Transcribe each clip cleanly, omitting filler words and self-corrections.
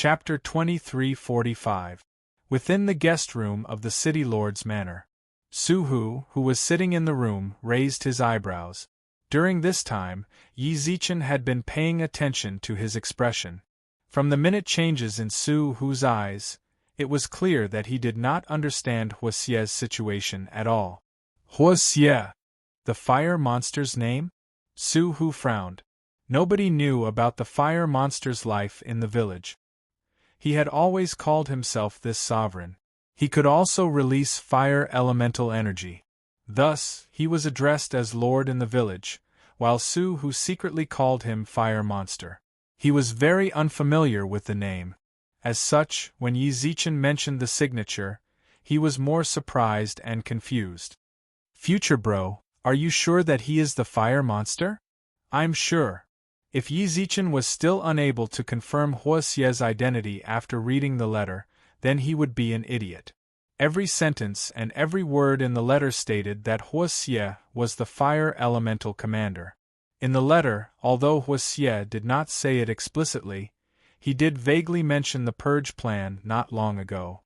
Chapter 2345. Within the guest room of the city lord's manor. Su-hu, who was sitting in the room, raised his eyebrows. During this time, Yi Zichen had been paying attention to his expression. From the minute changes in Su-hu's eyes, it was clear that he did not understand Huasie's situation at all. Huasie? The fire monster's name? Su-hu frowned. Nobody knew about the fire monster's life in the village. He had always called himself this sovereign. He could also release fire elemental energy. Thus, he was addressed as Lord in the village, while Su-hu secretly called him Fire Monster. He was very unfamiliar with the name. As such, when Yi Zichen mentioned the signature, he was more surprised and confused. "Future bro, are you sure that he is the Fire Monster?" "I'm sure." If Yi Zichen was still unable to confirm Huasie's identity after reading the letter, then he would be an idiot. Every sentence and every word in the letter stated that Huasie was the fire elemental commander. In the letter, although Huasie did not say it explicitly, he did vaguely mention the purge plan not long ago.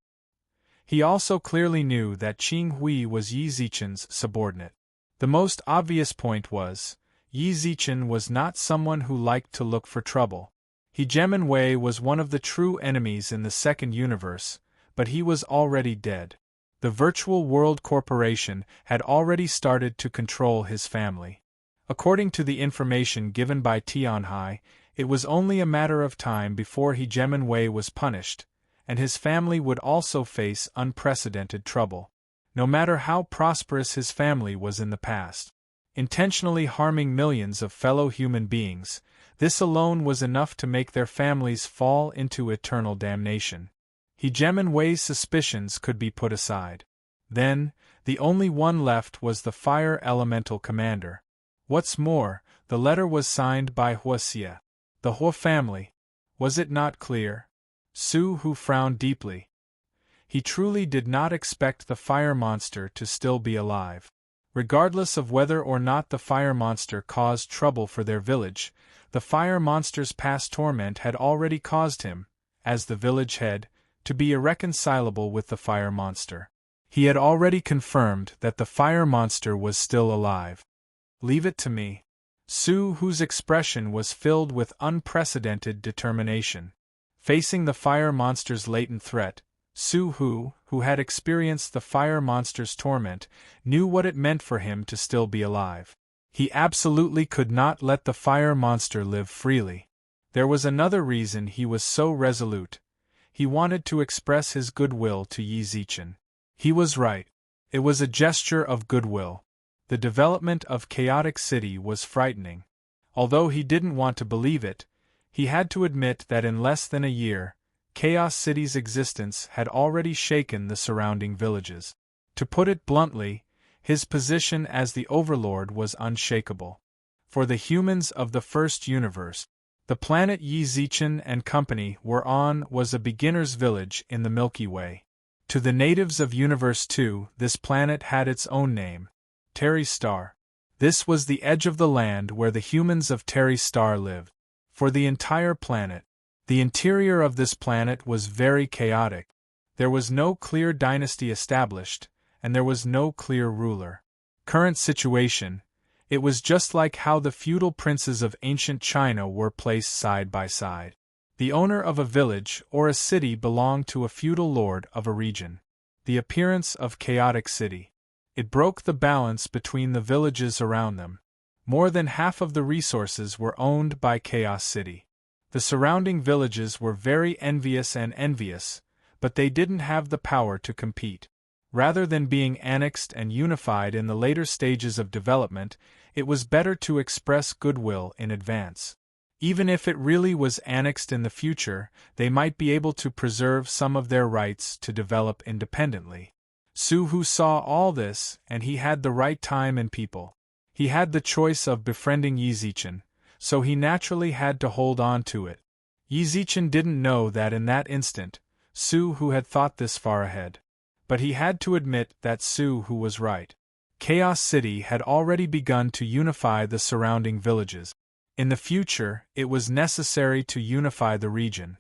He also clearly knew that Qing Hui was Yi Zichen's subordinate. The most obvious point was, Yi Zichen was not someone who liked to look for trouble. He Gemin Wei was one of the true enemies in the second universe, but he was already dead. The Virtual World Corporation had already started to control his family. According to the information given by Tianhai, it was only a matter of time before He Gemin Wei was punished, and his family would also face unprecedented trouble. No matter how prosperous his family was in the past, intentionally harming millions of fellow human beings, this alone was enough to make their families fall into eternal damnation. He Gemin Wei's suspicions could be put aside. Then, the only one left was the fire elemental commander. What's more, the letter was signed by Huasie. The Hua family. Was it not clear? Su-hu frowned deeply. He truly did not expect the fire monster to still be alive. Regardless of whether or not the fire monster caused trouble for their village, the fire monster's past torment had already caused him, as the village head, to be irreconcilable with the fire monster. He had already confirmed that the fire monster was still alive. "Leave it to me." Su-hu's expression was filled with unprecedented determination. Facing the fire monster's latent threat, Su-hu, who had experienced the fire monster's torment, knew what it meant for him to still be alive. He absolutely could not let the fire monster live freely. There was another reason he was so resolute. He wanted to express his goodwill to Yi Zichen. He was right. It was a gesture of goodwill. The development of Chaotic City was frightening. Although he didn't want to believe it, he had to admit that in less than a year, Chaos City's existence had already shaken the surrounding villages. To put it bluntly, his position as the Overlord was unshakable. For the humans of the first universe, the planet Yi Zichen and company were on was a beginner's village in the Milky Way. To the natives of Universe 2, this planet had its own name, Terry Star. This was the edge of the land where the humans of Terry Star lived. For the entire planet, the interior of this planet was very chaotic. There was no clear dynasty established, and there was no clear ruler. Current situation, it was just like how the feudal princes of ancient China were placed side by side. The owner of a village or a city belonged to a feudal lord of a region. The appearance of Chaotic City. It broke the balance between the villages around them. More than half of the resources were owned by Chaos City. The surrounding villages were very envious, but they didn't have the power to compete. Rather than being annexed and unified in the later stages of development, it was better to express goodwill in advance. Even if it really was annexed in the future, they might be able to preserve some of their rights to develop independently. Su-hu saw all this, and he had the right time and people. He had the choice of befriending Yi Zichen, so he naturally had to hold on to it. Yi Zichen didn't know that in that instant, Su-hu had thought this far ahead. But he had to admit that Su-hu was right. Chaos City had already begun to unify the surrounding villages. In the future, it was necessary to unify the region.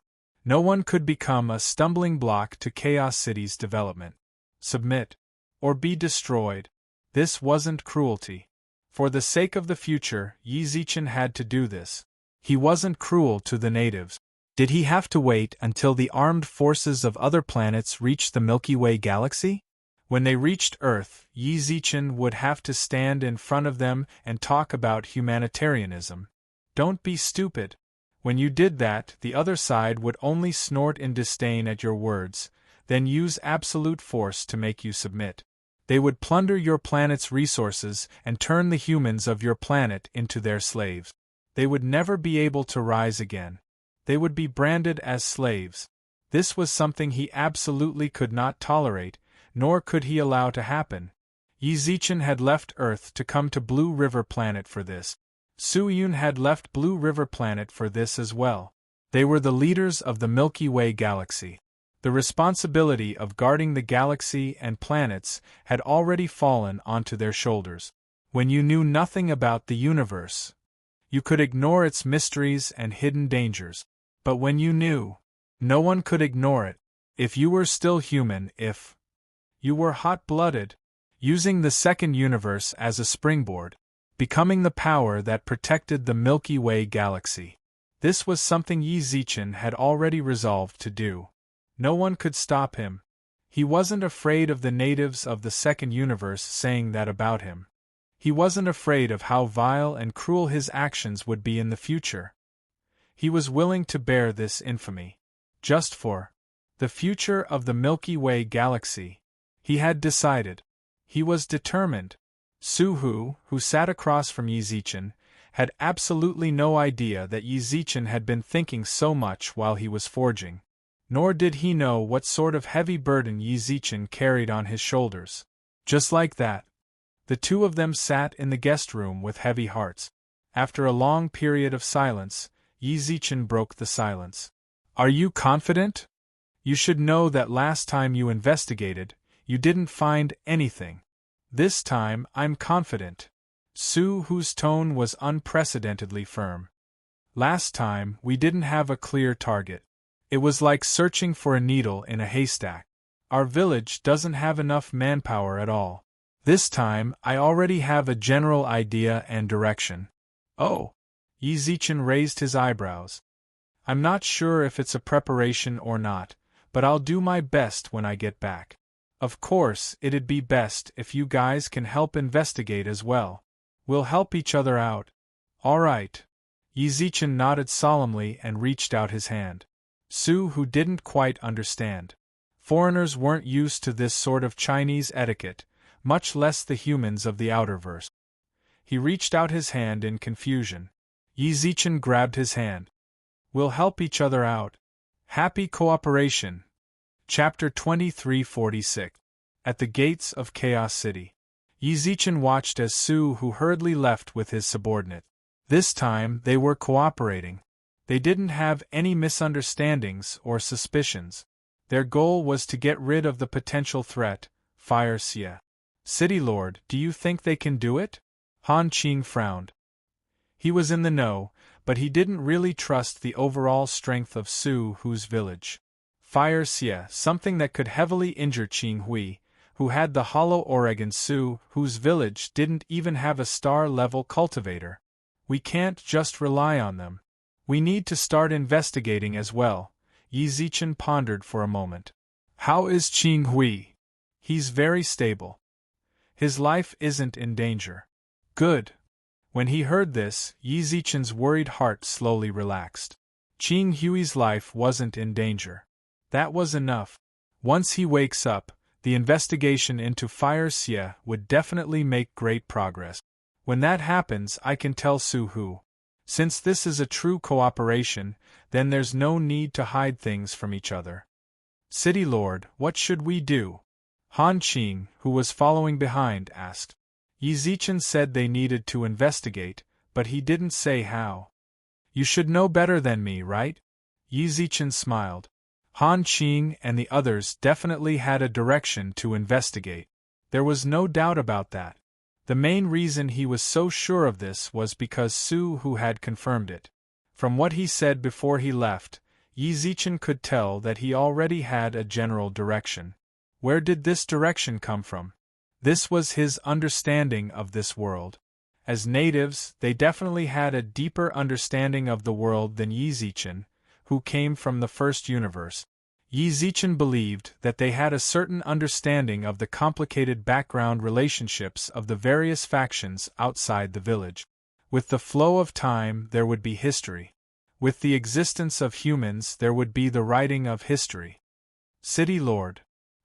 No one could become a stumbling block to Chaos City's development. Submit, or be destroyed. This wasn't cruelty. For the sake of the future, Yi Zichen had to do this. He wasn't cruel to the natives. Did he have to wait until the armed forces of other planets reached the Milky Way galaxy? When they reached Earth, Yi Zichen would have to stand in front of them and talk about humanitarianism. Don't be stupid. When you did that, the other side would only snort in disdain at your words, then use absolute force to make you submit. They would plunder your planet's resources and turn the humans of your planet into their slaves. They would never be able to rise again. They would be branded as slaves. This was something he absolutely could not tolerate, nor could he allow to happen. Yi Zichen had left Earth to come to Blue River Planet for this. Su Yun had left Blue River Planet for this as well. They were the leaders of the Milky Way galaxy. The responsibility of guarding the galaxy and planets had already fallen onto their shoulders. When you knew nothing about the universe, you could ignore its mysteries and hidden dangers. But when you knew, no one could ignore it. If you were still human, if you were hot-blooded, using the second universe as a springboard, becoming the power that protected the Milky Way galaxy. This was something Yi Zichen had already resolved to do. No one could stop him. He wasn't afraid of the natives of the second universe saying that about him. He wasn't afraid of how vile and cruel his actions would be in the future. He was willing to bear this infamy. Just for the future of the Milky Way galaxy. He had decided. He was determined. Su Hu, who sat across from Yi Zichen, had absolutely no idea that Yi Zichen had been thinking so much while he was forging. Nor did he know what sort of heavy burden Yi Zichen carried on his shoulders. Just like that, the two of them sat in the guest room with heavy hearts. After a long period of silence, Yi Zichen broke the silence. Are you confident? You should know that last time you investigated, you didn't find anything. This time, I'm confident. Su Hu's tone was unprecedentedly firm. Last time, we didn't have a clear target. It was like searching for a needle in a haystack. Our village doesn't have enough manpower at all. This time, I already have a general idea and direction. Oh! Yi Zichen raised his eyebrows. I'm not sure if it's a preparation or not, but I'll do my best when I get back. Of course, it'd be best if you guys can help investigate as well. We'll help each other out. All right. Yi Zichen nodded solemnly and reached out his hand. Su Hu didn't quite understand. Foreigners weren't used to this sort of Chinese etiquette, much less the humans of the outerverse. He reached out his hand in confusion. Yi Zichen grabbed his hand. We'll help each other out. Happy cooperation. Chapter 2346. At the gates of Chaos City. Yi Zichen watched as Su Hu hurriedly left with his subordinate. This time they were cooperating. They didn't have any misunderstandings or suspicions. Their goal was to get rid of the potential threat, Fire Xie. City Lord, do you think they can do it? Han Qing frowned. He was in the know, but he didn't really trust the overall strength of Su Hu's village. Fire Xie, something that could heavily injure Qing Hui, who had the hollow Oregon. Su Hu's village didn't even have a star-level cultivator. We can't just rely on them. We need to start investigating as well. Yi Zichen pondered for a moment. How is Qing Hui? He's very stable. His life isn't in danger. Good. When he heard this, Yi Zichen's worried heart slowly relaxed. Qing Hui's life wasn't in danger. That was enough. Once he wakes up, the investigation into Fire Xie would definitely make great progress. When that happens, I can tell Su Hu. Since this is a true cooperation, then there's no need to hide things from each other. City Lord, what should we do? Han Qing, who was following behind, asked. Yi Zichen said they needed to investigate, but he didn't say how. You should know better than me, right? Yi Zichen smiled. Han Qing and the others definitely had a direction to investigate. There was no doubt about that. The main reason he was so sure of this was because Su Hu had confirmed it. From what he said before he left, Yi Zichen could tell that he already had a general direction. Where did this direction come from? This was his understanding of this world. As natives, they definitely had a deeper understanding of the world than Yi Zichen, who came from the first universe. Yi Zichen believed that they had a certain understanding of the complicated background relationships of the various factions outside the village. With the flow of time, there would be history. With the existence of humans, there would be the writing of history. City Lord.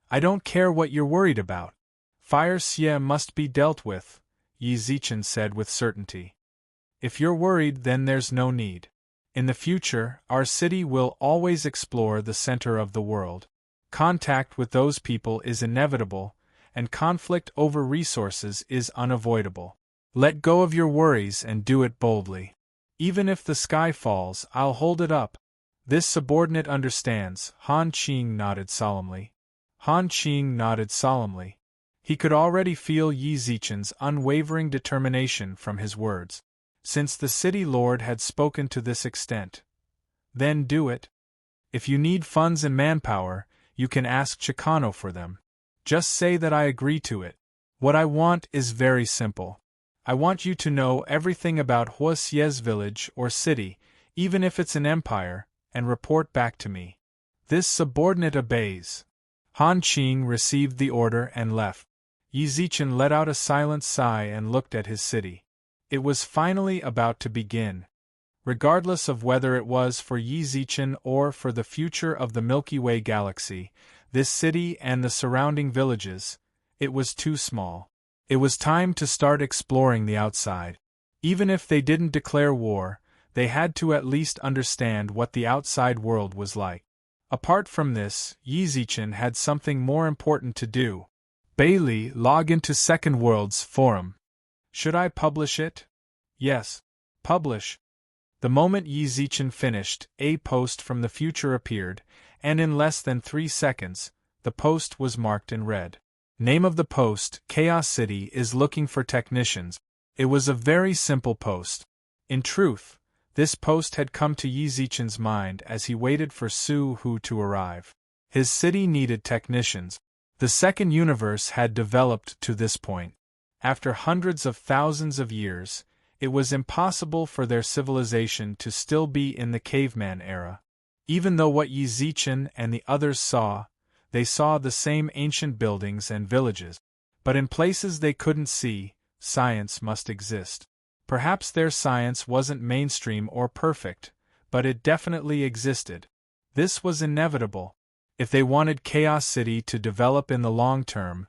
I don't care what you're worried about. Fire Xie must be dealt with, Yi Zichen said with certainty. If you're worried, then there's no need. In the future, our city will always explore the center of the world. Contact with those people is inevitable, and conflict over resources is unavoidable. Let go of your worries and do it boldly. Even if the sky falls, I'll hold it up. This subordinate understands, Han Qing nodded solemnly. Han Qing nodded solemnly. He could already feel Yi Zichen's unwavering determination from his words. Since the city lord had spoken to this extent, then do it. If you need funds and manpower, you can ask Chicano for them. Just say that I agree to it. What I want is very simple. I want you to know everything about Hua Xie's village or city, even if it's an empire, and report back to me. This subordinate obeys. Han Qing received the order and left. Yi Zichen let out a silent sigh and looked at his city. It was finally about to begin. Regardless of whether it was for Yi Zichen or for the future of the Milky Way galaxy, this city and the surrounding villages, it was too small. It was time to start exploring the outside. Even if they didn't declare war, they had to at least understand what the outside world was like. Apart from this, Yi Zichen had something more important to do. Bailey, log into Second World's forum. Should I publish it? Yes. Publish. The moment Yi Zichen finished, a post from the future appeared, and in less than 3 seconds, the post was marked in red. Name of the post, Chaos City is looking for technicians. It was a very simple post. In truth, this post had come to Yi Zichen's mind as he waited for Su Hu to arrive. His city needed technicians. The second universe had developed to this point. After hundreds of thousands of years, it was impossible for their civilization to still be in the caveman era. Even though what Yi Zichen and the others saw, they saw the same ancient buildings and villages. But in places they couldn't see, science must exist. Perhaps their science wasn't mainstream or perfect, but it definitely existed. This was inevitable. If they wanted Chaos City to develop in the long term,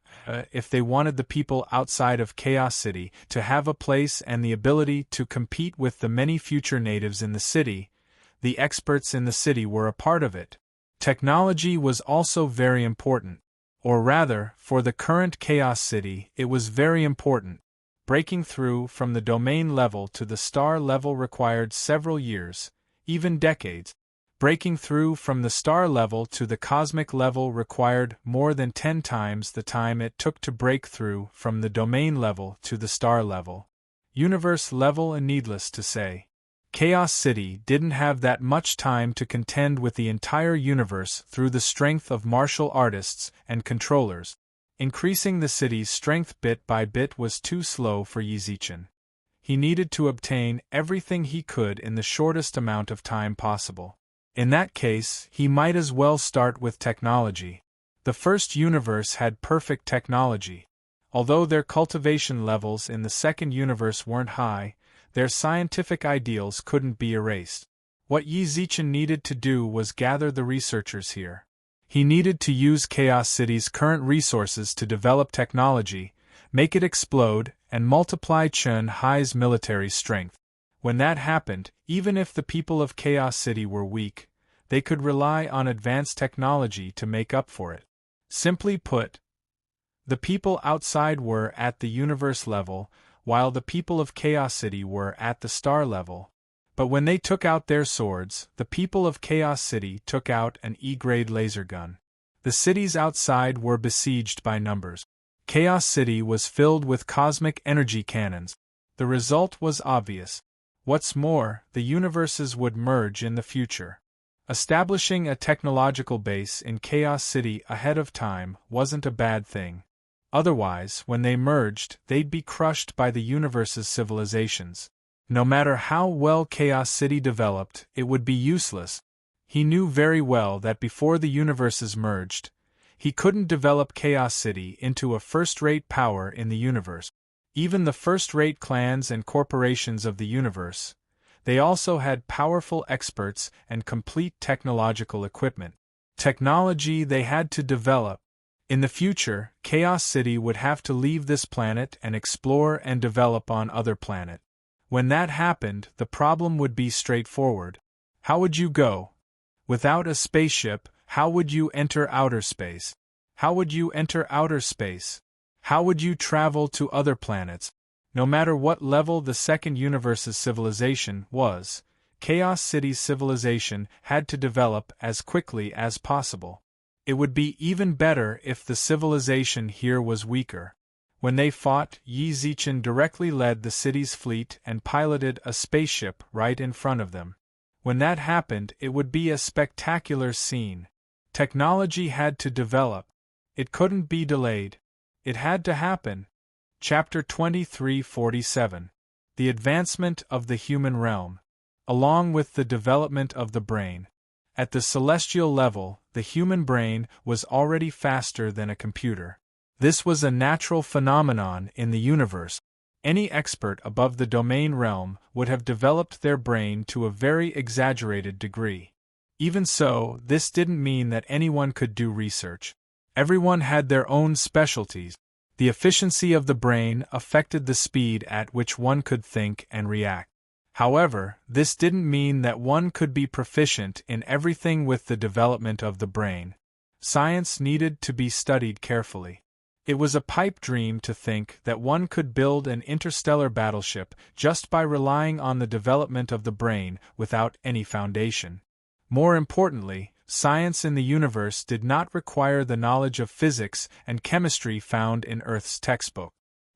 if they wanted the people outside of Chaos City to have a place and the ability to compete with the many future natives in the city, the experts in the city were a part of it. Technology was also very important. Or rather, for the current Chaos City, it was very important. Breaking through from the domain level to the star level required several years, even decades. Breaking through from the star level to the cosmic level required more than 10 times the time it took to break through from the domain level to the star level. Universe level, and needless to say, Chaos City didn't have that much time to contend with the entire universe through the strength of martial artists and controllers. Increasing the city's strength bit by bit was too slow for Yi Zichen. He needed to obtain everything he could in the shortest amount of time possible. In that case, he might as well start with technology. The first universe had perfect technology. Although their cultivation levels in the second universe weren't high, their scientific ideals couldn't be erased. What Yi Zichen needed to do was gather the researchers here. He needed to use Chaos City's current resources to develop technology, make it explode, and multiply Chen Hai's military strength. When that happened, even if the people of Chaos City were weak, they could rely on advanced technology to make up for it. Simply put, the people outside were at the universe level, while the people of Chaos City were at the star level. But when they took out their swords, the people of Chaos City took out an E-grade laser gun. The cities outside were besieged by numbers. Chaos City was filled with cosmic energy cannons. The result was obvious. What's more, the universes would merge in the future. Establishing a technological base in Chaos City ahead of time wasn't a bad thing. Otherwise, when they merged, they'd be crushed by the universe's civilizations. No matter how well Chaos City developed, it would be useless. He knew very well that before the universes merged, he couldn't develop Chaos City into a first-rate power in the universe. Even the first-rate clans and corporations of the universe, they also had powerful experts and complete technological equipment. Technology they had to develop. In the future, Chaos City would have to leave this planet and explore and develop on other planets. When that happened, the problem would be straightforward. How would you go? Without a spaceship, how would you enter outer space? How would you enter outer space? How would you travel to other planets? No matter what level the second universe's civilization was, Chaos City's civilization had to develop as quickly as possible. It would be even better if the civilization here was weaker. When they fought, Yi Zichen directly led the city's fleet and piloted a spaceship right in front of them. When that happened, it would be a spectacular scene. Technology had to develop. It couldn't be delayed. It had to happen. Chapter 2347. The Advancement of the Human Realm. Along with the development of the brain. At the celestial level, the human brain was already faster than a computer. This was a natural phenomenon in the universe. Any expert above the domain realm would have developed their brain to a very exaggerated degree. Even so, this didn't mean that anyone could do research. Everyone had their own specialties. The efficiency of the brain affected the speed at which one could think and react. However, this didn't mean that one could be proficient in everything with the development of the brain. Science needed to be studied carefully. It was a pipe dream to think that one could build an interstellar battleship just by relying on the development of the brain without any foundation. More importantly, science in the universe did not require the knowledge of physics and chemistry found in Earth's textbook.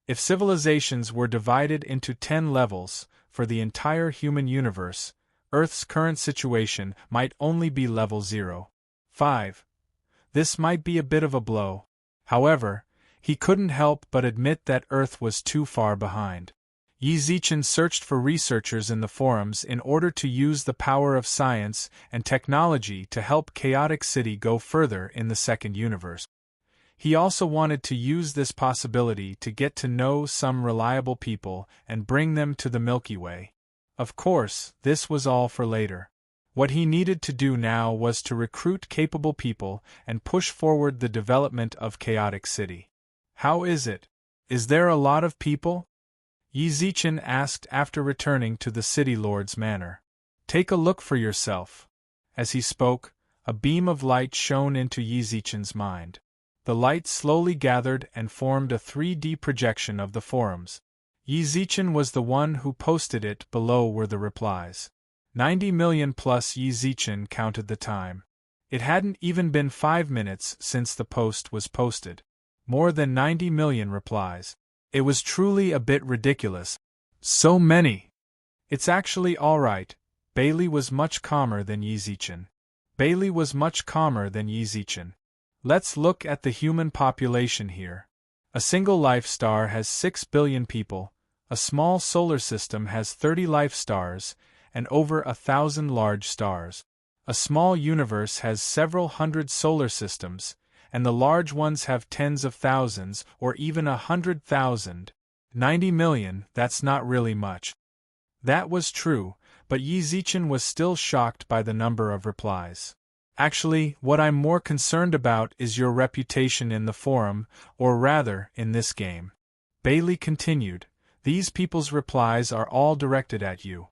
If civilizations were divided into 10 levels for the entire human universe, Earth's current situation might only be level 0. 5. This might be a bit of a blow. However, he couldn't help but admit that Earth was too far behind. Yi Zichen searched for researchers in the forums in order to use the power of science and technology to help Chaotic City go further in the second universe. He also wanted to use this possibility to get to know some reliable people and bring them to the Milky Way. Of course, this was all for later. What he needed to do now was to recruit capable people and push forward the development of Chaotic City. How is it? Is there a lot of people? Yi Zichen asked after returning to the City Lord's manor. Take a look for yourself. As he spoke, a beam of light shone into Yi Zichen's mind. The light slowly gathered and formed a 3D projection of the forums. Yi Zichen was the one who posted it. Below were the replies. 90 million plus. Yi Zichen counted the time. It hadn't even been 5 minutes since the post was posted. More than 90 million replies. It was truly a bit ridiculous. So many! It's actually alright. Bailey was much calmer than Yi Zichen. Let's look at the human population here. A single life star has 6 billion people, a small solar system has 30 life stars, and over 1,000 large stars. A small universe has several hundred solar systems, and the large ones have tens of thousands or even 100,000. 90 million, that's not really much. That was true, but Yi Zichen was still shocked by the number of replies. Actually, what I'm more concerned about is your reputation in the forum, or rather, in this game. Bailey continued, these people's replies are all directed at you.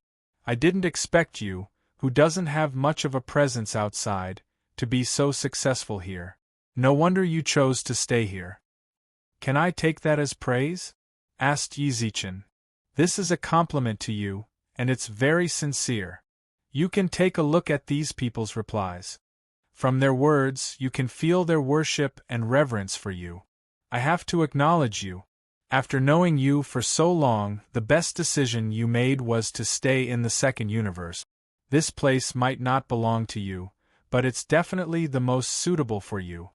I didn't expect you, who doesn't have much of a presence outside, to be so successful here. No wonder you chose to stay here. Can I take that as praise? Asked Yi Zichen. This is a compliment to you, and it's very sincere. You can take a look at these people's replies. From their words, you can feel their worship and reverence for you. I have to acknowledge you. After knowing you for so long, the best decision you made was to stay in the second universe. This place might not belong to you, but it's definitely the most suitable for you.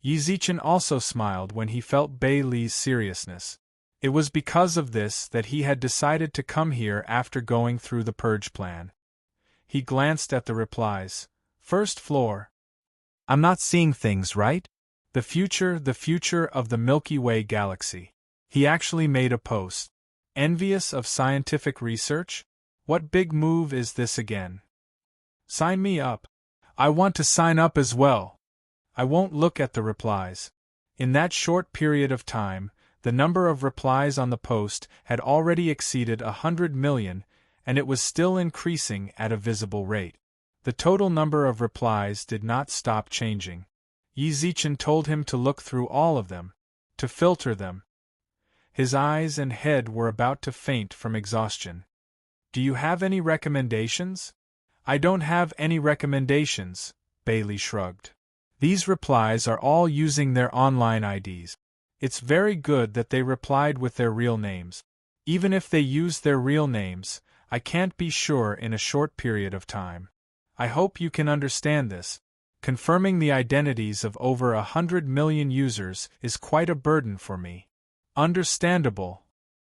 Yi Zichen also smiled when he felt Bei Li's seriousness. It was because of this that he had decided to come here after going through the purge plan. He glanced at the replies. First floor. I'm not seeing things right? The future of the Milky Way galaxy. He actually made a post. Envious of scientific research? What big move is this again? Sign me up. I want to sign up as well. I won't look at the replies. In that short period of time, the number of replies on the post had already exceeded 100 million, and it was still increasing at a visible rate. The total number of replies did not stop changing. Yi Zichen told him to look through all of them, to filter them. His eyes and head were about to faint from exhaustion. Do you have any recommendations? I don't have any recommendations, Bei Li shrugged. These replies are all using their online IDs. It's very good that they replied with their real names. Even if they use their real names, I can't be sure in a short period of time. I hope you can understand this. Confirming the identities of over 100 million users is quite a burden for me. Understandable.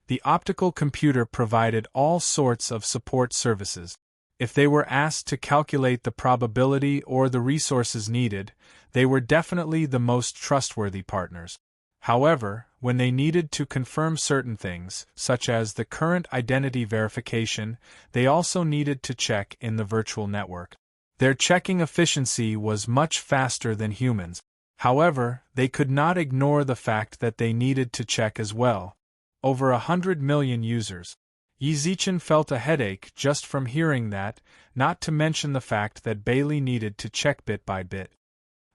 The optical computer provided all sorts of support services. If they were asked to calculate the probability or the resources needed, they were definitely the most trustworthy partners. However, when they needed to confirm certain things, such as the current identity verification, they also needed to check in the virtual network. Their checking efficiency was much faster than humans. However, they could not ignore the fact that they needed to check as well. Over 100 million users. Yi Zichen felt a headache just from hearing that, not to mention the fact that Bei Li needed to check bit by bit.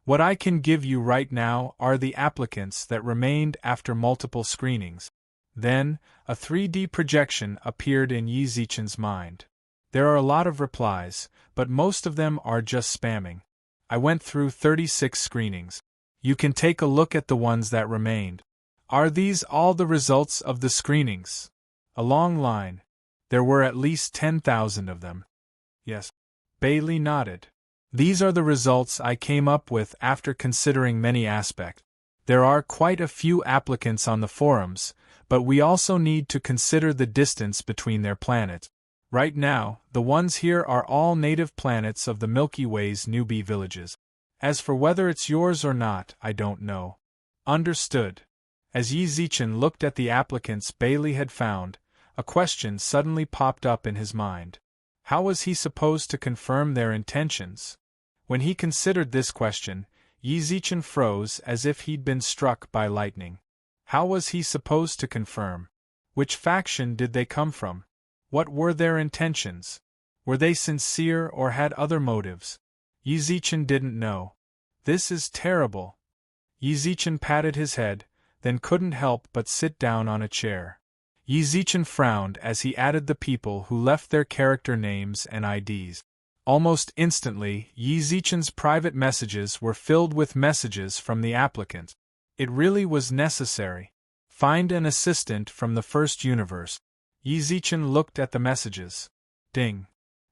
What I can give you right now are the applicants that remained after multiple screenings. Then, a 3D projection appeared in Yi Zichen's mind. There are a lot of replies, but most of them are just spamming. I went through 36 screenings. You can take a look at the ones that remained. Are these all the results of the screenings? A long line. There were at least 10,000 of them. Yes. Bei Li nodded. These are the results I came up with after considering many aspects. There are quite a few applicants on the forums, but we also need to consider the distance between their planets. Right now, the ones here are all native planets of the Milky Way's newbie villages. As for whether it's yours or not, I don't know. Understood. As Yi Zichen looked at the applicants Bei Li had found, a question suddenly popped up in his mind. How was he supposed to confirm their intentions? When he considered this question, Yi Zichen froze as if he'd been struck by lightning. How was he supposed to confirm? Which faction did they come from? What were their intentions? Were they sincere or had other motives? Yi Zichen didn't know. This is terrible. Yi Zichen patted his head, then couldn't help but sit down on a chair. Yi Zichen frowned as he added the people who left their character names and IDs. Almost instantly, Yi Zichen's private messages were filled with messages from the applicant. It really was necessary. Find an assistant from the first universe. Yi Zichen looked at the messages. Ding.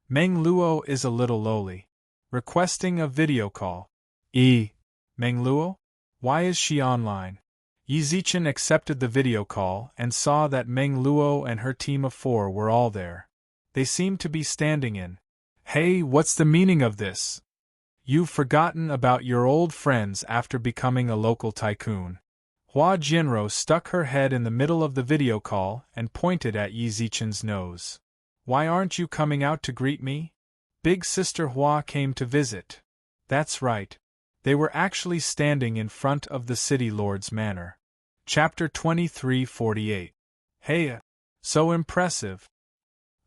Meng Luo is a little lowly. Requesting a video call. Meng Luo? Why is she online? Yi Zichen accepted the video call and saw that Meng Luo and her team of 4 were all there. They seemed to be standing in. Hey, what's the meaning of this? You've forgotten about your old friends after becoming a local tycoon. Hua Jianro stuck her head in the middle of the video call and pointed at Yi Zichen's nose. Why aren't you coming out to greet me? Big Sister Hua came to visit. That's right. They were actually standing in front of the City Lord's manor. Chapter 2348. Hey, so impressive.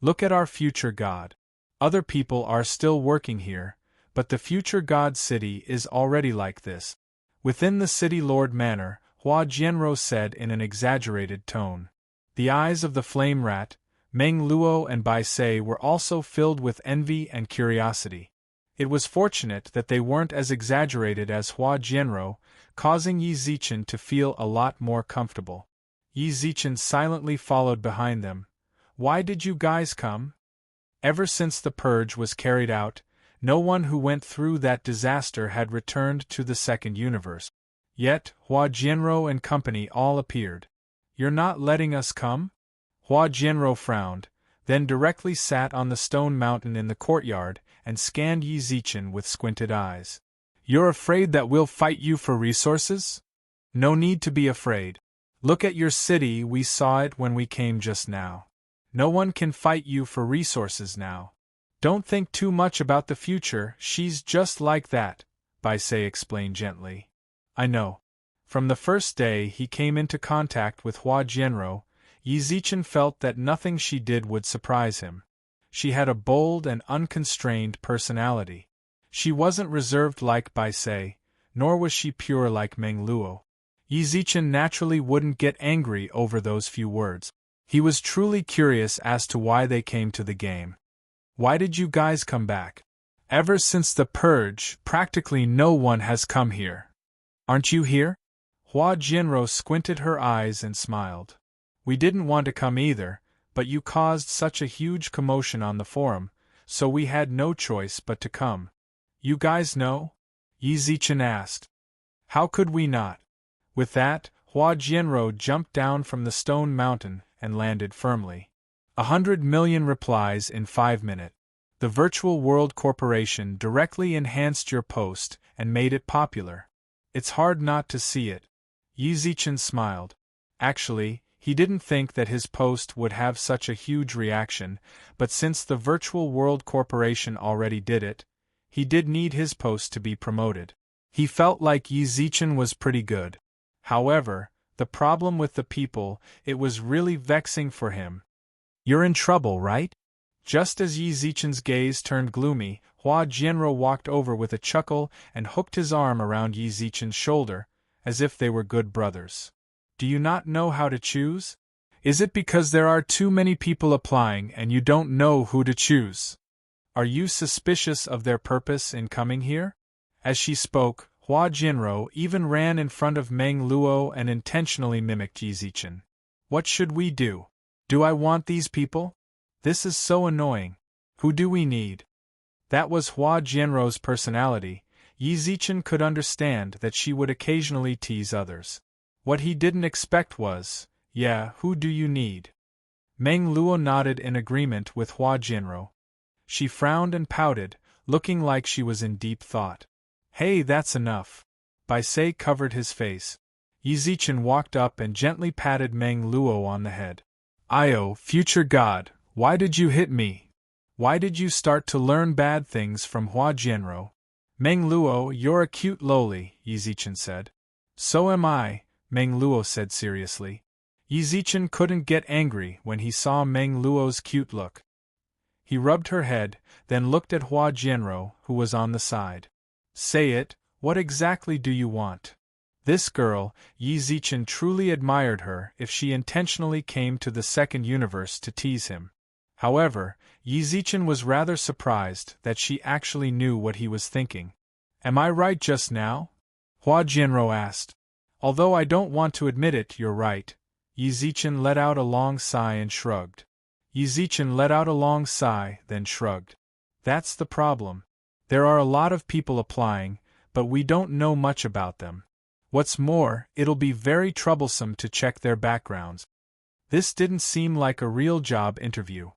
Look at our future god. Other people are still working here, but the future god city is already like this. Within the City Lord manor, Hua Jianro said in an exaggerated tone. The eyes of the flame rat, Meng Luo and Bai Sei were also filled with envy and curiosity. It was fortunate that they weren't as exaggerated as Hua Jianro, causing Yi Zichen to feel a lot more comfortable. Yi Zichen silently followed behind them. Why did you guys come? Ever since the purge was carried out, no one who went through that disaster had returned to the second universe. Yet, Hua Jianrou and company all appeared. You're not letting us come? Hua Jianrou frowned, then directly sat on the stone mountain in the courtyard and scanned Yi Zichen with squinted eyes. You're afraid that we'll fight you for resources? No need to be afraid. Look at your city, we saw it when we came just now. No one can fight you for resources now. Don't think too much about the future, she's just like that, Bai Sei explained gently. I know. From the first day he came into contact with Hua Jianrou, Yi Zichen felt that nothing she did would surprise him. She had a bold and unconstrained personality. She wasn't reserved like Bai Sei, nor was she pure like Meng Luo. Yi Zichen naturally wouldn't get angry over those few words. He was truly curious as to why they came to the game. Why did you guys come back? Ever since the purge, practically no one has come here. Aren't you here? Hua Jianrou squinted her eyes and smiled. We didn't want to come either, but you caused such a huge commotion on the forum, so we had no choice but to come. You guys know? Yi Zichen asked. How could we not? With that, Hua Jianrou jumped down from the stone mountain and landed firmly. 100 million replies in 5 minutes. The Virtual World Corporation directly enhanced your post and made it popular. It's hard not to see it. Yi Zichen smiled. Actually, he didn't think that his post would have such a huge reaction, but since the Virtual World Corporation already did it, he did need his post to be promoted. He felt like Yi Zichen was pretty good. However, the problem with the people, it was really vexing for him. You're in trouble, right? Just as Yi Zichen's gaze turned gloomy, Hua Jianrou walked over with a chuckle and hooked his arm around Yi Zichen's shoulder, as if they were good brothers. Do you not know how to choose? Is it because there are too many people applying and you don't know who to choose? Are you suspicious of their purpose in coming here? As she spoke, Hua Jianrou even ran in front of Meng Luo and intentionally mimicked Yi Zichen. What should we do? Do I want these people? This is so annoying. Who do we need? That was Hua Jianrou's personality. Yi Zichen could understand that she would occasionally tease others. What he didn't expect was, yeah, who do you need? Meng Luo nodded in agreement with Hua Jianrou. She frowned and pouted, looking like she was in deep thought. Hey, that's enough. Bai Sei covered his face. Yi Zichen walked up and gently patted Meng Luo on the head. Io, future god, why did you hit me? Why did you start to learn bad things from Hua Jianrou? Meng Luo, you're a cute loli, Yi Zichen said. So am I, Meng Luo said seriously. Yi Zichen couldn't get angry when he saw Meng Luo's cute look. He rubbed her head, then looked at Hua Jianrou, who was on the side. Say it, what exactly do you want? This girl, Yi Zichen truly admired her if she intentionally came to the second universe to tease him. However, Yi Zichen was rather surprised that she actually knew what he was thinking. Am I right just now? Hua Jianrou asked. Although I don't want to admit it, you're right. Yi Zichen let out a long sigh and shrugged. Yi Zichen let out a long sigh, then shrugged. That's the problem. There are a lot of people applying, but we don't know much about them. What's more, it'll be very troublesome to check their backgrounds. This didn't seem like a real job interview.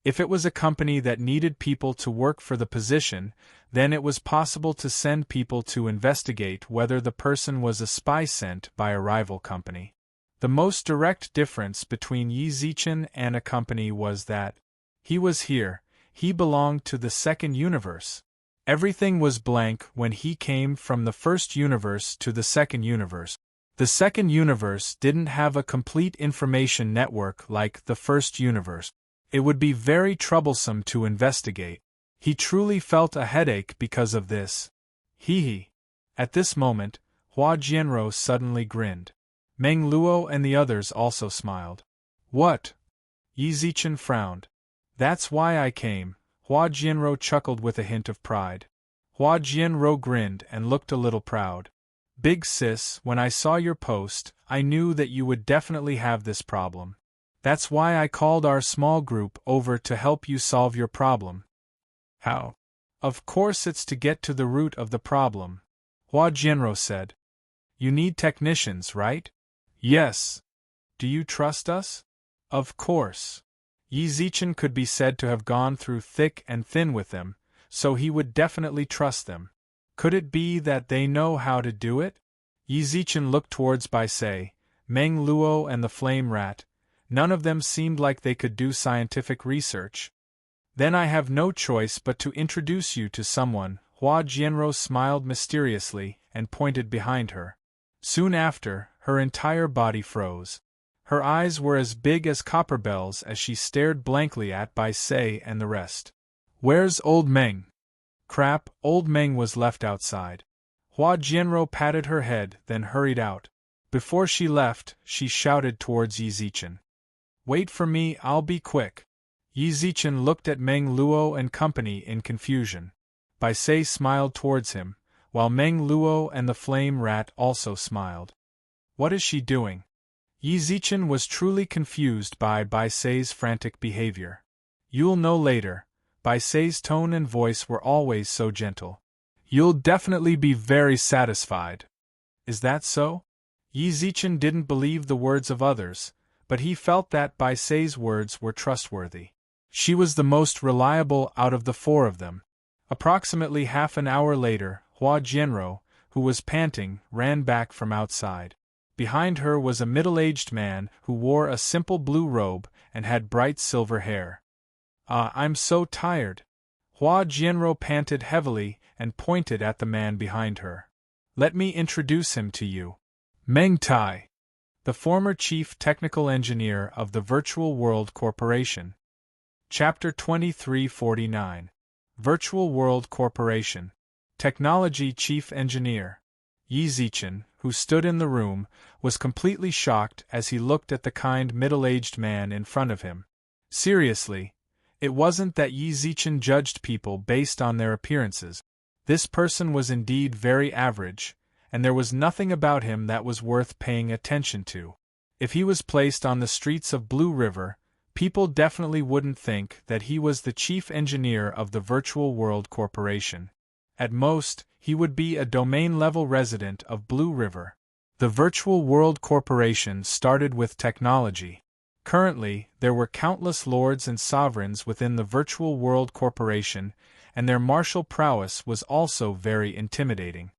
If it was a company that needed people to work for the position, then it was possible to send people to investigate whether the person was a spy sent by a rival company. The most direct difference between Yi Zichen and a company was that he was here, he belonged to the second universe. Everything was blank when he came from the first universe to the second universe. The second universe didn't have a complete information network like the first universe. It would be very troublesome to investigate. He truly felt a headache because of this. Hee. At this moment, Hua Jianrou suddenly grinned. Meng Luo and the others also smiled. What? Yi Zichen frowned. That's why I came. Hua Jianrou chuckled with a hint of pride. Hua Jianrou grinned and looked a little proud. Big sis, when I saw your post, I knew that you would definitely have this problem. That's why I called our small group over to help you solve your problem. How? Of course it's to get to the root of the problem, Hua Jianrou said. You need technicians, right? Yes. Do you trust us? Of course. Yi Zichen could be said to have gone through thick and thin with them, so he would definitely trust them. Could it be that they know how to do it? Yi Zichen looked towards Bai Sei, Meng Luo and the Flame Rat. None of them seemed like they could do scientific research. Then I have no choice but to introduce you to someone. Hua Jianrou smiled mysteriously and pointed behind her. Soon after, her entire body froze. Her eyes were as big as copper bells as she stared blankly at Bai Sei and the rest. Where's old Meng? Crap, old Meng was left outside. Hua Jianrou patted her head, then hurried out. Before she left, she shouted towards Yi Zichen. Wait for me, I'll be quick. Yi Zichen looked at Meng Luo and company in confusion. Bai Sei smiled towards him, while Meng Luo and the Flame Rat also smiled. What is she doing? Yi Zichen was truly confused by Bai Sei's frantic behavior. You'll know later. Bai Sei's tone and voice were always so gentle. You'll definitely be very satisfied. Is that so? Yi Zichen didn't believe the words of others, but he felt that Bai Sei's words were trustworthy. She was the most reliable out of the four of them. Approximately half an hour later, Hua Jianrou, who was panting, ran back from outside. Behind her was a middle-aged man who wore a simple blue robe and had bright silver hair. I'm so tired. Hua Jianrou panted heavily and pointed at the man behind her. Let me introduce him to you. Meng Tai, the former chief technical engineer of the Virtual World Corporation. Chapter 2349. Virtual World Corporation. Technology Chief Engineer. Yi Zichen, who stood in the room, was completely shocked as he looked at the kind middle-aged man in front of him. Seriously, it wasn't that Yi Zichen judged people based on their appearances. This person was indeed very average, and there was nothing about him that was worth paying attention to. If he was placed on the streets of Blue River, people definitely wouldn't think that he was the chief engineer of the Virtual World Corporation. At most, he would be a domain-level resident of Blue River. The Virtual World Corporation started with technology. Currently, there were countless lords and sovereigns within the Virtual World Corporation, and their martial prowess was also very intimidating.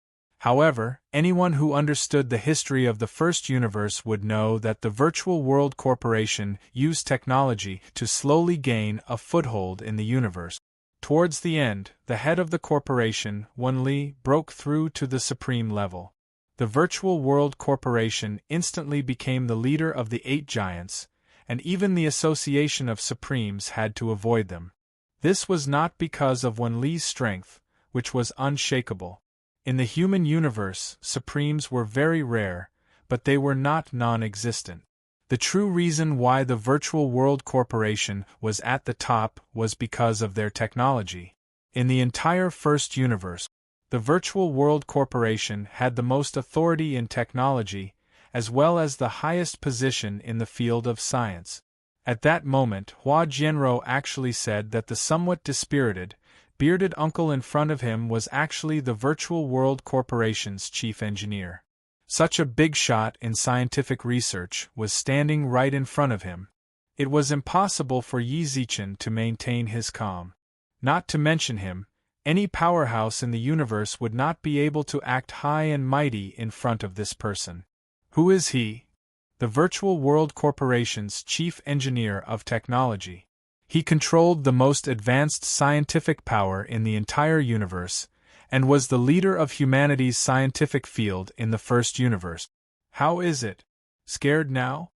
However, anyone who understood the history of the first universe would know that the Virtual World Corporation used technology to slowly gain a foothold in the universe. Towards the end, the head of the corporation, Wen Li, broke through to the supreme level. The Virtual World Corporation instantly became the leader of the 8 giants, and even the Association of Supremes had to avoid them. This was not because of Wen Li's strength, which was unshakable. In the human universe, Supremes were very rare, but they were not non-existent. The true reason why the Virtual World Corporation was at the top was because of their technology. In the entire first universe, the Virtual World Corporation had the most authority in technology, as well as the highest position in the field of science. At that moment, Hua Jianrou actually said that the somewhat dispirited, bearded uncle in front of him was actually the Virtual World Corporation's chief engineer. Such a big shot in scientific research was standing right in front of him. It was impossible for Yi Zichen to maintain his calm. Not to mention him, any powerhouse in the universe would not be able to act high and mighty in front of this person. Who is he? The Virtual World Corporation's chief engineer of technology. He controlled the most advanced scientific power in the entire universe, and was the leader of humanity's scientific field in the first universe. How is it? Scared now?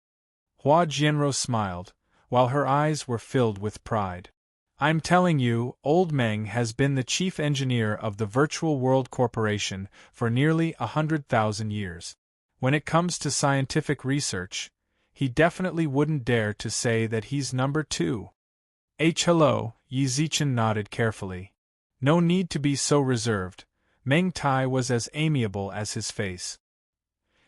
Hua Jianrou smiled, while her eyes were filled with pride. I'm telling you, old Meng has been the chief engineer of the Virtual World Corporation for nearly 100,000 years. When it comes to scientific research, he definitely wouldn't dare to say that he's number 2. Hello, Yi Zichen nodded carefully. No need to be so reserved. Meng Tai was as amiable as his face.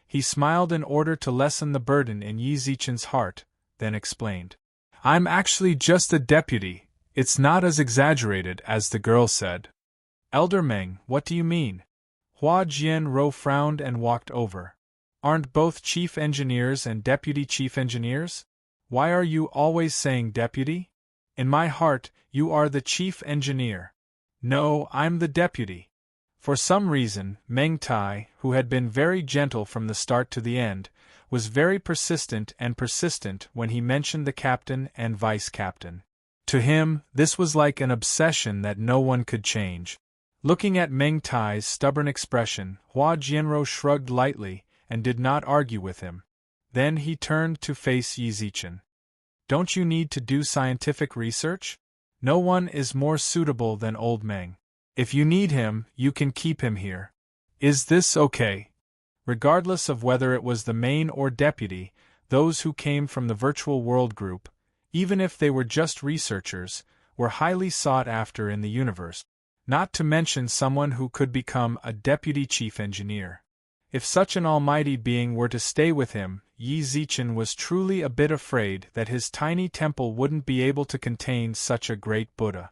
He smiled in order to lessen the burden in Yi Zichen's heart, then explained. I'm actually just a deputy, it's not as exaggerated as the girl said. Elder Meng, what do you mean? Hua Jianro frowned and walked over. Aren't both chief engineers and deputy chief engineers? Why are you always saying deputy? In my heart, you are the chief engineer. No, I'm the deputy. For some reason, Meng Tai, who had been very gentle from the start to the end, was very persistent when he mentioned the captain and vice-captain. To him, this was like an obsession that no one could change. Looking at Meng Tai's stubborn expression, Hua Jianro shrugged lightly and did not argue with him. Then he turned to face Yi Zichen. Don't you need to do scientific research? No one is more suitable than old Meng. If you need him, you can keep him here. Is this okay? Regardless of whether it was the main or deputy, those who came from the virtual world group, even if they were just researchers, were highly sought after in the universe, not to mention someone who could become a deputy chief engineer. If such an almighty being were to stay with him, Yi Zichen was truly a bit afraid that his tiny temple wouldn't be able to contain such a great Buddha.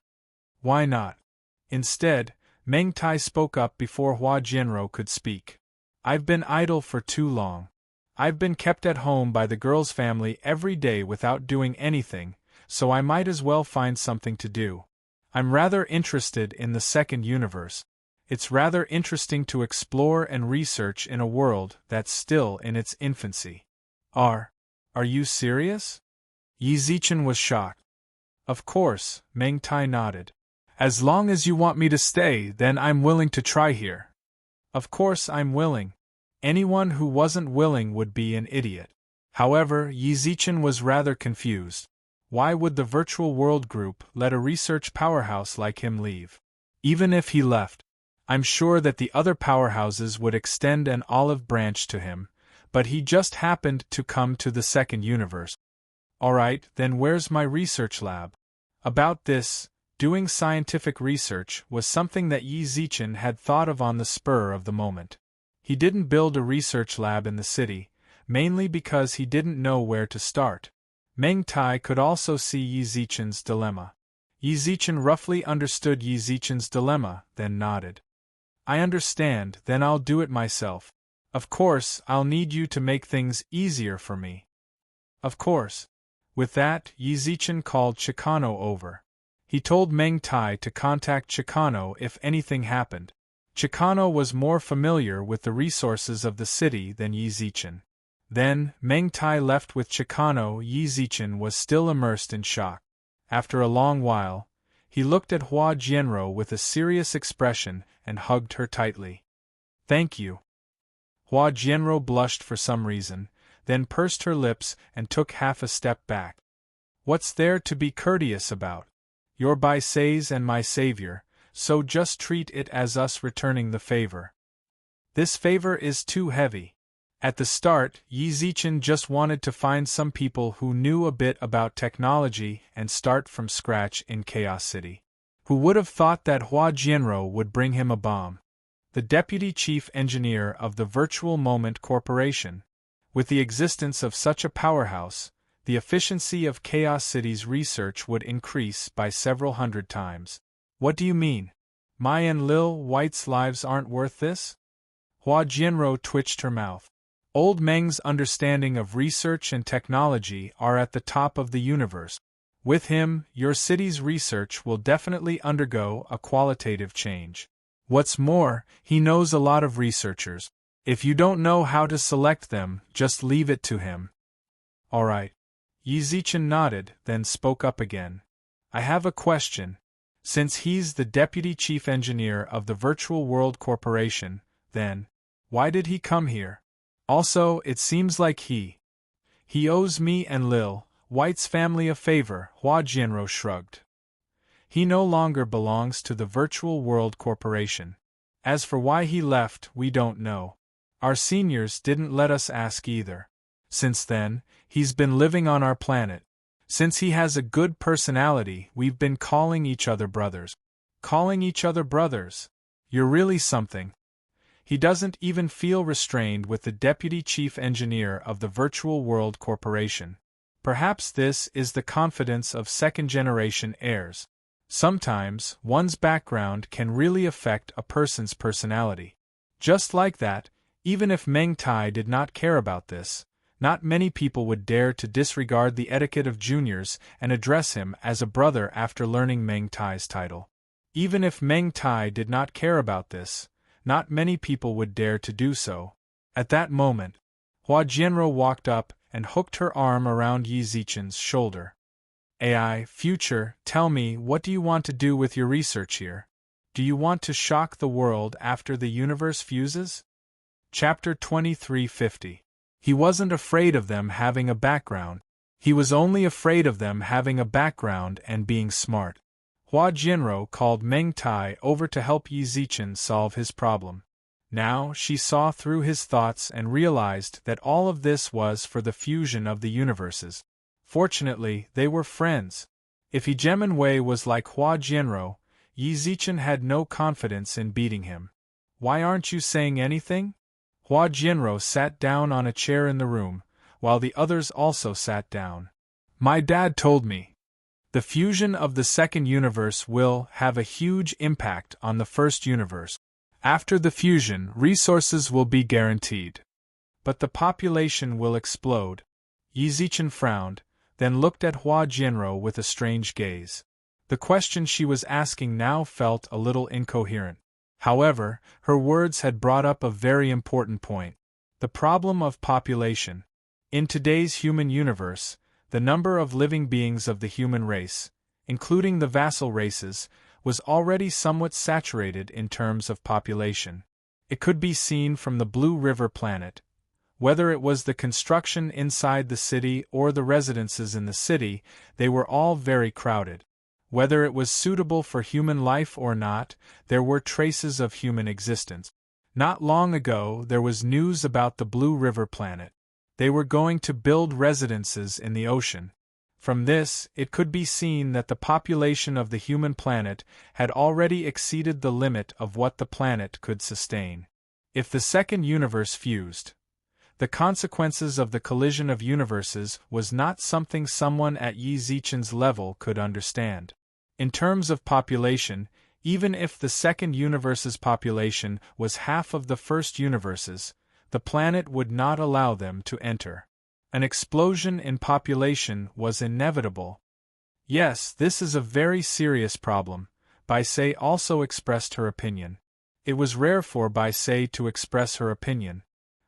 Why not? Instead, Meng Tai spoke up before Hua Jianro could speak. I've been idle for too long. I've been kept at home by the girl's family every day without doing anything, so I might as well find something to do. I'm rather interested in the second universe. It's rather interesting to explore and research in a world that's still in its infancy. Are you serious? Yi Zichen was shocked. Of course, Meng Tai nodded. As long as you want me to stay, then I'm willing to try here. Of course I'm willing. Anyone who wasn't willing would be an idiot. However, Yi Zichen was rather confused. Why would the virtual world group let a research powerhouse like him leave? Even if he left, I'm sure that the other powerhouses would extend an olive branch to him, but he just happened to come to the second universe. Alright, then where's my research lab? About this, doing scientific research was something that Yi Zichen had thought of on the spur of the moment. He didn't build a research lab in the city, mainly because he didn't know where to start. Meng Tai could also see Yi Zichen's dilemma. Yi Zichen roughly understood Yi Zichen's dilemma, then nodded. I understand, then I'll do it myself. Of course, I'll need you to make things easier for me. Of course. With that, Yi Zichen called Chicano over. He told Meng Tai to contact Chicano if anything happened. Chicano was more familiar with the resources of the city than Yi Zichen. Then, Meng Tai left with Chicano. Yi Zichen was still immersed in shock. After a long while, he looked at Hua Jianro with a serious expression and hugged her tightly. Thank you. Hua Jianro blushed for some reason, then pursed her lips and took half a step back. What's there to be courteous about? You're Bai Sais and my savior, so just treat it as us returning the favor. This favor is too heavy. At the start, Yi Zichen just wanted to find some people who knew a bit about technology and start from scratch in Chaos City. Who would have thought that Hua Jianro would bring him a bomb? The deputy chief engineer of the Virtual Moment Corporation. With the existence of such a powerhouse, the efficiency of Chaos City's research would increase by several hundred times. What do you mean? My and Lil White's lives aren't worth this? Hua Jianro twitched her mouth. Old Meng's understanding of research and technology are at the top of the universe. With him, your city's research will definitely undergo a qualitative change. What's more, he knows a lot of researchers. If you don't know how to select them, just leave it to him. Alright. Yi Zichen nodded, then spoke up again. I have a question. Since he's the deputy chief engineer of the Virtual World Corporation, then, why did he come here? Also, it seems like he owes me and Lil White's family a favor. Hua Jianro shrugged. He no longer belongs to the Virtual World Corporation. As for why he left, we don't know. Our seniors didn't let us ask either. Since then, he's been living on our planet. Since he has a good personality, we've been calling each other brothers. Calling each other brothers? You're really something. He doesn't even feel restrained with the deputy chief engineer of the Virtual World Corporation. Perhaps this is the confidence of second-generation heirs. Sometimes, one's background can really affect a person's personality. Just like that, even if Meng Tai did not care about this, not many people would dare to disregard the etiquette of juniors and address him as a brother after learning Meng Tai's title. Even if Meng Tai did not care about this, not many people would dare to do so. At that moment, Hua Jianrou walked up and hooked her arm around Yi Zichen's shoulder. "AI, future, tell me, what do you want to do with your research here? Do you want to shock the world after the universe fuses?" Chapter 2350. He wasn't afraid of them having a background. He was only afraid of them having a background and being smart. Hua Jianrou called Meng Tai over to help Yi Zichen solve his problem. Now she saw through his thoughts and realized that all of this was for the fusion of the universes. Fortunately, they were friends. If Hegemon Wei was like Hua Jianrou, Yi Zichen had no confidence in beating him. "Why aren't you saying anything?" Hua Jianrou sat down on a chair in the room, while the others also sat down. "My dad told me. The fusion of the second universe will have a huge impact on the first universe. After the fusion, resources will be guaranteed. But the population will explode." Yi Zichen frowned, then looked at Hua Jianrou with a strange gaze. The question she was asking now felt a little incoherent. However, her words had brought up a very important point. The problem of population. In today's human universe, the number of living beings of the human race, including the vassal races, was already somewhat saturated in terms of population. It could be seen from the Blue River planet. Whether it was the construction inside the city or the residences in the city, they were all very crowded. Whether it was suitable for human life or not, there were traces of human existence. Not long ago there was news about the Blue River planet. They were going to build residences in the ocean. From this, it could be seen that the population of the human planet had already exceeded the limit of what the planet could sustain. If the second universe fused, the consequences of the collision of universes was not something someone at Yi Zichen's level could understand. In terms of population, even if the second universe's population was half of the first universe's, the planet would not allow them to enter. An explosion in population was inevitable. Yes, this is a very serious problem. Bai Sei also expressed her opinion. It was rare for Bai Sei to express her opinion.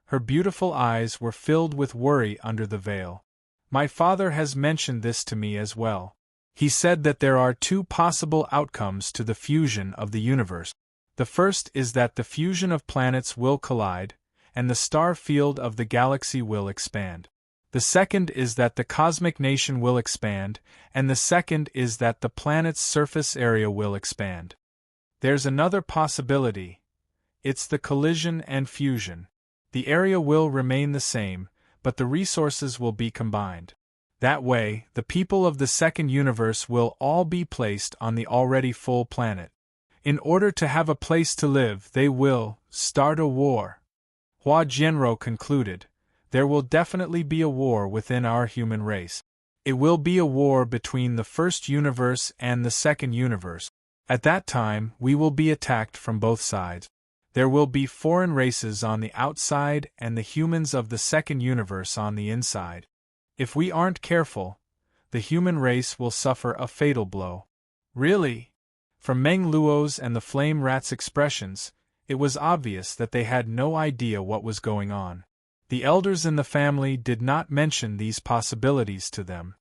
Her beautiful eyes were filled with worry under the veil. "My father has mentioned this to me as well. He said that there are two possible outcomes to the fusion of the universe. The first is that the fusion of planets will collide, and the star field of the galaxy will expand. The second is that the cosmic nation will expand, and the second is that the planet's surface area will expand. There's another possibility. It's the collision and fusion. The area will remain the same, but the resources will be combined. That way, the people of the second universe will all be placed on the already full planet. In order to have a place to live, they will start a war." Hua Jianrou concluded, "There will definitely be a war within our human race. It will be a war between the first universe and the second universe. At that time, we will be attacked from both sides. There will be foreign races on the outside and the humans of the second universe on the inside. If we aren't careful, the human race will suffer a fatal blow." "Really?" From Meng Luo's and the Flame Rat's expressions, it was obvious that they had no idea what was going on. The elders in the family did not mention these possibilities to them.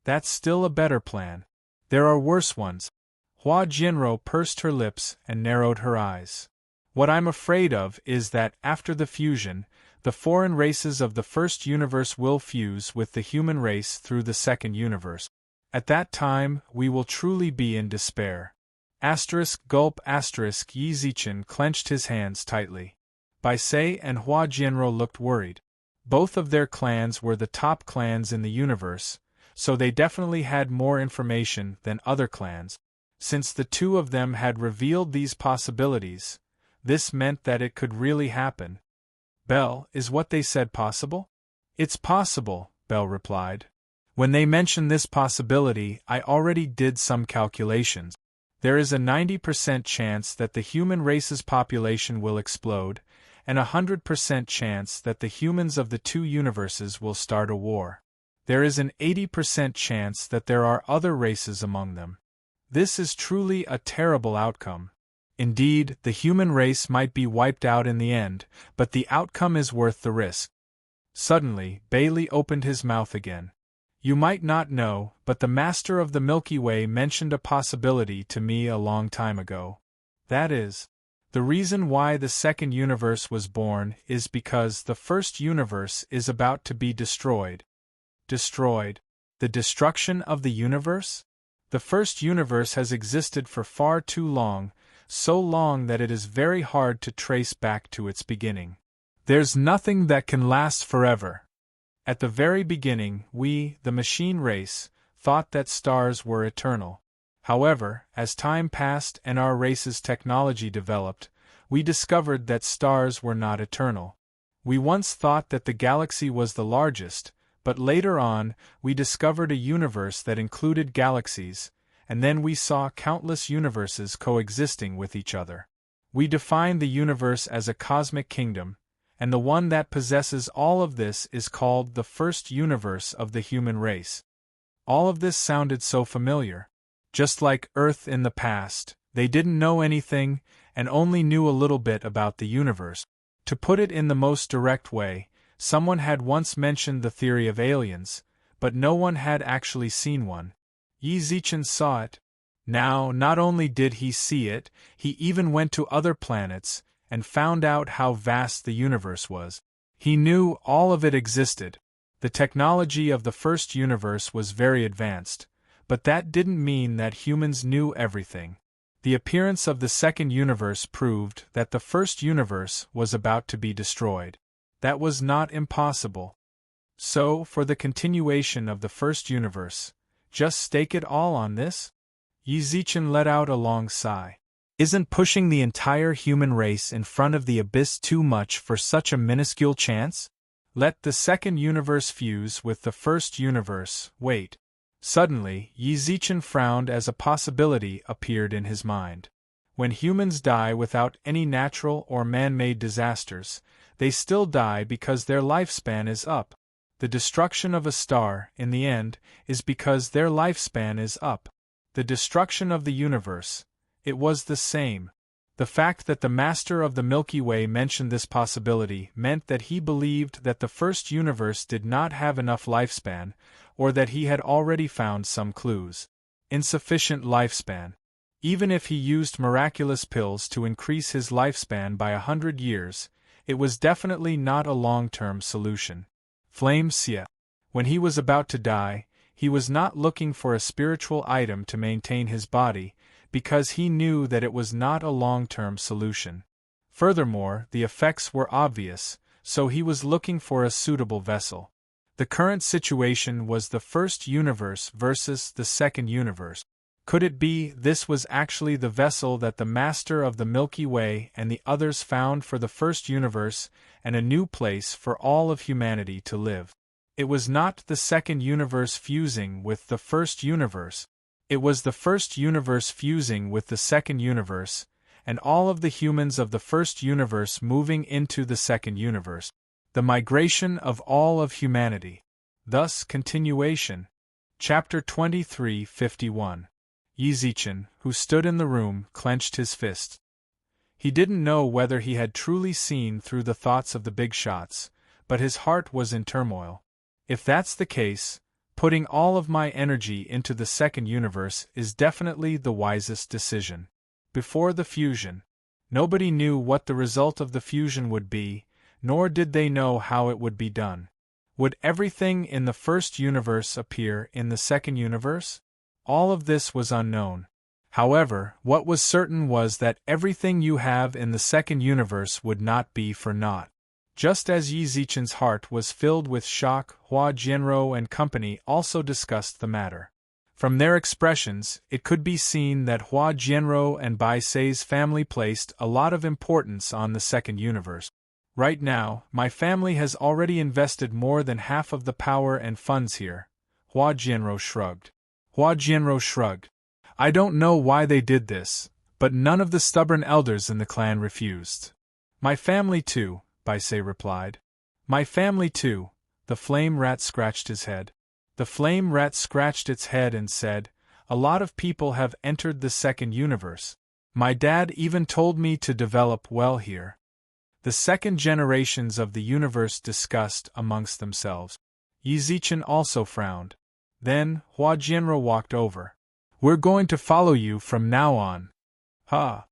"That's still a better plan. There are worse ones." Hua Jianrou pursed her lips and narrowed her eyes. "What I'm afraid of is that, after the fusion, the foreign races of the first universe will fuse with the human race through the second universe. At that time, we will truly be in despair." Gulp Yi Zichen clenched his hands tightly. Bai Sei and Hua Jianrou looked worried. Both of their clans were the top clans in the universe, so they definitely had more information than other clans. Since the two of them had revealed these possibilities, this meant that it could really happen. "Belle, is what they said possible?" "It's possible," Belle replied. When they mention this possibility, I already did some calculations. There is a 90% chance that the human race's population will explode, and a 100% chance that the humans of the two universes will start a war. There is an 80% chance that there are other races among them. This is truly a terrible outcome. Indeed, the human race might be wiped out in the end, but the outcome is worth the risk. Suddenly, Bailey opened his mouth again. You might not know, but the Master of the Milky Way mentioned a possibility to me a long time ago. That is, the reason why the second universe was born is because the first universe is about to be destroyed. Destroyed? The destruction of the universe? The first universe has existed for far too long, so long that it is very hard to trace back to its beginning. There's nothing that can last forever. At the very beginning, we, the machine race, thought that stars were eternal. However, as time passed and our race's technology developed, we discovered that stars were not eternal. We once thought that the galaxy was the largest, but later on, we discovered a universe that included galaxies, and then we saw countless universes coexisting with each other. We defined the universe as a cosmic kingdom, and the one that possesses all of this is called the first universe of the human race. All of this sounded so familiar. Just like Earth in the past, they didn't know anything and only knew a little bit about the universe. To put it in the most direct way, someone had once mentioned the theory of aliens, but no one had actually seen one. Yi Zichen saw it. Now, not only did he see it, he even went to other planets and found out how vast the universe was. He knew all of it existed. The technology of the first universe was very advanced, but that didn't mean that humans knew everything. The appearance of the second universe proved that the first universe was about to be destroyed. That was not impossible. So, for the continuation of the first universe, just stake it all on this? Yi Zichen let out a long sigh. Isn't pushing the entire human race in front of the abyss too much for such a minuscule chance? Let the second universe fuse with the first universe, wait. Suddenly, Yi Zichen frowned as a possibility appeared in his mind. When humans die without any natural or man-made disasters, they still die because their lifespan is up. The destruction of a star, in the end, is because their lifespan is up. The destruction of the universe, it was the same. The fact that the Master of the Milky Way mentioned this possibility meant that he believed that the first universe did not have enough lifespan, or that he had already found some clues. Insufficient lifespan. Even if he used miraculous pills to increase his lifespan by 100 years, it was definitely not a long-term solution. Flame Xie. When he was about to die, he was not looking for a spiritual item to maintain his body, because he knew that it was not a long-term solution. Furthermore, the effects were obvious, so he was looking for a suitable vessel. The current situation was the first universe versus the second universe. Could it be this was actually the vessel that the Master of the Milky Way and the others found for the first universe and a new place for all of humanity to live? It was not the second universe fusing with the first universe. It was the first universe fusing with the second universe, and all of the humans of the first universe moving into the second universe. The migration of all of humanity. Thus, continuation. Chapter 23:51. Yi Zichen, who stood in the room, clenched his fist. He didn't know whether he had truly seen through the thoughts of the big shots, but his heart was in turmoil. If that's the case, putting all of my energy into the second universe is definitely the wisest decision. Before the fusion, nobody knew what the result of the fusion would be, nor did they know how it would be done. Would everything in the first universe appear in the second universe? All of this was unknown. However, what was certain was that everything you have in the second universe would not be for naught. Just as Yi Zichen's heart was filled with shock, Hua Jianrou and company also discussed the matter. From their expressions, it could be seen that Hua Jianrou and Bai Sei's family placed a lot of importance on the second universe. Right now, my family has already invested more than half of the power and funds here, Hua Jianrou shrugged. Hua Jianrou shrugged. I don't know why they did this, but none of the stubborn elders in the clan refused. My family too, Bai Sei replied. My family too. The flame rat scratched his head. The flame rat scratched its head and said, a lot of people have entered the second universe. My dad even told me to develop well here. The second generations of the universe discussed amongst themselves. Yi Zichen also frowned. Then, Hua Jianrou walked over. We're going to follow you from now on. Ha!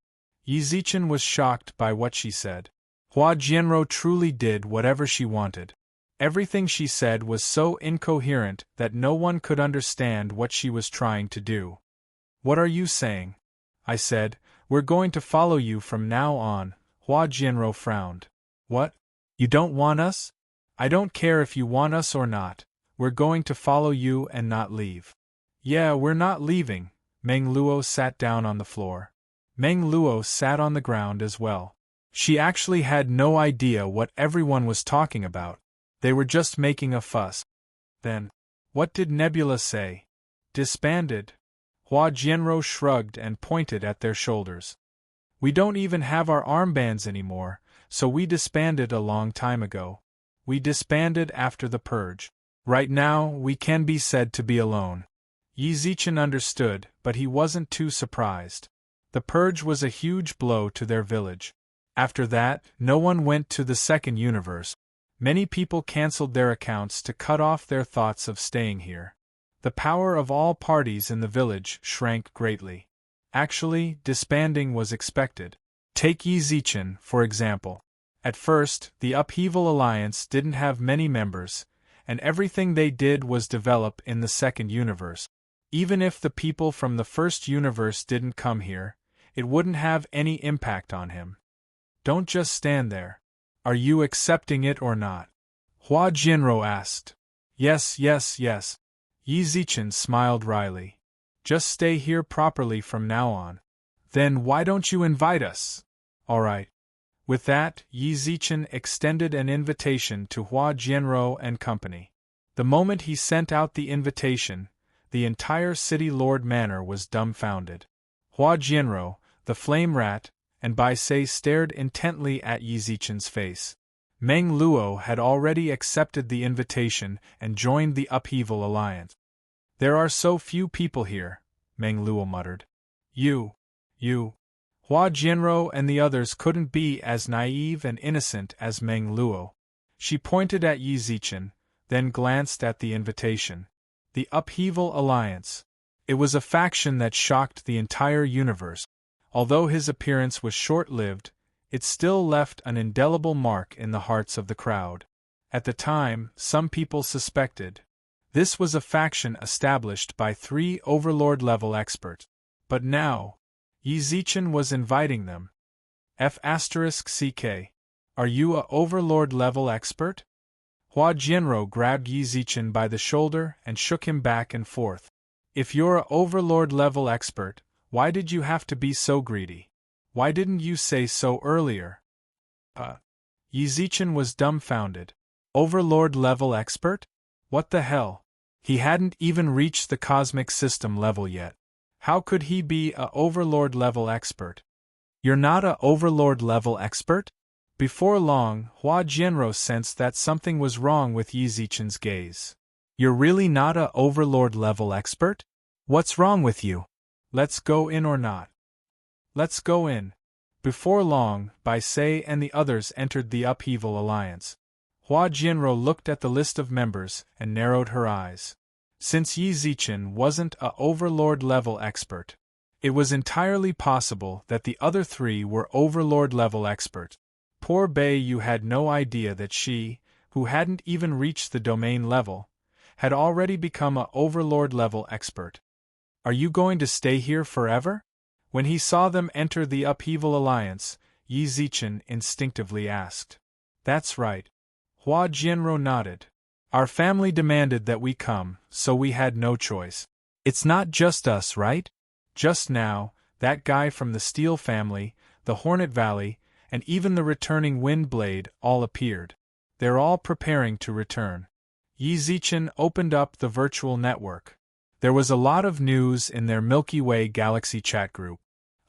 Yi Zichen was shocked by what she said. Hua Jianrou truly did whatever she wanted. Everything she said was so incoherent that no one could understand what she was trying to do. What are you saying? I said, we're going to follow you from now on. Hua Jianrou frowned. What? You don't want us? I don't care if you want us or not. We're going to follow you and not leave. Yeah, we're not leaving. Meng Luo sat down on the floor. Meng Luo sat on the ground as well. She actually had no idea what everyone was talking about. They were just making a fuss. Then, what did Nebula say? Disbanded. Hua Jianrou shrugged and pointed at their shoulders. We don't even have our armbands anymore, so we disbanded a long time ago. We disbanded after the purge. Right now, we can be said to be alone. Yi Zichen understood, but he wasn't too surprised. The purge was a huge blow to their village. After that, no one went to the second universe. Many people cancelled their accounts to cut off their thoughts of staying here. The power of all parties in the village shrank greatly. Actually, disbanding was expected. Take Yi Zichen, for example. At first, the Upheaval Alliance didn't have many members, and everything they did was develop in the second universe. Even if the people from the first universe didn't come here, it wouldn't have any impact on him. Don't just stand there. Are you accepting it or not? Hua Jianrou asked. Yes, yes, yes. Yi Zichen smiled wryly. Just stay here properly from now on. Then why don't you invite us? All right. With that, Yi Zichen extended an invitation to Hua Jianrou and company. The moment he sent out the invitation, the entire City Lord Manor was dumbfounded. Hua Jianrou, the Flame Rat, and Bai Sei stared intently at Yi Zichen's face. Meng Luo had already accepted the invitation and joined the Upheaval Alliance. There are so few people here, Meng Luo muttered. You. Hua Jianrou and the others couldn't be as naive and innocent as Meng Luo. She pointed at Yi Zichen, then glanced at the invitation. The Upheaval Alliance. It was a faction that shocked the entire universe. Although his appearance was short-lived, it still left an indelible mark in the hearts of the crowd. At the time, some people suspected. This was a faction established by 3 Overlord-level experts. But now, Yi Zichen was inviting them. F***CK. Are you a Overlord-level expert? Hua Jianrou grabbed Yi Zichen by the shoulder and shook him back and forth. If you're a Overlord-level expert, why did you have to be so greedy? Why didn't you say so earlier? Yi Zichen was dumbfounded. Overlord-level expert? What the hell? He hadn't even reached the cosmic system level yet. How could he be a Overlord-level expert? You're not a Overlord-level expert? Before long, Hua Jianrou sensed that something was wrong with Yi Zichen's gaze. You're really not a Overlord-level expert? What's wrong with you? Let's go in or not? Let's go in. Before long, Bai Sei and the others entered the Upheaval Alliance. Hua Jianrou looked at the list of members and narrowed her eyes. Since Yi Zichen wasn't a Overlord-level expert, it was entirely possible that the other 3 were Overlord-level experts. Poor Bai Yu had no idea that she, who hadn't even reached the domain level, had already become a Overlord-level expert. Are you going to stay here forever? When he saw them enter the Upheaval Alliance, Yi Zichen instinctively asked. That's right. Hua Jianrou nodded. Our family demanded that we come, so we had no choice. It's not just us, right? Just now, that guy from the Steel family, the Hornet Valley, and even the returning Wind Blade all appeared. They're all preparing to return. Yi Zichen opened up the virtual network. There was a lot of news in their Milky Way Galaxy chat group.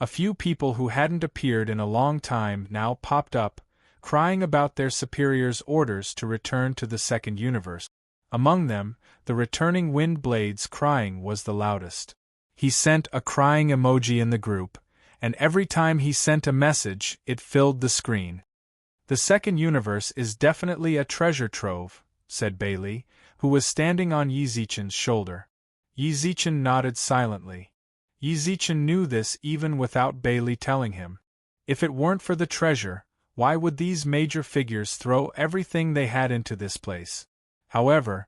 A few people who hadn't appeared in a long time now popped up, crying about their superior's orders to return to the second universe. Among them, the returning Wind Blade's crying was the loudest. He sent a crying emoji in the group, and every time he sent a message, it filled the screen. "The second universe is definitely a treasure trove," said Bailey, who was standing on Yi Zichen's shoulder. Yi Zichen nodded silently. Yi Zichen knew this even without Bailey telling him. If it weren't for the treasure, why would these major figures throw everything they had into this place? However,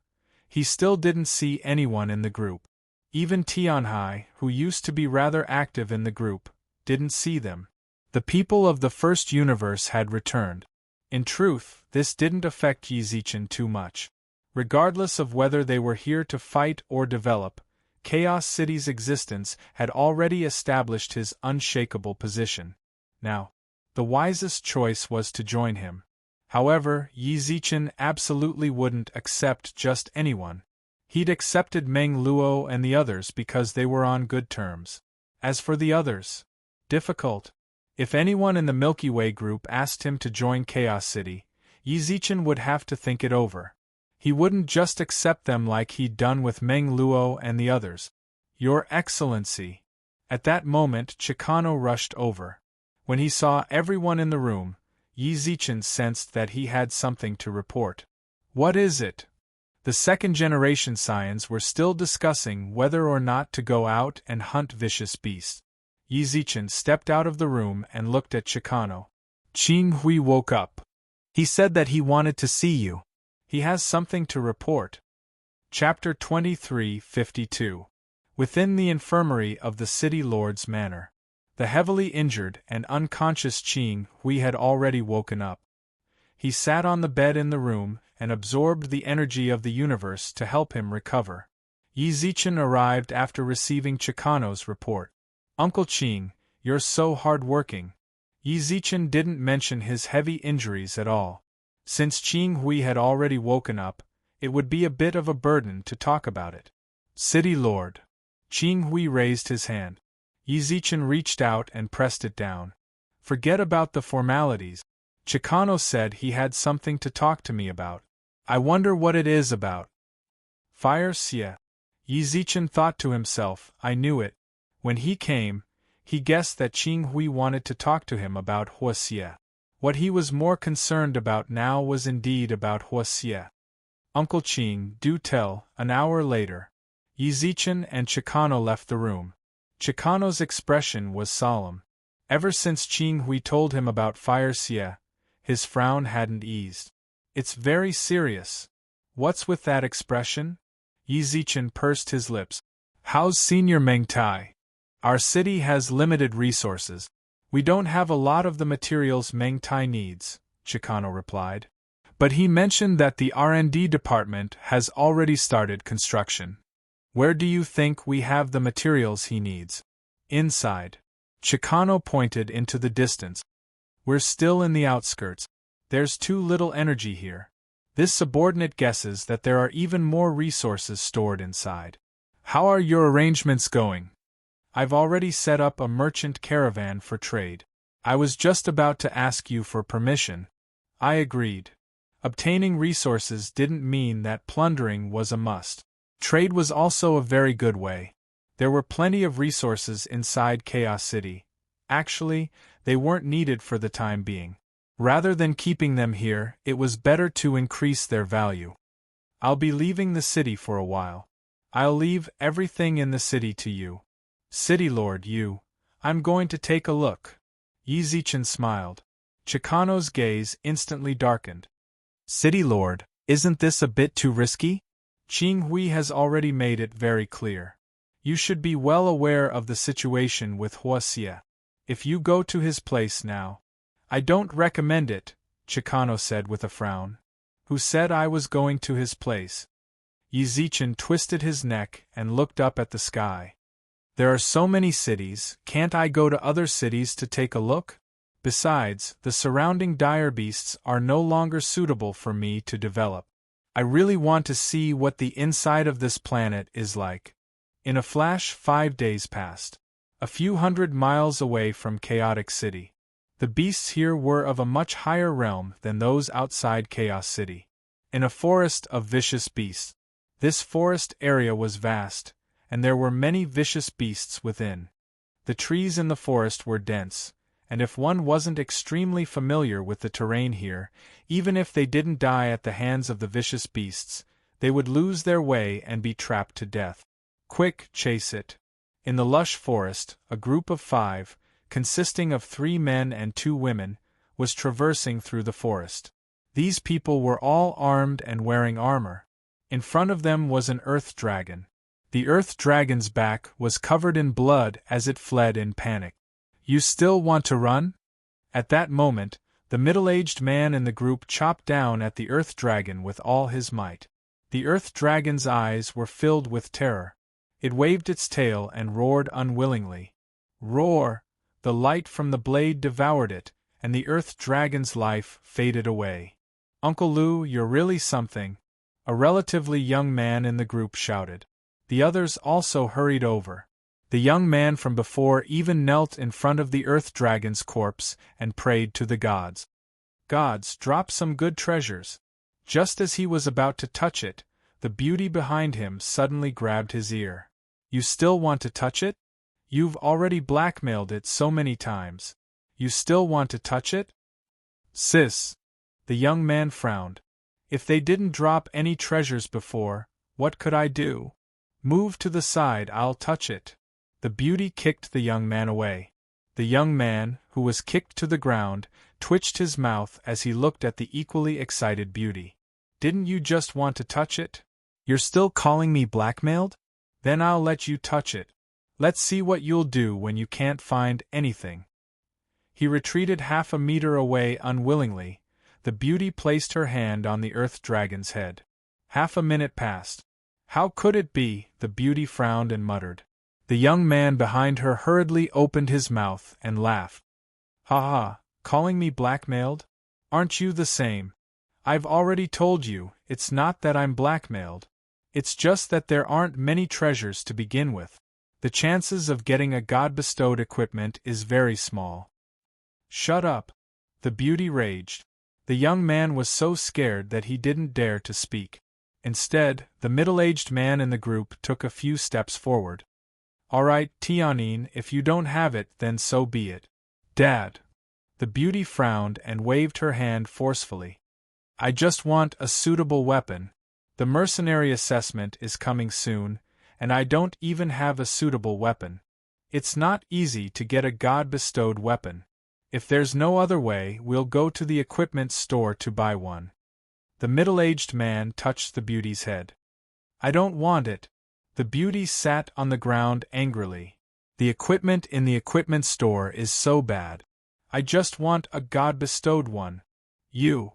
he still didn't see anyone in the group. Even Tianhai, who used to be rather active in the group, didn't see them. The people of the first universe had returned. In truth, this didn't affect Yi Zichen too much. Regardless of whether they were here to fight or develop, Chaos City's existence had already established his unshakable position. Now, the wisest choice was to join him. However, Yi Zichen absolutely wouldn't accept just anyone. He'd accepted Meng Luo and the others because they were on good terms. As for the others, difficult. If anyone in the Milky Way group asked him to join Chaos City, Yi Zichen would have to think it over. He wouldn't just accept them like he'd done with Meng Luo and the others. "Your Excellency." At that moment Chicano rushed over. When he saw everyone in the room, Yi Zichen sensed that he had something to report. "What is it?" The second-generation Saiyans were still discussing whether or not to go out and hunt vicious beasts. Yi Zichen stepped out of the room and looked at Chicano. "Qing Hui woke up. He said that he wanted to see you. He has something to report." Chapter 23:52. Within the infirmary of the City Lord's Manor. The heavily injured and unconscious Qing Hui had already woken up. He sat on the bed in the room and absorbed the energy of the universe to help him recover. Yi Zichen arrived after receiving Chicano's report. "Uncle Qing, you're so hard-working." Yi Zichen didn't mention his heavy injuries at all. Since Qing Hui had already woken up, it would be a bit of a burden to talk about it. "City Lord." Qing Hui raised his hand. Yi Zichen reached out and pressed it down. "Forget about the formalities. Chicano said he had something to talk to me about. I wonder what it is about." "Fire Xie." Yi Zichen thought to himself, "I knew it." When he came, he guessed that Qing Hui wanted to talk to him about Hua Xie. What he was more concerned about now was indeed about Hua Xie. "Uncle Qing, do tell." An hour later, Yi Zichen and Chicano left the room. Chicano's expression was solemn. Ever since Qing Hui told him about Fire Xie, his frown hadn't eased. "It's very serious." "What's with that expression?" Yi Zichen pursed his lips. "How's Senior Meng Tai?" "Our city has limited resources. We don't have a lot of the materials Meng Tai needs," Chicano replied. "But he mentioned that the R&D department has already started construction. Where do you think we have the materials he needs?" "Inside." Chicano pointed into the distance. "We're still in the outskirts. There's too little energy here." This subordinate guesses that there are even more resources stored inside. "How are your arrangements going?" "I've already set up a merchant caravan for trade. I was just about to ask you for permission." I agreed. Obtaining resources didn't mean that plundering was a must. Trade was also a very good way. There were plenty of resources inside Chaos City. Actually, they weren't needed for the time being. Rather than keeping them here, it was better to increase their value. "I'll be leaving the city for a while. I'll leave everything in the city to you." "City Lord, you." "I'm going to take a look." Yi Zichen smiled. Chicano's gaze instantly darkened. "City Lord, isn't this a bit too risky?" Qing Hui has already made it very clear. "You should be well aware of the situation with Hua Xie. If you go to his place now—" "I don't recommend it," Chicano said with a frown. "Who said I was going to his place?" Yi Zichen twisted his neck and looked up at the sky. "There are so many cities, can't I go to other cities to take a look? Besides, the surrounding dire beasts are no longer suitable for me to develop." I really want to see what the inside of this planet is like. In a flash, 5 days passed. A few hundred miles away from Chaotic City. The beasts here were of a much higher realm than those outside Chaos City. In a forest of vicious beasts. This forest area was vast, and there were many vicious beasts within. The trees in the forest were dense, and if one wasn't extremely familiar with the terrain here, even if they didn't die at the hands of the vicious beasts, they would lose their way and be trapped to death. Quick, chase it. In the lush forest, a group of 5, consisting of 3 men and 2 women, was traversing through the forest. These people were all armed and wearing armor. In front of them was an earth dragon. The earth dragon's back was covered in blood as it fled in panic. You still want to run? At that moment, the middle-aged man in the group chopped down at the earth dragon with all his might. The earth dragon's eyes were filled with terror. It waved its tail and roared unwillingly. Roar! The light from the blade devoured it, and the earth dragon's life faded away. Uncle Lou, you're really something, a relatively young man in the group shouted. The others also hurried over. The young man from before even knelt in front of the earth dragon's corpse and prayed to the gods. Gods, drop some good treasures. Just as he was about to touch it, the beauty behind him suddenly grabbed his ear. You still want to touch it? You've already blackmailed it so many times. You still want to touch it? Sis. The young man frowned. If they didn't drop any treasures before, what could I do? Move to the side, I'll touch it. The beauty kicked the young man away. The young man, who was kicked to the ground, twitched his mouth as he looked at the equally excited beauty. Didn't you just want to touch it? You're still calling me blackmailed? Then I'll let you touch it. Let's see what you'll do when you can't find anything. He retreated half a meter away unwillingly. The beauty placed her hand on the earth dragon's head. Half a minute passed. How could it be? The beauty frowned and muttered. The young man behind her hurriedly opened his mouth and laughed. Ha ha, calling me blackmailed? Aren't you the same? I've already told you, it's not that I'm blackmailed. It's just that there aren't many treasures to begin with. The chances of getting a god-bestowed equipment is very small. Shut up. The beauty raged. The young man was so scared that he didn't dare to speak. Instead, the middle-aged man in the group took a few steps forward. All right, Tianine, if you don't have it, then so be it. Dad. The beauty frowned and waved her hand forcefully. I just want a suitable weapon. The mercenary assessment is coming soon, and I don't even have a suitable weapon. It's not easy to get a god-bestowed weapon. If there's no other way, we'll go to the equipment store to buy one. The middle-aged man touched the beauty's head. I don't want it. The beauty sat on the ground angrily. The equipment in the equipment store is so bad. I just want a god-bestowed one. You.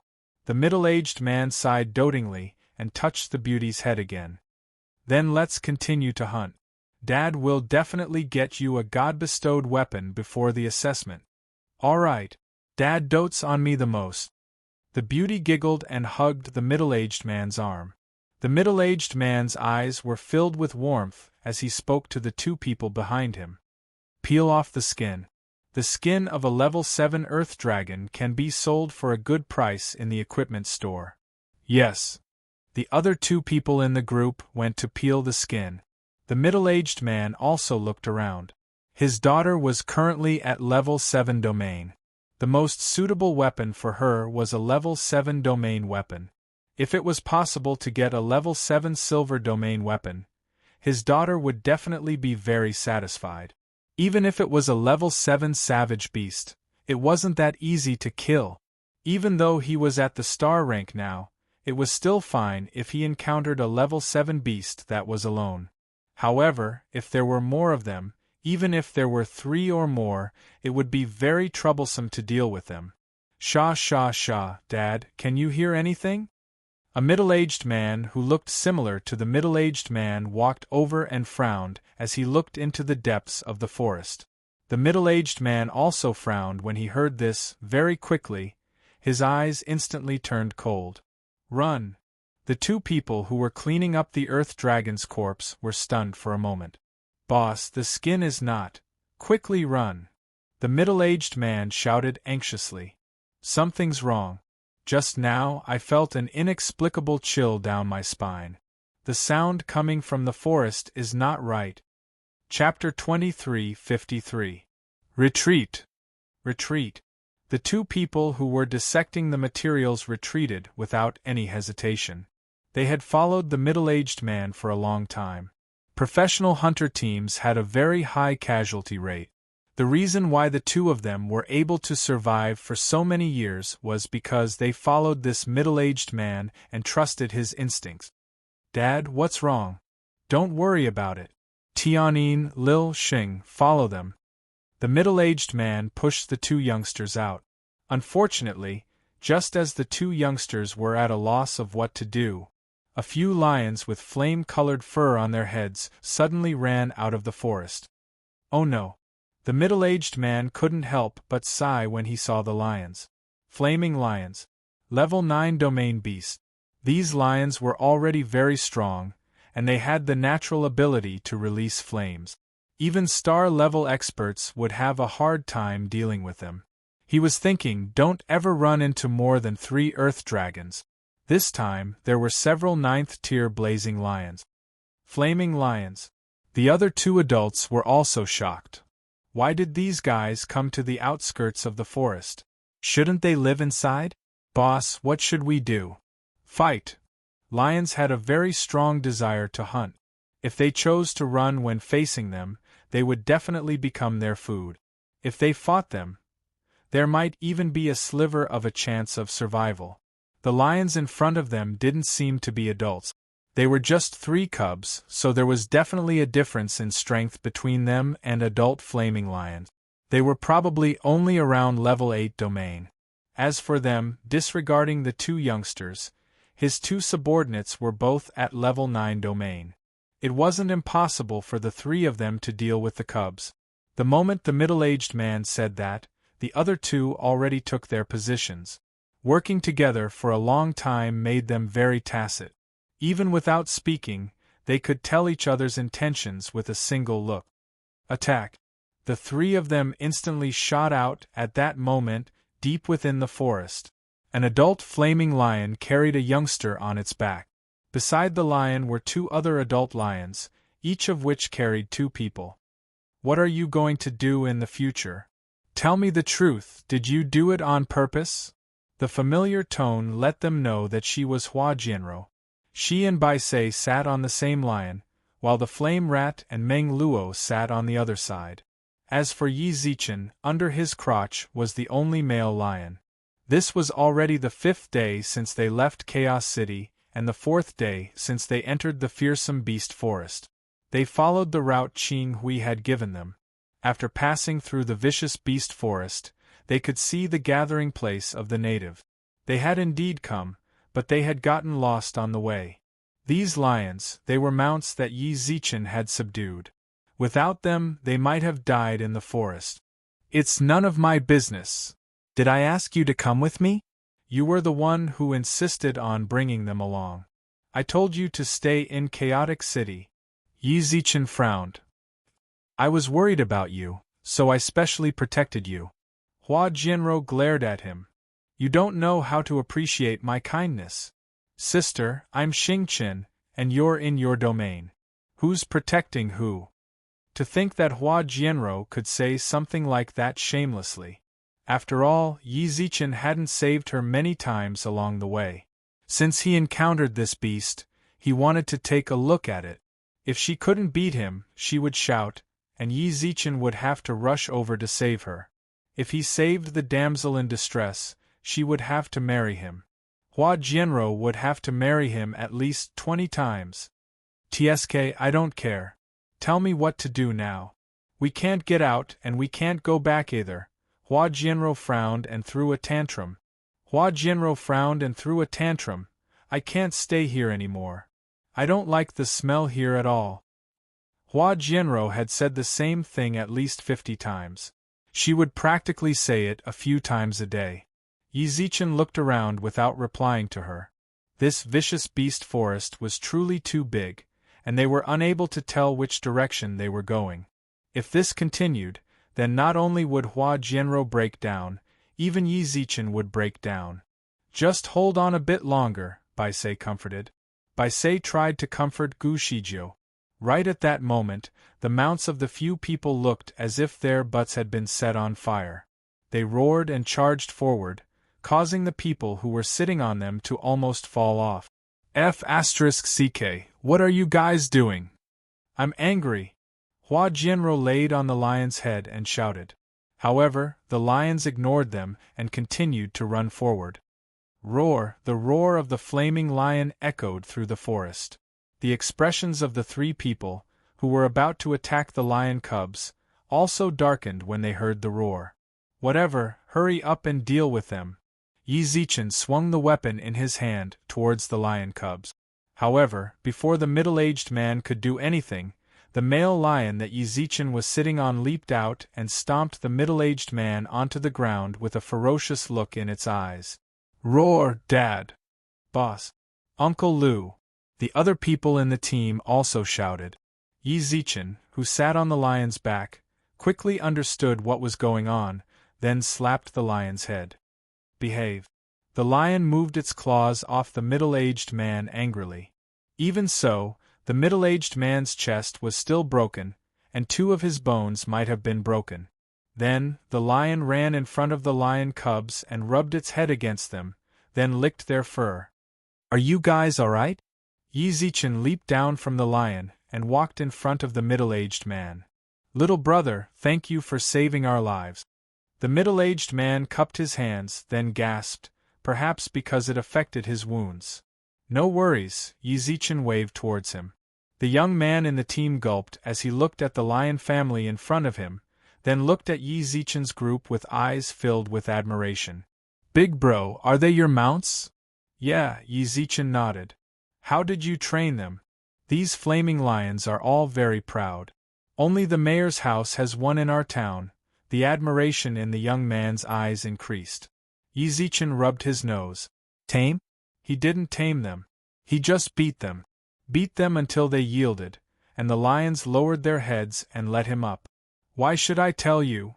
The middle-aged man sighed dotingly and touched the beauty's head again. Then let's continue to hunt. Dad will definitely get you a god-bestowed weapon before the assessment. All right. Dad dotes on me the most. The beauty giggled and hugged the middle-aged man's arm. The middle-aged man's eyes were filled with warmth as he spoke to the 2 people behind him. Peel off the skin. The skin of a level 7 earth dragon can be sold for a good price in the equipment store. Yes. The other 2 people in the group went to peel the skin. The middle-aged man also looked around. His daughter was currently at level 7 domain. The most suitable weapon for her was a level 7 domain weapon. If it was possible to get a level 7 silver domain weapon, his daughter would definitely be very satisfied. Even if it was a level 7 savage beast, it wasn't that easy to kill. Even though he was at the star rank now, it was still fine if he encountered a level 7 beast that was alone. However, if there were more of them, even if there were 3 or more, it would be very troublesome to deal with them. Shah, Dad, can you hear anything? A middle-aged man who looked similar to the middle-aged man walked over and frowned as he looked into the depths of the forest. The middle-aged man also frowned when he heard this. Very quickly, his eyes instantly turned cold. Run! The two people who were cleaning up the Earth Dragon's corpse were stunned for a moment. "Boss, the skin is not. Quickly run!" the middle-aged man shouted anxiously. "Something's wrong. Just now I felt an inexplicable chill down my spine. The sound coming from the forest is not right." Chapter 23:53. Retreat. Retreat. The two people who were dissecting the materials retreated without any hesitation. They had followed the middle-aged man for a long time. Professional hunter teams had a very high casualty rate. The reason why the two of them were able to survive for so many years was because they followed this middle-aged man and trusted his instincts. "Dad, what's wrong?" "Don't worry about it. Tianyin, Lil Xing, follow them." The middle-aged man pushed the two youngsters out. Unfortunately, just as the two youngsters were at a loss of what to do, a few lions with flame-colored fur on their heads suddenly ran out of the forest. "Oh no!" The middle-aged man couldn't help but sigh when he saw the lions. Flaming lions. Level 9 domain beast. These lions were already very strong, and they had the natural ability to release flames. Even star-level experts would have a hard time dealing with them. He was thinking, don't ever run into more than 3 earth dragons. This time, there were several 9th-tier blazing lions. Flaming lions. The other two adults were also shocked. Why did these guys come to the outskirts of the forest? Shouldn't they live inside? "Boss, what should we do?" "Fight." Lions had a very strong desire to hunt. If they chose to run when facing them, they would definitely become their food. If they fought them, there might even be a sliver of a chance of survival. The lions in front of them didn't seem to be adults. They were just 3 cubs, so there was definitely a difference in strength between them and adult flaming lions. They were probably only around level 8 domain. As for them, disregarding the two youngsters, his two subordinates were both at level 9 domain. It wasn't impossible for the 3 of them to deal with the cubs. The moment the middle-aged man said that, the other 2 already took their positions. Working together for a long time made them very tacit. Even without speaking, they could tell each other's intentions with a single look. Attack. The 3 of them instantly shot out at that moment, deep within the forest. An adult flaming lion carried a youngster on its back. Beside the lion were 2 other adult lions, each of which carried 2 people. "What are you going to do in the future? Tell me the truth, did you do it on purpose?" The familiar tone let them know that she was Hua Jianrou. She and Bai Sei sat on the same lion, while the Flame Rat and Meng Luo sat on the other side. As for Yi Zichen, under his crotch was the only male lion. This was already the 5th day since they left Chaos City, and the 4th day since they entered the fearsome beast forest. They followed the route Qing Hui had given them. After passing through the vicious beast forest, they could see the gathering place of the native. They had indeed come, but they had gotten lost on the way. These lions, they were mounts that Yi Zichen had subdued. Without them, they might have died in the forest. "It's none of my business. Did I ask you to come with me? You were the one who insisted on bringing them along. I told you to stay in Chaotic City." Yi Zichen frowned. "I was worried about you, so I specially protected you." Hua Jianrou glared at him. "You don't know how to appreciate my kindness. Sister, I'm Xing Qin, and you're in your domain. Who's protecting who?" To think that Hua Jianrou could say something like that shamelessly. After all, Yi Zichen hadn't saved her many times along the way. Since he encountered this beast, he wanted to take a look at it. If she couldn't beat him, she would shout, and Yi Zichen would have to rush over to save her. If he saved the damsel in distress, she would have to marry him. Hua Jianrou would have to marry him at least 20 times. "TSK, I don't care. Tell me what to do now. We can't get out and we can't go back either." Hua Jianrou frowned and threw a tantrum. "I can't stay here anymore. I don't like the smell here at all." Hua Jianrou had said the same thing at least 50 times. She would practically say it a few times a day. Yi Zichen looked around without replying to her. This vicious beast forest was truly too big, and they were unable to tell which direction they were going. If this continued, then not only would Hua Jianrou break down, even Yi Zichen would break down. Just hold on a bit longer, Bai Sei comforted. Bai Sei tried to comfort Gu Shijiu. Right at that moment, the mounts of the few people looked as if their butts had been set on fire. They roared and charged forward, causing the people who were sitting on them to almost fall off. F***CK, what are you guys doing? I'm angry. Hua Jianrou laid on the lion's head and shouted. However, the lions ignored them and continued to run forward. Roar! The roar of the flaming lion echoed through the forest. The expressions of the three people, who were about to attack the lion cubs, also darkened when they heard the roar. Whatever, hurry up and deal with them. Yi Zichen swung the weapon in his hand towards the lion cubs. However, before the middle-aged man could do anything, the male lion that Yi Zichen was sitting on leaped out and stomped the middle-aged man onto the ground with a ferocious look in its eyes. Roar, Dad! Boss! Uncle Lu! The other people in the team also shouted. Yi Zichen, who sat on the lion's back, quickly understood what was going on, then slapped the lion's head. Behave. The lion moved its claws off the middle-aged man angrily. Even so, the middle-aged man's chest was still broken, and 2 of his bones might have been broken. Then, the lion ran in front of the lion cubs and rubbed its head against them, then licked their fur. Are you guys alright? Yi Zichen leaped down from the lion and walked in front of the middle-aged man. Little brother, thank you for saving our lives. The middle-aged man cupped his hands, then gasped, perhaps because it affected his wounds. No worries, Yi Zichen waved towards him. The young man in the team gulped as he looked at the lion family in front of him, then looked at Yi Zichen's group with eyes filled with admiration. Big bro, are they your mounts? Yeah, Yi Zichen nodded. How did you train them? These flaming lions are all very proud. Only the mayor's house has one in our town. The admiration in the young man's eyes increased. Yi Zichen rubbed his nose. Tame? He didn't tame them. He just beat them. Beat them until they yielded, and the lions lowered their heads and let him up. Why should I tell you?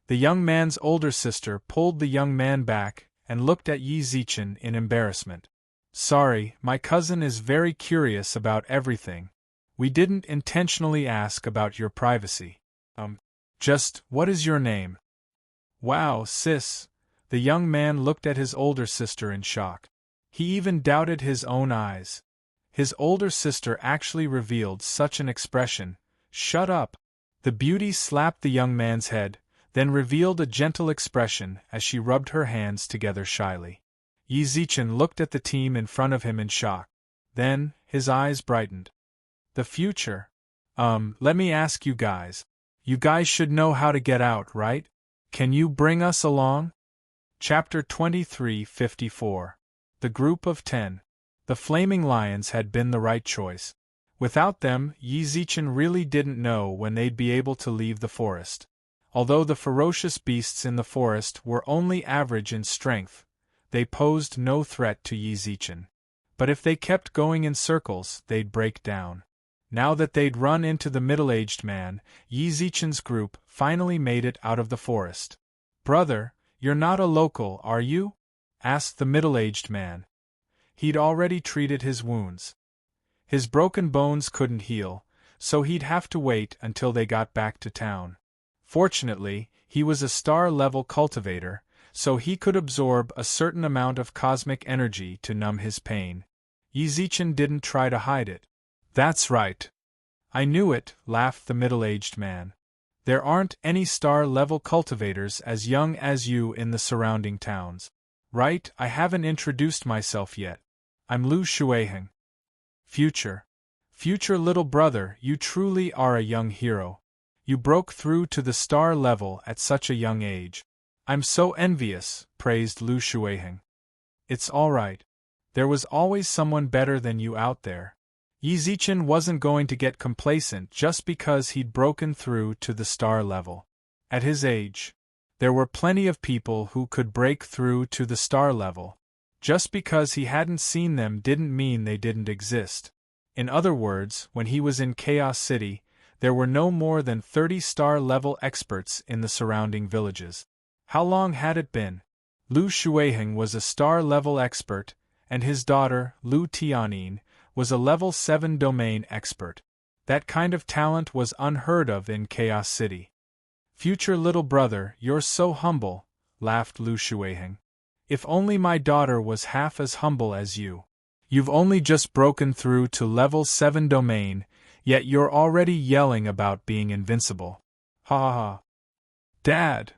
The young man's older sister pulled the young man back and looked at Yi Zichen in embarrassment. Sorry, my cousin is very curious about everything. We didn't intentionally ask about your privacy. Just, what is your name? Wow, sis. The young man looked at his older sister in shock. He even doubted his own eyes. His older sister actually revealed such an expression. Shut up. The beauty slapped the young man's head, then revealed a gentle expression as she rubbed her hands together shyly. Yi Zichen looked at the team in front of him in shock. Then, his eyes brightened. The future? Let me ask you guys. You guys should know how to get out, right? Can you bring us along? Chapter 23:54. The Group of 10. The Flaming Lions had been the right choice. Without them, Yi Zichen really didn't know when they'd be able to leave the forest. Although the ferocious beasts in the forest were only average in strength, they posed no threat to Yi Zichen. But if they kept going in circles, they'd break down. Now that they'd run into the middle-aged man, Yi Zichen's group finally made it out of the forest. Brother, you're not a local, are you? Asked the middle-aged man. He'd already treated his wounds. His broken bones couldn't heal, so he'd have to wait until they got back to town. Fortunately, he was a star-level cultivator, so he could absorb a certain amount of cosmic energy to numb his pain. Yi Zichen didn't try to hide it. That's right. I knew it, laughed the middle-aged man. There aren't any star-level cultivators as young as you in the surrounding towns. Right, I haven't introduced myself yet. I'm Lu Shuiheng. Future little brother, you truly are a young hero. You broke through to the star level at such a young age. I'm so envious, praised Lu Shuiheng. It's all right. There was always someone better than you out there. Yi Zichen wasn't going to get complacent just because he'd broken through to the star level. At his age, there were plenty of people who could break through to the star level. Just because he hadn't seen them didn't mean they didn't exist. In other words, when he was in Chaos City, there were no more than 30 star-level experts in the surrounding villages. How long had it been? Lu Shuiheng was a star-level expert, and his daughter, Lu Tianyin, was a level 7 domain expert. That kind of talent was unheard of in Chaos City. "Future little brother, you're so humble," laughed Lu Shuiheng. "If only my daughter was half as humble as you. You've only just broken through to level 7 domain, yet you're already yelling about being invincible. Ha ha ha." "Dad!"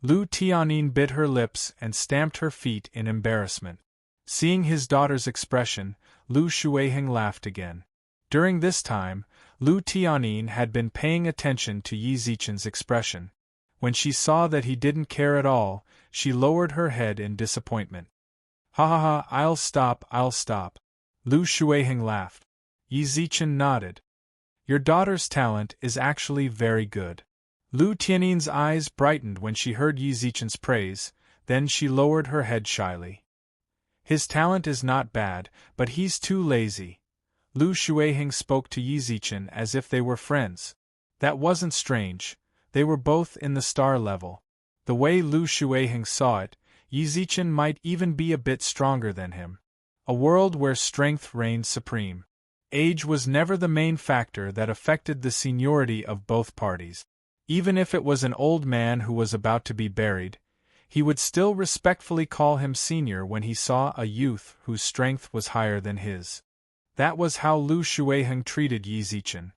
Lu Tianyin bit her lips and stamped her feet in embarrassment. Seeing his daughter's expression, Lu Shuiheng laughed again. During this time, Lu Tianyin had been paying attention to Yi Zichen's expression. When she saw that he didn't care at all, she lowered her head in disappointment. "Ha ha ha, I'll stop. Lu Shuiheng laughed. Yi Zichen nodded. "Your daughter's talent is actually very good." Lu Tianyin's eyes brightened when she heard Yi Zichen's praise, then she lowered her head shyly. "His talent is not bad, but he's too lazy." Lu Shuiheng spoke to Yi Zichen as if they were friends. That wasn't strange, they were both in the star level. The way Lu Shuiheng saw it, Yi Zichen might even be a bit stronger than him. A world where strength reigned supreme. Age was never the main factor that affected the seniority of both parties. Even if it was an old man who was about to be buried, he would still respectfully call him senior when he saw a youth whose strength was higher than his. That was how Lu Shuiheng treated Yi Zichen.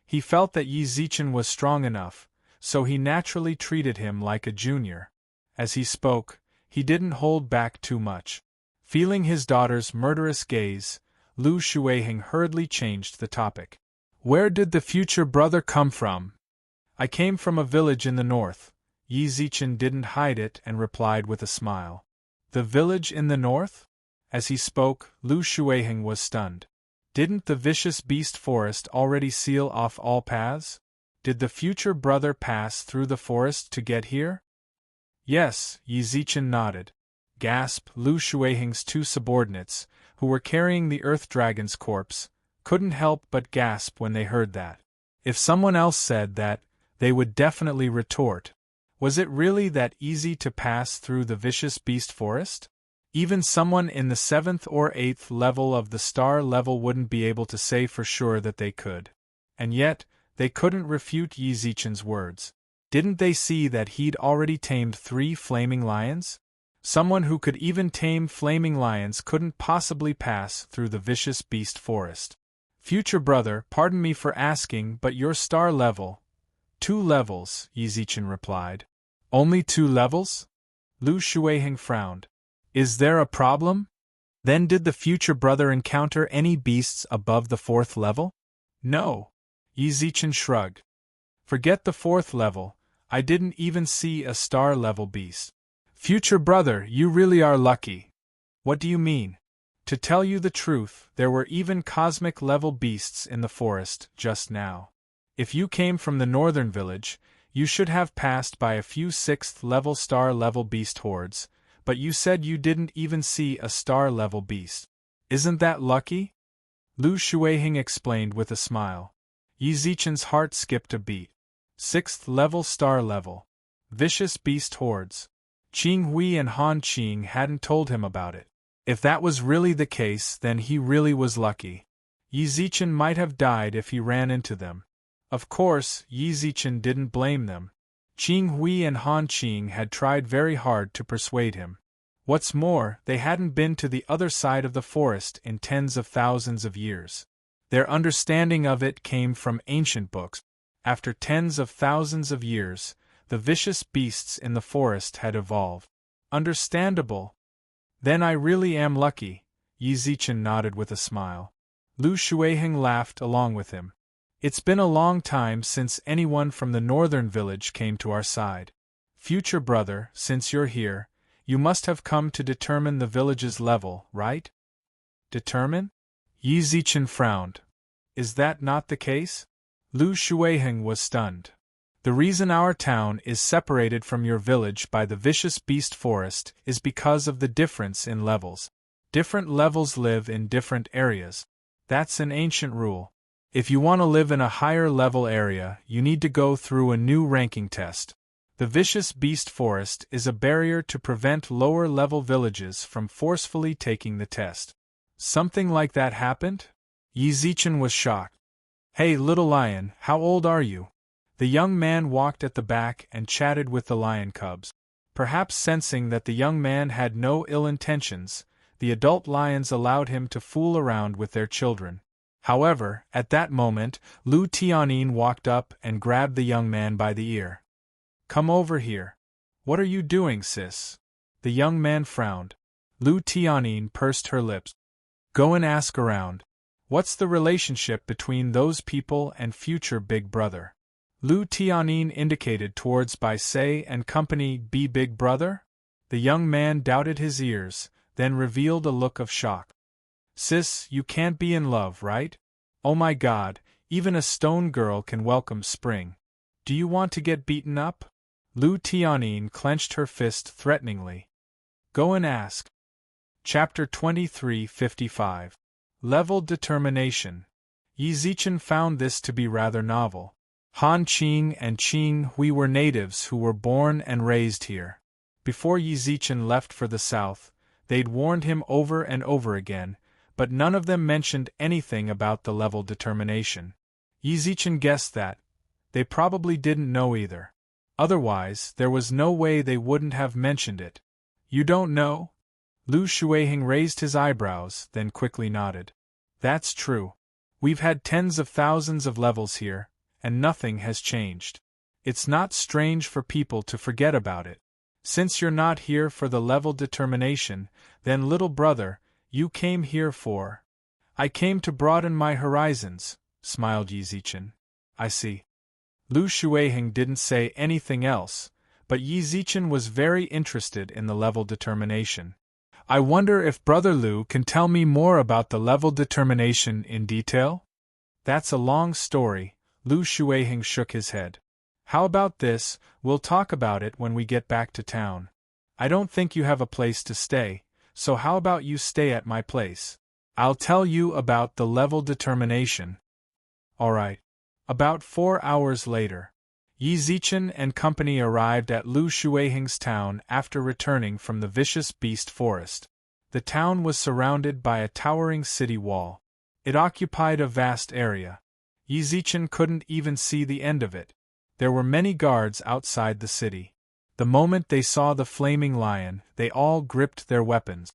He felt that Yi Zichen was strong enough, so he naturally treated him like a junior. As he spoke, he didn't hold back too much. Feeling his daughter's murderous gaze, Lu Shuiheng hurriedly changed the topic. "Where did the future brother come from?" "I came from a village in the north." Yi Zichen didn't hide it and replied with a smile. "The village in the north?" As he spoke, Lu Shuiheng was stunned. Didn't the vicious beast forest already seal off all paths? Did the future brother pass through the forest to get here? "Yes," Yi Zichen nodded. Gasp! Lu Shuiheng's two subordinates, who were carrying the Earth Dragon's corpse, couldn't help but gasp when they heard that. If someone else said that, they would definitely retort. Was it really that easy to pass through the vicious beast forest? Even someone in the 7th or 8th level of the star level wouldn't be able to say for sure that they could. And yet, they couldn't refute Yi Zichen's words. Didn't they see that he'd already tamed 3 flaming lions? Someone who could even tame flaming lions couldn't possibly pass through the vicious beast forest. "Future brother, pardon me for asking, but your star level..." "2 levels, Yi Zichen replied. "Only 2 levels?" Lu Shuiheng frowned. "Is there a problem?" "Then did the future brother encounter any beasts above the 4th level?" "No." Yi Zichen shrugged. "Forget the 4th level, I didn't even see a star-level beast." "Future brother, you really are lucky." "What do you mean?" "To tell you the truth, there were even cosmic-level beasts in the forest just now. If you came from the northern village, you should have passed by a few 6th-level star-level beast hordes, but you said you didn't even see a star-level beast. Isn't that lucky?" Lu Shuiheng explained with a smile. Yi Zichen's heart skipped a beat. 6th-level star-level. Vicious beast hordes. Qing Hui and Han Qing hadn't told him about it. If that was really the case, then he really was lucky. Yi Zichen might have died if he ran into them. Of course, Yi Zichen didn't blame them. Qing Hui and Han Qing had tried very hard to persuade him. What's more, they hadn't been to the other side of the forest in tens of thousands of years. Their understanding of it came from ancient books. After tens of thousands of years, the vicious beasts in the forest had evolved. Understandable. "Then I really am lucky," Yi Zichen nodded with a smile. Lu Shuiheng laughed along with him. "It's been a long time since anyone from the northern village came to our side. Future brother, since you're here, you must have come to determine the village's level, right?" "Determine?" Yi Zichen frowned. "Is that not the case?" Lu Shuiheng was stunned. The reason our town is separated from your village by the vicious beast forest is because of the difference in levels. Different levels live in different areas. That's an ancient rule. If you want to live in a higher level area, you need to go through a new ranking test. The vicious beast forest is a barrier to prevent lower level villages from forcefully taking the test. Something like that happened? Yi Zichen was shocked. Hey, little lion, how old are you? The young man walked at the back and chatted with the lion cubs. Perhaps sensing that the young man had no ill intentions, the adult lions allowed him to fool around with their children. However, at that moment, Lu Tianyin walked up and grabbed the young man by the ear. Come over here. What are you doing, sis? The young man frowned. Lu Tianyin pursed her lips. Go and ask around. What's the relationship between those people and future big brother? Lu Tianyin indicated towards Bai Sei and company. Be big brother? The young man doubted his ears, then revealed a look of shock. Sis, you can't be in love, right? Oh my God, even a stone girl can welcome spring. Do you want to get beaten up? Lu Tianyin clenched her fist threateningly. Go and ask. Chapter 23:55. Level Determination. Yi Zichen found this to be rather novel. Han Qing and Qing Hui were natives who were born and raised here. Before Yi Zichen left for the south, they'd warned him over and over again, but none of them mentioned anything about the level determination. Yi Zichen guessed that they probably didn't know either. Otherwise, there was no way they wouldn't have mentioned it. You don't know? Lu Shuiheng raised his eyebrows, then quickly nodded. That's true. We've had tens of thousands of levels here, and nothing has changed. It's not strange for people to forget about it. Since you're not here for the level determination, then little brother, you came here for... I came to broaden my horizons, smiled Yi Zichen. I see. Lu Shuiheng didn't say anything else, but Yi Zichen was very interested in the level determination. I wonder if Brother Lu can tell me more about the level determination in detail? That's a long story, Lu Shuiheng shook his head. How about this, we'll talk about it when we get back to town. I don't think you have a place to stay, so how about you stay at my place? I'll tell you about the level determination. Alright. About 4 hours later, Yi Zichen and company arrived at Lu Shuiheng's town after returning from the vicious beast forest. The town was surrounded by a towering city wall. It occupied a vast area. Yi Zichen couldn't even see the end of it. There were many guards outside the city. The moment they saw the flaming lion, they all gripped their weapons.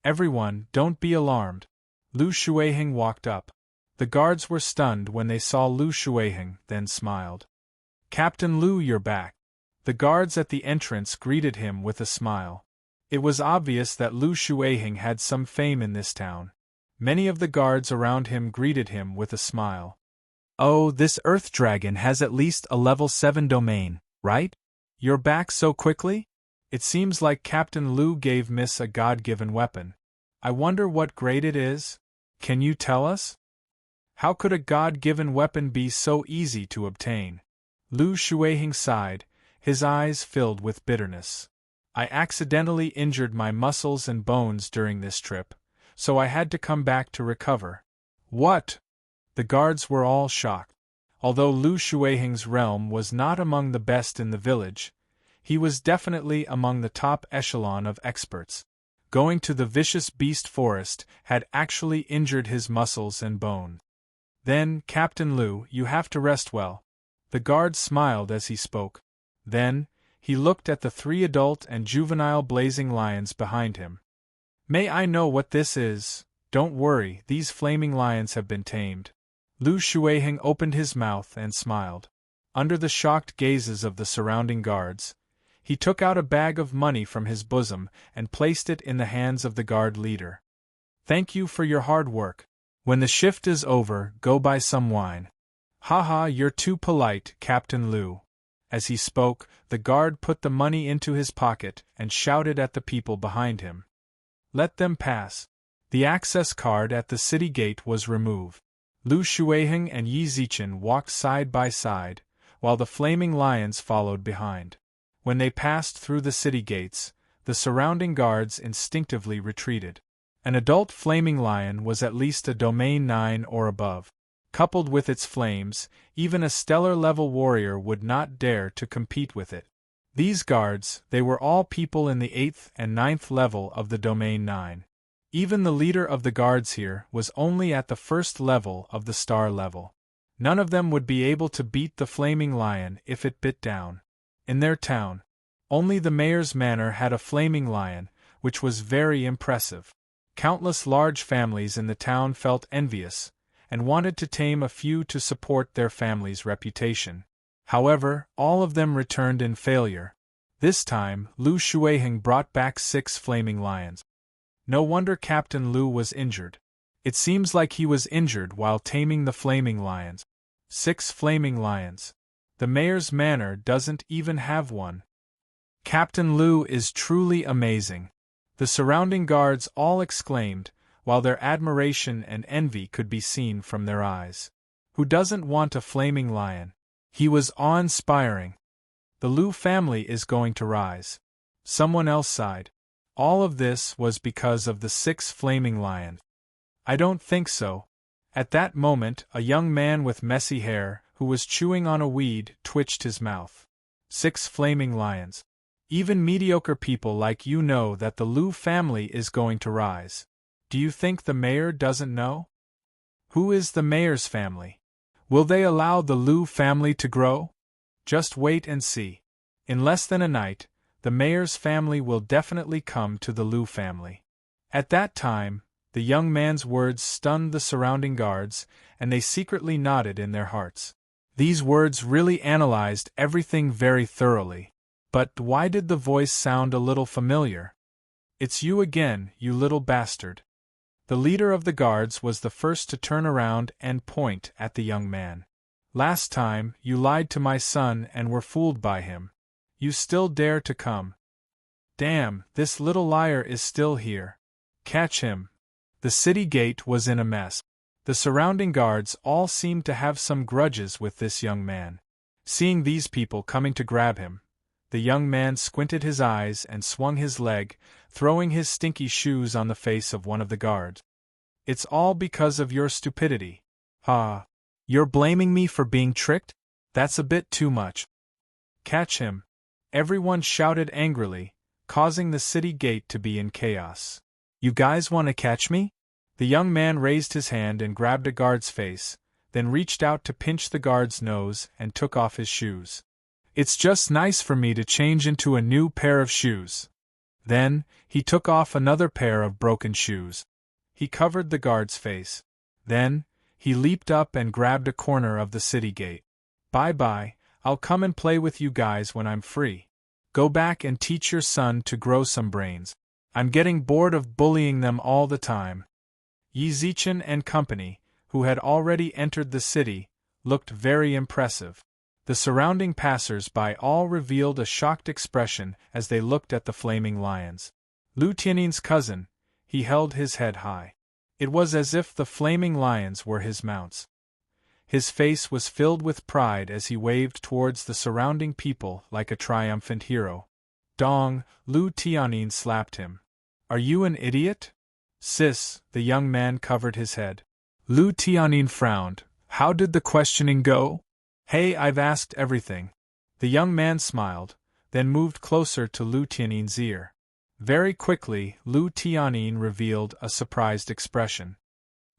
Everyone, don't be alarmed. Lu Shuiheng walked up. The guards were stunned when they saw Lu Shuiheng, then smiled. Captain Lu, you're back. The guards at the entrance greeted him with a smile. It was obvious that Lu Shuiheng had some fame in this town. Many of the guards around him greeted him with a smile. Oh, this Earth Dragon has at least a level 7 domain, right? You're back so quickly? It seems like Captain Lu gave Miss a God-given weapon. I wonder what grade it is? Can you tell us? How could a God-given weapon be so easy to obtain? Lu Shuiheng sighed, his eyes filled with bitterness. I accidentally injured my muscles and bones during this trip, so I had to come back to recover. What? The guards were all shocked. Although Lu Shuiheng's realm was not among the best in the village, he was definitely among the top echelon of experts. Going to the vicious beast forest had actually injured his muscles and bones. Then, Captain Lu, you have to rest well. The guard smiled as he spoke. Then, he looked at the 3 adult and juvenile blazing lions behind him. May I know what this is? Don't worry, these flaming lions have been tamed. Lu Shuiheng opened his mouth and smiled. Under the shocked gazes of the surrounding guards, he took out a bag of money from his bosom and placed it in the hands of the guard leader. Thank you for your hard work. When the shift is over, go buy some wine. Haha, you're too polite, Captain Lu. As he spoke, the guard put the money into his pocket and shouted at the people behind him. Let them pass. The access card at the city gate was removed. Lu Shuiheng and Yi Zichen walked side by side, while the flaming lions followed behind. When they passed through the city gates, the surrounding guards instinctively retreated. An adult flaming lion was at least a domain 9 or above. Coupled with its flames, even a stellar-level warrior would not dare to compete with it. These guards, they were all people in the 8th and 9th level of the domain 9. Even the leader of the guards here was only at the 1st level of the star level. None of them would be able to beat the flaming lion if it bit down. In their town, only the mayor's manor had a flaming lion, which was very impressive. Countless large families in the town felt envious, and wanted to tame a few to support their family's reputation. However, all of them returned in failure. This time, Lu Shuiheng brought back 6 flaming lions. No wonder Captain Lu was injured. It seems like he was injured while taming the flaming lions. 6 flaming lions. The mayor's manor doesn't even have one. Captain Lu is truly amazing. The surrounding guards all exclaimed, while their admiration and envy could be seen from their eyes. Who doesn't want a flaming lion? He was awe-inspiring. The Lu family is going to rise. Someone else sighed. All of this was because of the 6 flaming lions. I don't think so. At that moment, a young man with messy hair, who was chewing on a weed, twitched his mouth. 6 flaming lions. Even mediocre people like you know that the Lu family is going to rise. Do you think the mayor doesn't know? Who is the mayor's family? Will they allow the Lu family to grow? Just wait and see. In less than a night, the mayor's family will definitely come to the Lu family. At that time, the young man's words stunned the surrounding guards, and they secretly nodded in their hearts. These words really analyzed everything very thoroughly. But why did the voice sound a little familiar? It's you again, you little bastard. The leader of the guards was the first to turn around and point at the young man. Last time, you lied to my son and were fooled by him. You still dare to come. Damn, this little liar is still here. Catch him. The city gate was in a mess. The surrounding guards all seemed to have some grudges with this young man. Seeing these people coming to grab him, the young man squinted his eyes and swung his leg, throwing his stinky shoes on the face of one of the guards. It's all because of your stupidity. You're blaming me for being tricked? That's a bit too much. Catch him. Everyone shouted angrily, causing the city gate to be in chaos. You guys want to catch me? The young man raised his hand and grabbed a guard's face, then reached out to pinch the guard's nose and took off his shoes. It's just nice for me to change into a new pair of shoes. Then, he took off another pair of broken shoes. He covered the guard's face. Then, he leaped up and grabbed a corner of the city gate. Bye-bye, I'll come and play with you guys when I'm free. Go back and teach your son to grow some brains. I'm getting bored of bullying them all the time. Yi Zichen and company, who had already entered the city, looked very impressive. The surrounding passers-by all revealed a shocked expression as they looked at the flaming lions. Lu Tiannin's cousin, he held his head high. It was as if the flaming lions were his mounts. His face was filled with pride as he waved towards the surrounding people like a triumphant hero. Dong, Lu Tiannin slapped him. Are you an idiot? Sis, the young man covered his head. Lu Tiannin frowned. How did the questioning go? Hey, I've asked everything. The young man smiled, then moved closer to Lu Tiannin's ear. Very quickly, Lu Tiannin revealed a surprised expression.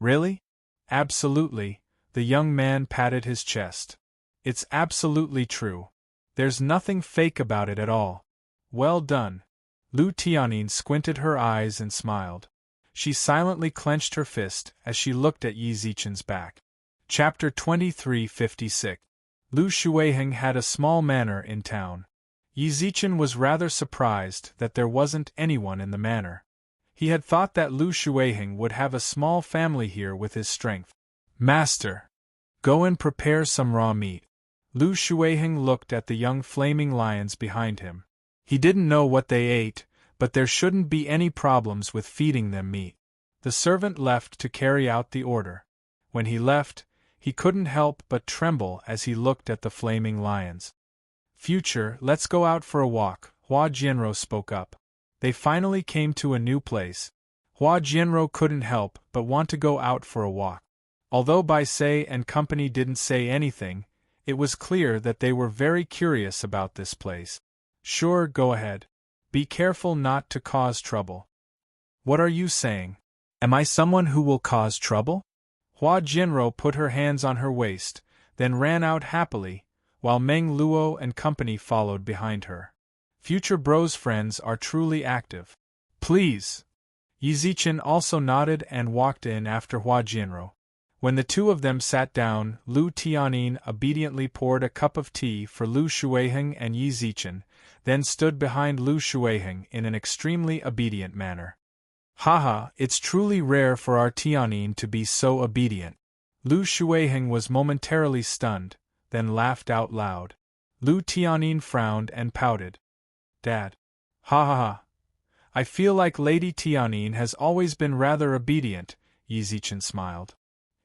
Really? Absolutely, the young man patted his chest. It's absolutely true. There's nothing fake about it at all. Well done. Lu Tiannin squinted her eyes and smiled. She silently clenched her fist as she looked at Yi Zichen's back. Chapter 2356. Lu Shuiheng had a small manor in town. Yi Zichen was rather surprised that there wasn't anyone in the manor. He had thought that Lu Shuiheng would have a small family here with his strength. Master, go and prepare some raw meat. Lu Shuiheng looked at the young flaming lions behind him. He didn't know what they ate, but there shouldn't be any problems with feeding them meat. The servant left to carry out the order. When he left, he couldn't help but tremble as he looked at the flaming lions. Future, let's go out for a walk, Hua Jianrou spoke up. They finally came to a new place. Hua Jianrou couldn't help but want to go out for a walk. Although Bai Sei and company didn't say anything, it was clear that they were very curious about this place. Sure, go ahead. Be careful not to cause trouble. What are you saying? Am I someone who will cause trouble? Hua Jianrou put her hands on her waist, then ran out happily, while Meng Luo and company followed behind her. Future Bro's friends are truly active. Please. Yi Zichen also nodded and walked in after Hua Jianrou. When the two of them sat down, Lu Tianyin obediently poured a cup of tea for Lu Shuiheng and Yi Zichen, then stood behind Lu Shuiheng in an extremely obedient manner. Haha, it's truly rare for our Tianyin to be so obedient. Lu Shuiheng was momentarily stunned, then laughed out loud. Lu Tianyin frowned and pouted. Dad. Ha ha ha. I feel like Lady Tianyin has always been rather obedient, Yi Zichen smiled.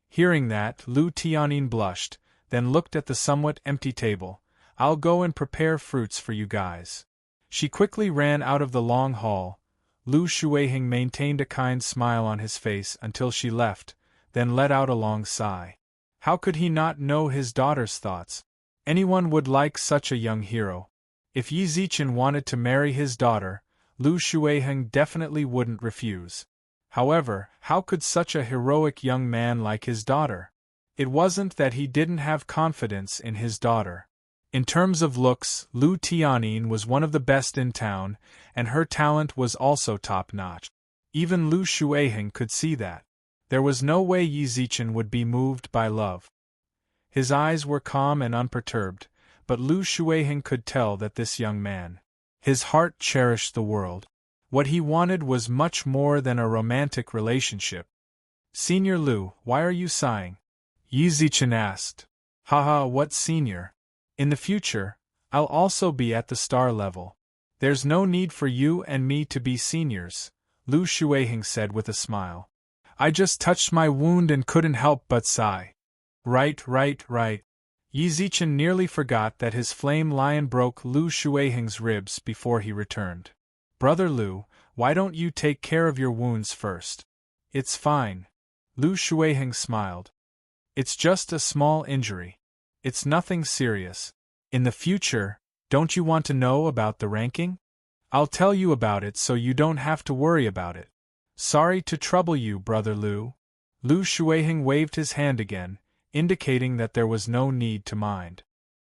Hearing that, Lu Tianyin blushed, then looked at the somewhat empty table. I'll go and prepare fruits for you guys. She quickly ran out of the long hall. Lu Shuiheng maintained a kind smile on his face until she left, then let out a long sigh. How could he not know his daughter's thoughts? Anyone would like such a young hero. If Yi Zichen wanted to marry his daughter, Lu Shuiheng definitely wouldn't refuse. However, how could such a heroic young man like his daughter? It wasn't that he didn't have confidence in his daughter. In terms of looks, Lu Tianyin was one of the best in town, and her talent was also top-notch. Even Lu Shuiheng could see that. There was no way Yi Zichen would be moved by love. His eyes were calm and unperturbed, but Lu Shuiheng could tell that this young man, his heart cherished the world. What he wanted was much more than a romantic relationship. Senior Lu, why are you sighing? Yi Zichen asked. Haha, what senior? In the future, I'll also be at the star level. There's no need for you and me to be seniors, Lu Shuiheng said with a smile. I just touched my wound and couldn't help but sigh. Right. Yi Zichen nearly forgot that his flame lion broke Lu Shuiheng's ribs before he returned. Brother Lu, why don't you take care of your wounds first? It's fine. Lu Shuiheng smiled. It's just a small injury. It's nothing serious. In the future, don't you want to know about the ranking? I'll tell you about it so you don't have to worry about it. Sorry to trouble you, Brother Lu. Lu Shuiheng waved his hand again, indicating that there was no need to mind.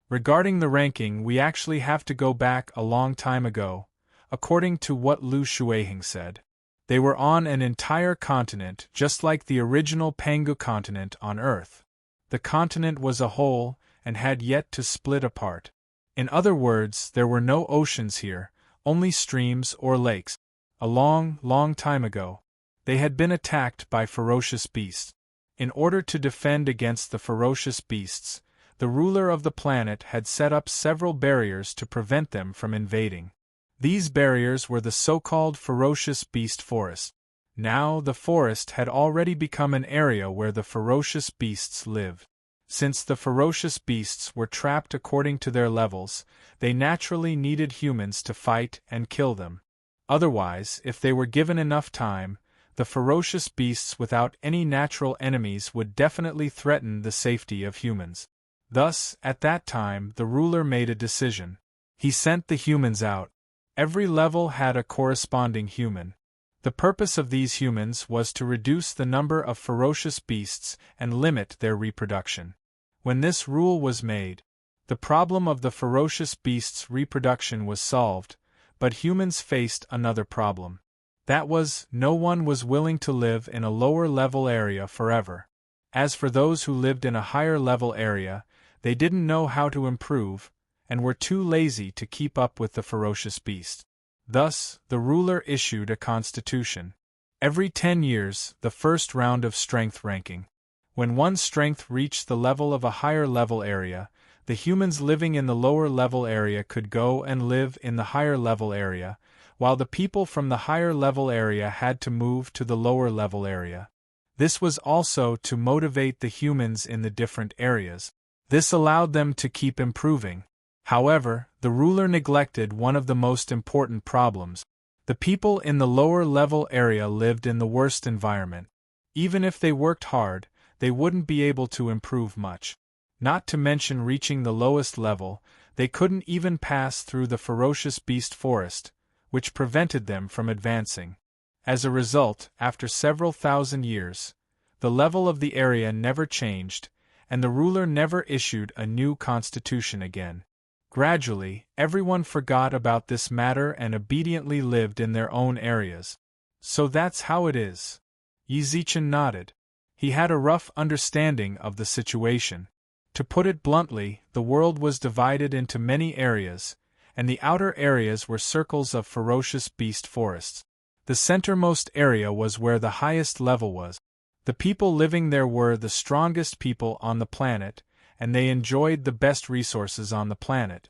Regarding the ranking, we actually have to go back a long time ago, according to what Lu Shuiheng said. They were on an entire continent just like the original Pangu continent on Earth. The continent was a whole, and had yet to split apart. In other words, there were no oceans here, only streams or lakes. A long time ago, they had been attacked by ferocious beasts. In order to defend against the ferocious beasts, the ruler of the planet had set up several barriers to prevent them from invading. These barriers were the so-called ferocious beast forest. Now the forest had already become an area where the ferocious beasts lived. Since the ferocious beasts were trapped according to their levels, they naturally needed humans to fight and kill them. Otherwise, if they were given enough time, the ferocious beasts without any natural enemies would definitely threaten the safety of humans. Thus, at that time, the ruler made a decision. He sent the humans out. Every level had a corresponding human. The purpose of these humans was to reduce the number of ferocious beasts and limit their reproduction. When this rule was made, the problem of the ferocious beasts' reproduction was solved, but humans faced another problem. That was, no one was willing to live in a lower-level area forever. As for those who lived in a higher-level area, they didn't know how to improve, and were too lazy to keep up with the ferocious beast. Thus, the ruler issued a constitution. Every 10 years, the first round of strength ranking. When one's strength reached the level of a higher-level area, the humans living in the lower-level area could go and live in the higher-level area, while the people from the higher-level area had to move to the lower-level area. This was also to motivate the humans in the different areas. This allowed them to keep improving. However, the ruler neglected one of the most important problems. The people in the lower level area lived in the worst environment. Even if they worked hard, they wouldn't be able to improve much. Not to mention reaching the lowest level, they couldn't even pass through the ferocious beast forest, which prevented them from advancing. As a result, after several thousand years, the level of the area never changed, and the ruler never issued a new constitution again. Gradually, everyone forgot about this matter and obediently lived in their own areas. So that's how it is. Yizichin nodded. He had a rough understanding of the situation. To put it bluntly, the world was divided into many areas, and the outer areas were circles of ferocious beast forests. The centermost area was where the highest level was. The people living there were the strongest people on the planet, and they enjoyed the best resources on the planet.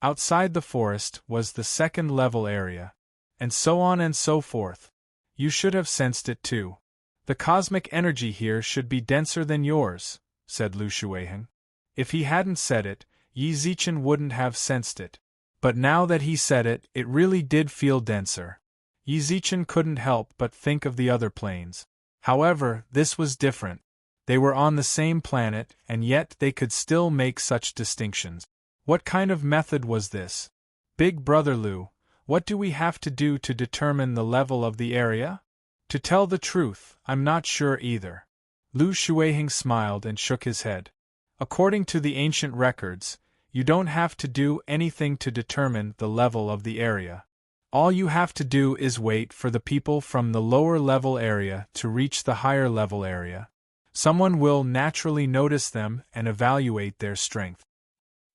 Outside the forest was the second level area. And so on and so forth. You should have sensed it too. The cosmic energy here should be denser than yours, said Lu Shuiheng. If he hadn't said it, Yi Zichen wouldn't have sensed it. But now that he said it, it really did feel denser. Yi Zichen couldn't help but think of the other planes. However, this was different. They were on the same planet, and yet they could still make such distinctions. What kind of method was this? Big Brother Lu, what do we have to do to determine the level of the area? To tell the truth, I'm not sure either. Lu Shuiheng smiled and shook his head. According to the ancient records, you don't have to do anything to determine the level of the area. All you have to do is wait for the people from the lower level area to reach the higher level area. Someone will naturally notice them and evaluate their strength.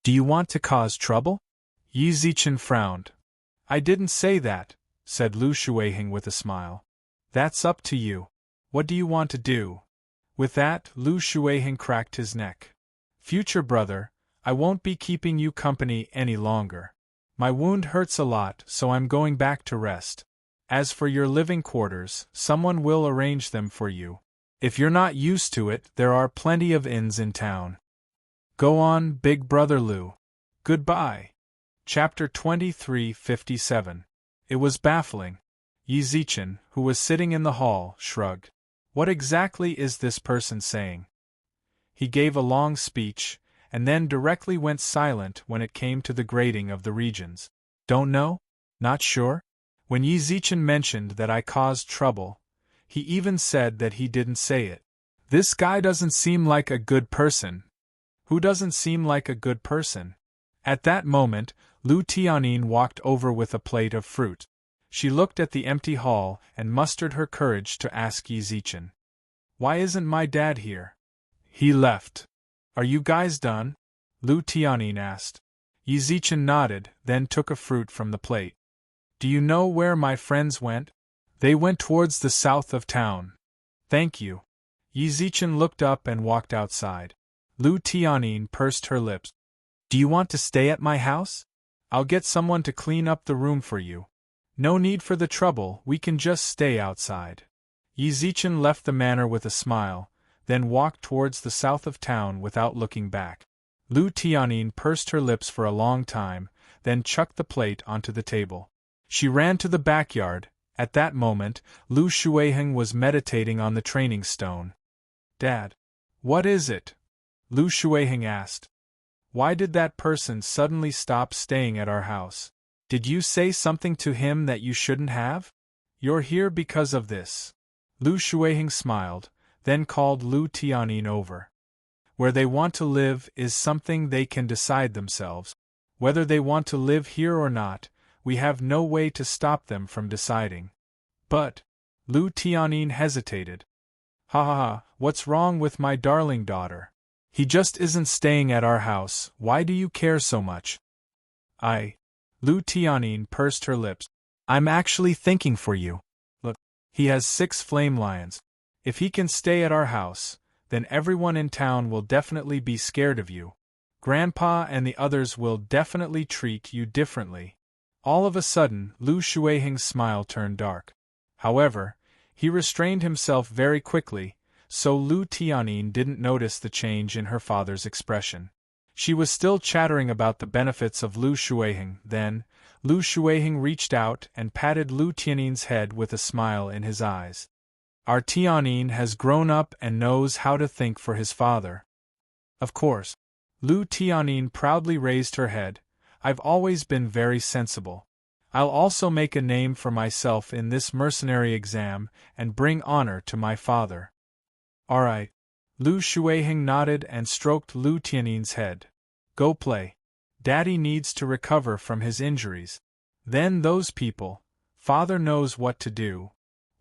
Do you want to cause trouble? Yi Zichen frowned. I didn't say that, said Lu Shuiheng with a smile. That's up to you. What do you want to do? With that, Lu Shuiheng cracked his neck. Future brother, I won't be keeping you company any longer. My wound hurts a lot, so I'm going back to rest. As for your living quarters, someone will arrange them for you. If you're not used to it, there are plenty of inns in town. Go on, Big Brother Lu. Goodbye. Chapter 2357. It was baffling. Yi Zichen, who was sitting in the hall, shrugged. What exactly is this person saying? He gave a long speech, and then directly went silent when it came to the grading of the regions. Don't know? Not sure? When Yi Zichen mentioned that I caused trouble, he even said that he didn't say it. This guy doesn't seem like a good person. Who doesn't seem like a good person? At that moment, Lu Tianyin walked over with a plate of fruit. She looked at the empty hall and mustered her courage to ask Yi Zichen. Why isn't my dad here? He left. Are you guys done? Lu Tianyin asked. Yi Zichen nodded, then took a fruit from the plate. Do you know where my friends went? They went towards the south of town. Thank you. Yi Zichen looked up and walked outside. Lu Tianyin pursed her lips. Do you want to stay at my house? I'll get someone to clean up the room for you. No need for the trouble, we can just stay outside. Yi Zichen left the manor with a smile, then walked towards the south of town without looking back. Lu Tianyin pursed her lips for a long time, then chucked the plate onto the table. She ran to the backyard. At that moment, Lu Shuiheng was meditating on the training stone. Dad. What is it? Lu Shuiheng asked. Why did that person suddenly stop staying at our house? Did you say something to him that you shouldn't have? You're here because of this. Lu Shuiheng smiled, then called Lu Tianyin over. Where they want to live is something they can decide themselves. Whether they want to live here or not, we have no way to stop them from deciding. But, Lu Tianyin hesitated. Ha ha ha, what's wrong with my darling daughter? He just isn't staying at our house, why do you care so much? Lu Tianyin pursed her lips. I'm actually thinking for you. Look, he has 6 flame lions. If he can stay at our house, then everyone in town will definitely be scared of you. Grandpa and the others will definitely treat you differently. All of a sudden, Lu Shuiheng's smile turned dark. However, he restrained himself very quickly, so Lu Tianyin didn't notice the change in her father's expression. She was still chattering about the benefits of Lu Shuiheng. Then, Lu Shuiheng reached out and patted Lu Tianyin's head with a smile in his eyes. Our Tianyin has grown up and knows how to think for his father. Of course. Lu Tianyin proudly raised her head. I've always been very sensible. I'll also make a name for myself in this mercenary exam and bring honor to my father. All right. Lu Shuiheng nodded and stroked Lu Tianyin's head. Go play. Daddy needs to recover from his injuries. Then those people. Father knows what to do.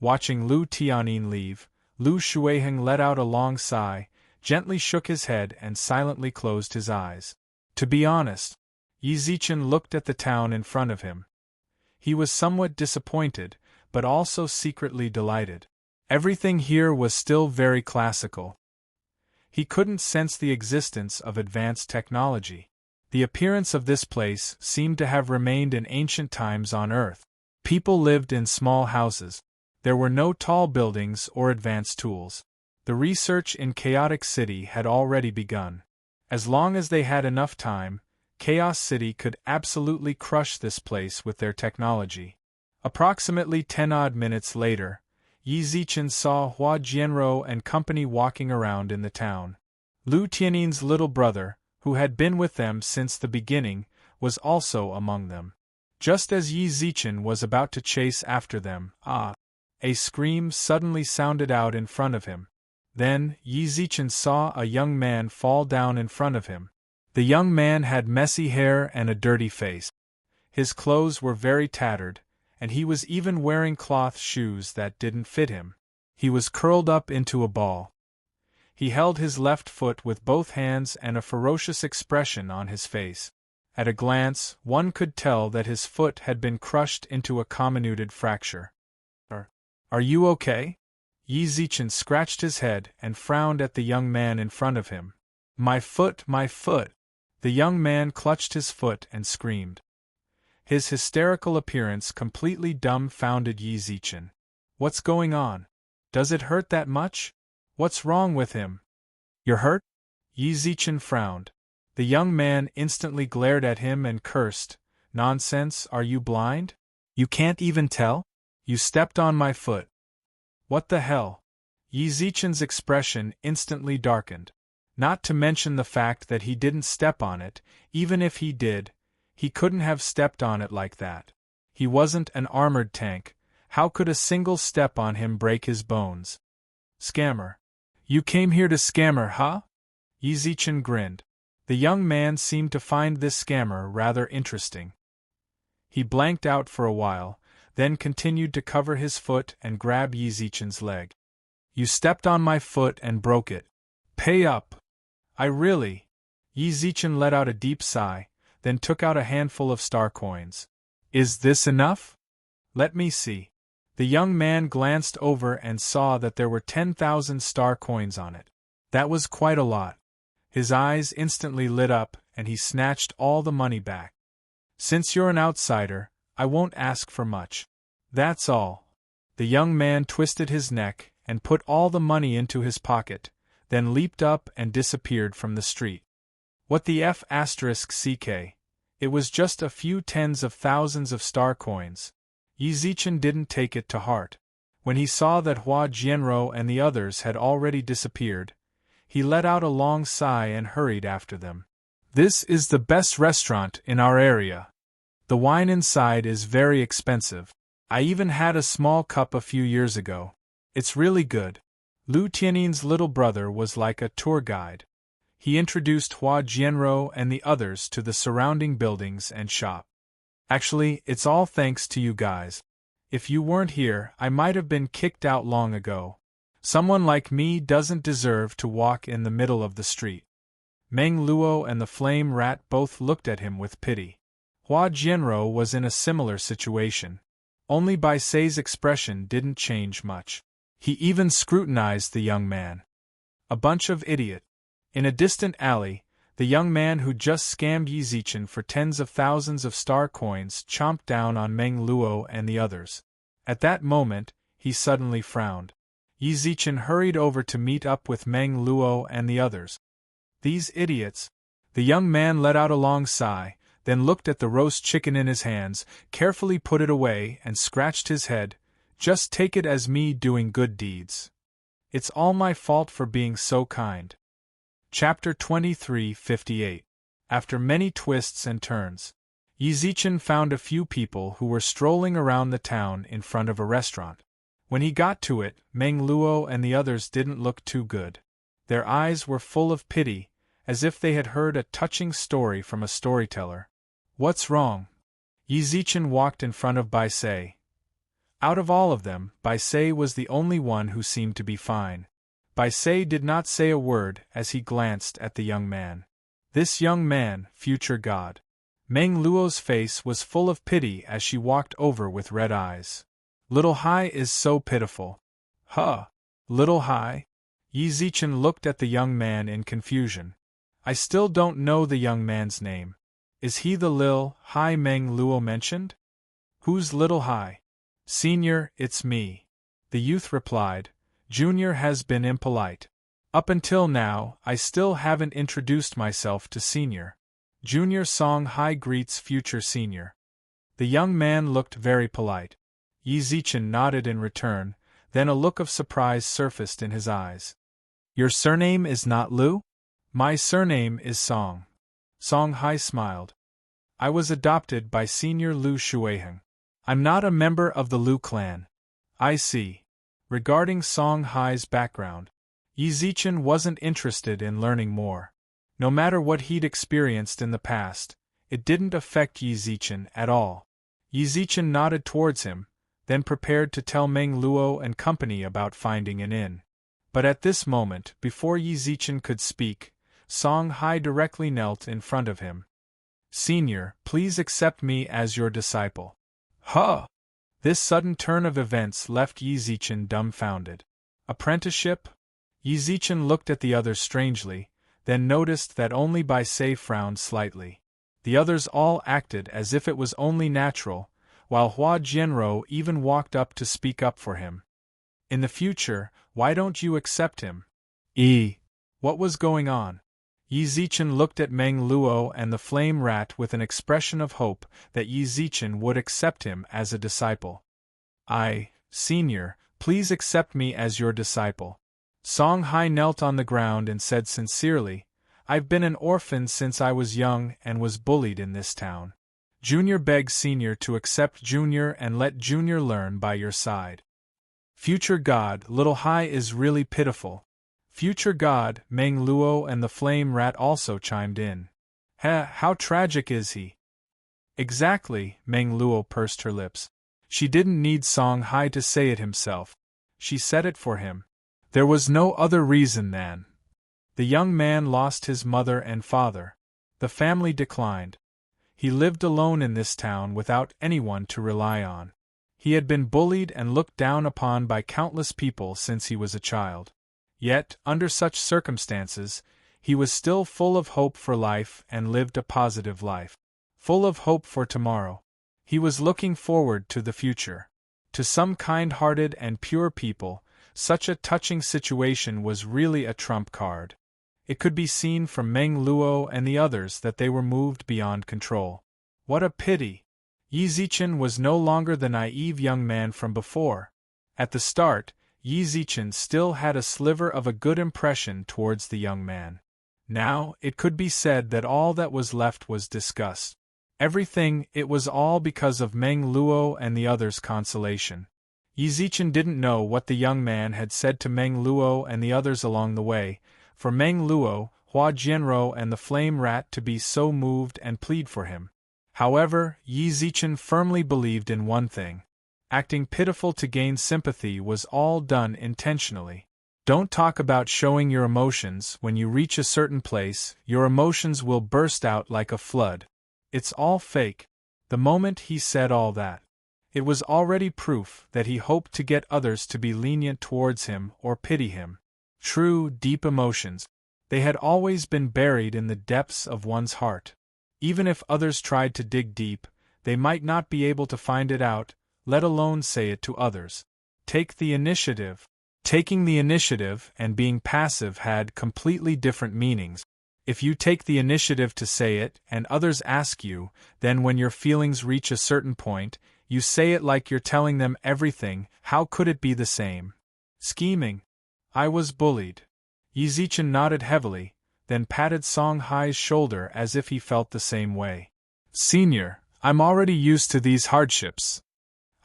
Watching Lu Tianyin leave, Lu Shuiheng let out a long sigh, gently shook his head and silently closed his eyes. To be honest, Yi Zichen looked at the town in front of him. He was somewhat disappointed, but also secretly delighted. Everything here was still very classical. He couldn't sense the existence of advanced technology. The appearance of this place seemed to have remained in ancient times on Earth. People lived in small houses. There were no tall buildings or advanced tools. The research in Chaotic City had already begun. As long as they had enough time, Chaos City could absolutely crush this place with their technology. Approximately 10-odd minutes later, Yi Zichen saw Hua Jianrou and company walking around in the town. Lu Tianyin's little brother, who had been with them since the beginning, was also among them. Just as Yi Zichen was about to chase after them, a scream suddenly sounded out in front of him. Then, Yi Zichen saw a young man fall down in front of him. The young man had messy hair and a dirty face. His clothes were very tattered, and he was even wearing cloth shoes that didn't fit him. He was curled up into a ball. He held his left foot with both hands and a ferocious expression on his face. At a glance, one could tell that his foot had been crushed into a comminuted fracture. Are you okay? Yi Zichen scratched his head and frowned at the young man in front of him. My foot, my foot! The young man clutched his foot and screamed. His hysterical appearance completely dumbfounded Yi Zichen. What's going on? Does it hurt that much? What's wrong with him? You're hurt? Yi Zichen frowned. The young man instantly glared at him and cursed. Nonsense, are you blind? You can't even tell? You stepped on my foot. What the hell? Yi Zichen's expression instantly darkened. Not to mention the fact that he didn't step on it. Even if he did, he couldn't have stepped on it like that. He wasn't an armored tank. How could a single step on him break his bones? Scammer. You came here to scammer, huh? Yi Zichen grinned. The young man seemed to find this scammer rather interesting. He blanked out for a while, then continued to cover his foot and grab Yi Zichen's leg. You stepped on my foot and broke it. Pay up. I really. Yi Zichen let out a deep sigh, then took out a handful of star coins. Is this enough? Let me see. The young man glanced over and saw that there were 10,000 star coins on it. That was quite a lot. His eyes instantly lit up, and he snatched all the money back. Since you're an outsider, I won't ask for much. That's all. The young man twisted his neck and put all the money into his pocket, then leaped up and disappeared from the street. What the F***ck? It was just a few tens of thousands of star coins. Yi Zichen didn't take it to heart. When he saw that Hua Jianrou and the others had already disappeared, he let out a long sigh and hurried after them. This is the best restaurant in our area. The wine inside is very expensive. I even had a small cup a few years ago. It's really good. Lu Tianyin's little brother was like a tour guide. He introduced Hua Jianrou and the others to the surrounding buildings and shop. Actually, it's all thanks to you guys. If you weren't here, I might have been kicked out long ago. Someone like me doesn't deserve to walk in the middle of the street. Meng Luo and the Flame Rat both looked at him with pity. Hua Jianrou was in a similar situation. Only Bai Sei's expression didn't change much. He even scrutinized the young man. A bunch of idiot. In a distant alley, the young man who just scammed Yi Zichen for tens of thousands of star coins chomped down on Meng Luo and the others. At that moment, he suddenly frowned. Yi Zichen hurried over to meet up with Meng Luo and the others. These idiots! The young man let out a long sigh, then looked at the roast chicken in his hands, carefully put it away and scratched his head. Just take it as me doing good deeds. It's all my fault for being so kind. Chapter 23:58. After many twists and turns, Yi Zichen found a few people who were strolling around the town in front of a restaurant. When he got to it, Meng Luo and the others didn't look too good. Their eyes were full of pity, as if they had heard a touching story from a storyteller. What's wrong? Yi Zichen walked in front of Bai Sei. Out of all of them, Bai Sei was the only one who seemed to be fine. Bai Sei did not say a word as he glanced at the young man. This young man, future god. Meng Luo's face was full of pity as she walked over with red eyes. Little Hai is so pitiful. Huh! Little Hai? Yi Zichen looked at the young man in confusion. I still don't know the young man's name. Is he the Lil Hai Meng Luo mentioned? Who's Little Hai? Senior, it's me. The youth replied. Junior has been impolite. Up until now, I still haven't introduced myself to Senior. Junior Song Hai greets future Senior. The young man looked very polite. Yi Zichen nodded in return, then a look of surprise surfaced in his eyes. Your surname is not Lu? My surname is Song. Song Hai smiled. I was adopted by Senior Lu Shuiheng. I'm not a member of the Lu clan. I see. Regarding Song Hai's background, Yi Zichen wasn't interested in learning more. No matter what he'd experienced in the past, it didn't affect Yi Zichen at all. Yi Zichen nodded towards him, then prepared to tell Meng Luo and company about finding an inn. But at this moment, before Yi Zichen could speak, Song Hai directly knelt in front of him. Senior, please accept me as your disciple. Huh! This sudden turn of events left Yi Zichen dumbfounded. Apprenticeship? Yi Zichen looked at the others strangely, then noticed that only Bai Sei frowned slightly. The others all acted as if it was only natural, while Hua Jianrou even walked up to speak up for him. In the future, why don't you accept him? What was going on? Yi Zichen looked at Meng Luo and the flame rat with an expression of hope that Yi Zichen would accept him as a disciple. Senior, please accept me as your disciple. Song Hai knelt on the ground and said sincerely, I've been an orphan since I was young and was bullied in this town. Junior begs Senior to accept Junior and let Junior learn by your side. Future God, Little Hai is really pitiful. Future God, Meng Luo and the flame rat also chimed in. How tragic is he? Exactly, Meng Luo pursed her lips. She didn't need Song Hai to say it himself. She said it for him. There was no other reason than. The young man lost his mother and father. The family declined. He lived alone in this town without anyone to rely on. He had been bullied and looked down upon by countless people since he was a child. Yet, under such circumstances, he was still full of hope for life and lived a positive life. Full of hope for tomorrow. He was looking forward to the future. To some kind-hearted and pure people, such a touching situation was really a trump card. It could be seen from Meng Luo and the others that they were moved beyond control. What a pity! Yi Zichen was no longer the naive young man from before. At the start, Yi Zichen still had a sliver of a good impression towards the young man. Now, it could be said that all that was left was disgust. Everything, it was all because of Meng Luo and the others' consolation. Yi Zichen didn't know what the young man had said to Meng Luo and the others along the way, for Meng Luo, Hua Jianrou and the flame rat to be so moved and plead for him. However, Yi Zichen firmly believed in one thing. Acting pitiful to gain sympathy was all done intentionally. Don't talk about showing your emotions. When you reach a certain place, your emotions will burst out like a flood. It's all fake. The moment he said all that, it was already proof that he hoped to get others to be lenient towards him or pity him. True, deep emotions, they had always been buried in the depths of one's heart. Even if others tried to dig deep, they might not be able to find it out, let alone say it to others. Take the initiative. Taking the initiative and being passive had completely different meanings. If you take the initiative to say it and others ask you, then when your feelings reach a certain point, you say it like you're telling them everything. How could it be the same? Scheming. I was bullied. Yizichin nodded heavily, then patted Song Hai's shoulder as if he felt the same way. Senior, I'm already used to these hardships.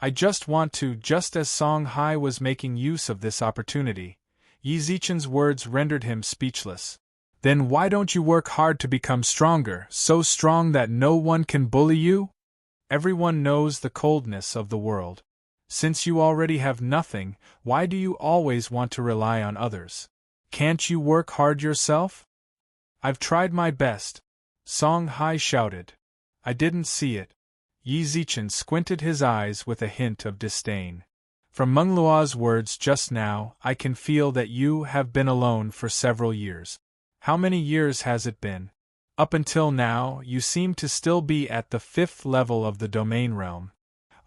I just want to. Just as Song Hai was making use of this opportunity, Yizichin's words rendered him speechless. Then why don't you work hard to become stronger, so strong that no one can bully you? Everyone knows the coldness of the world. Since you already have nothing, why do you always want to rely on others? Can't you work hard yourself? I've tried my best, Song Hai shouted. I didn't see it. Yizichin squinted his eyes with a hint of disdain. From Meng Luo's words just now, I can feel that you have been alone for several years. How many years has it been? Up until now, you seem to still be at the 5th level of the domain realm.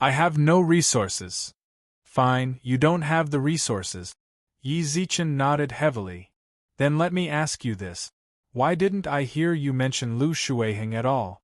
I have no resources. Fine, you don't have the resources. Yizichin nodded heavily. Then let me ask you this. Why didn't I hear you mention Lu Shuiheng at all?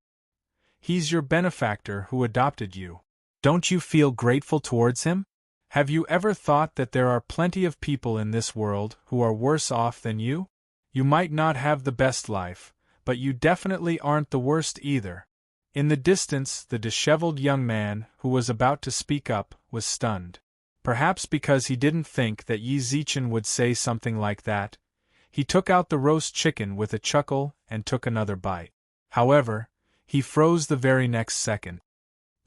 He's your benefactor who adopted you. Don't you feel grateful towards him? Have you ever thought that there are plenty of people in this world who are worse off than you? You might not have the best life, but you definitely aren't the worst either. In the distance, the disheveled young man, who was about to speak up, was stunned. Perhaps because he didn't think that Yizichin would say something like that, he took out the roast chicken with a chuckle and took another bite. However, he froze the very next second.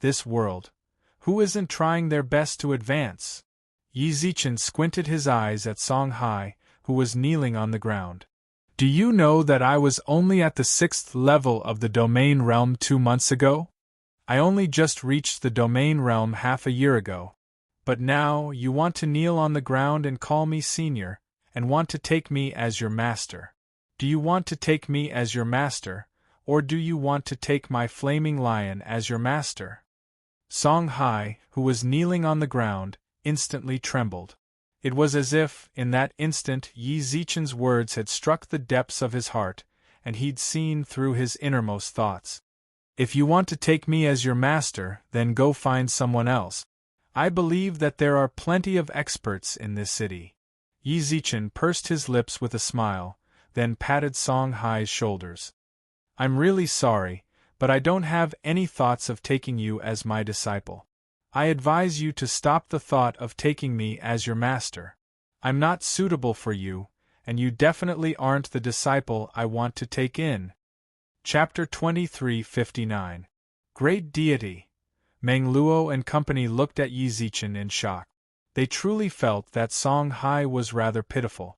This world. Who isn't trying their best to advance? Yizichin squinted his eyes at Song Hai, who was kneeling on the ground. Do you know that I was only at the 6th level of the domain realm 2 months ago? I only just reached the domain realm half a year ago. But now you want to kneel on the ground and call me senior, and want to take me as your master. Do you want to take me as your master, or do you want to take my flaming lion as your master? Song Hai, who was kneeling on the ground, instantly trembled. It was as if, in that instant, Yizichin's words had struck the depths of his heart, and he'd seen through his innermost thoughts. If you want to take me as your master, then go find someone else. I believe that there are plenty of experts in this city. Yizichin pursed his lips with a smile, then patted Song Hai's shoulders. I'm really sorry, but I don't have any thoughts of taking you as my disciple. I advise you to stop the thought of taking me as your master. I'm not suitable for you, and you definitely aren't the disciple I want to take in. Chapter 23:59. Great Deity. Meng Luo and company looked at Yizichin in shock. They truly felt that Song Hai was rather pitiful.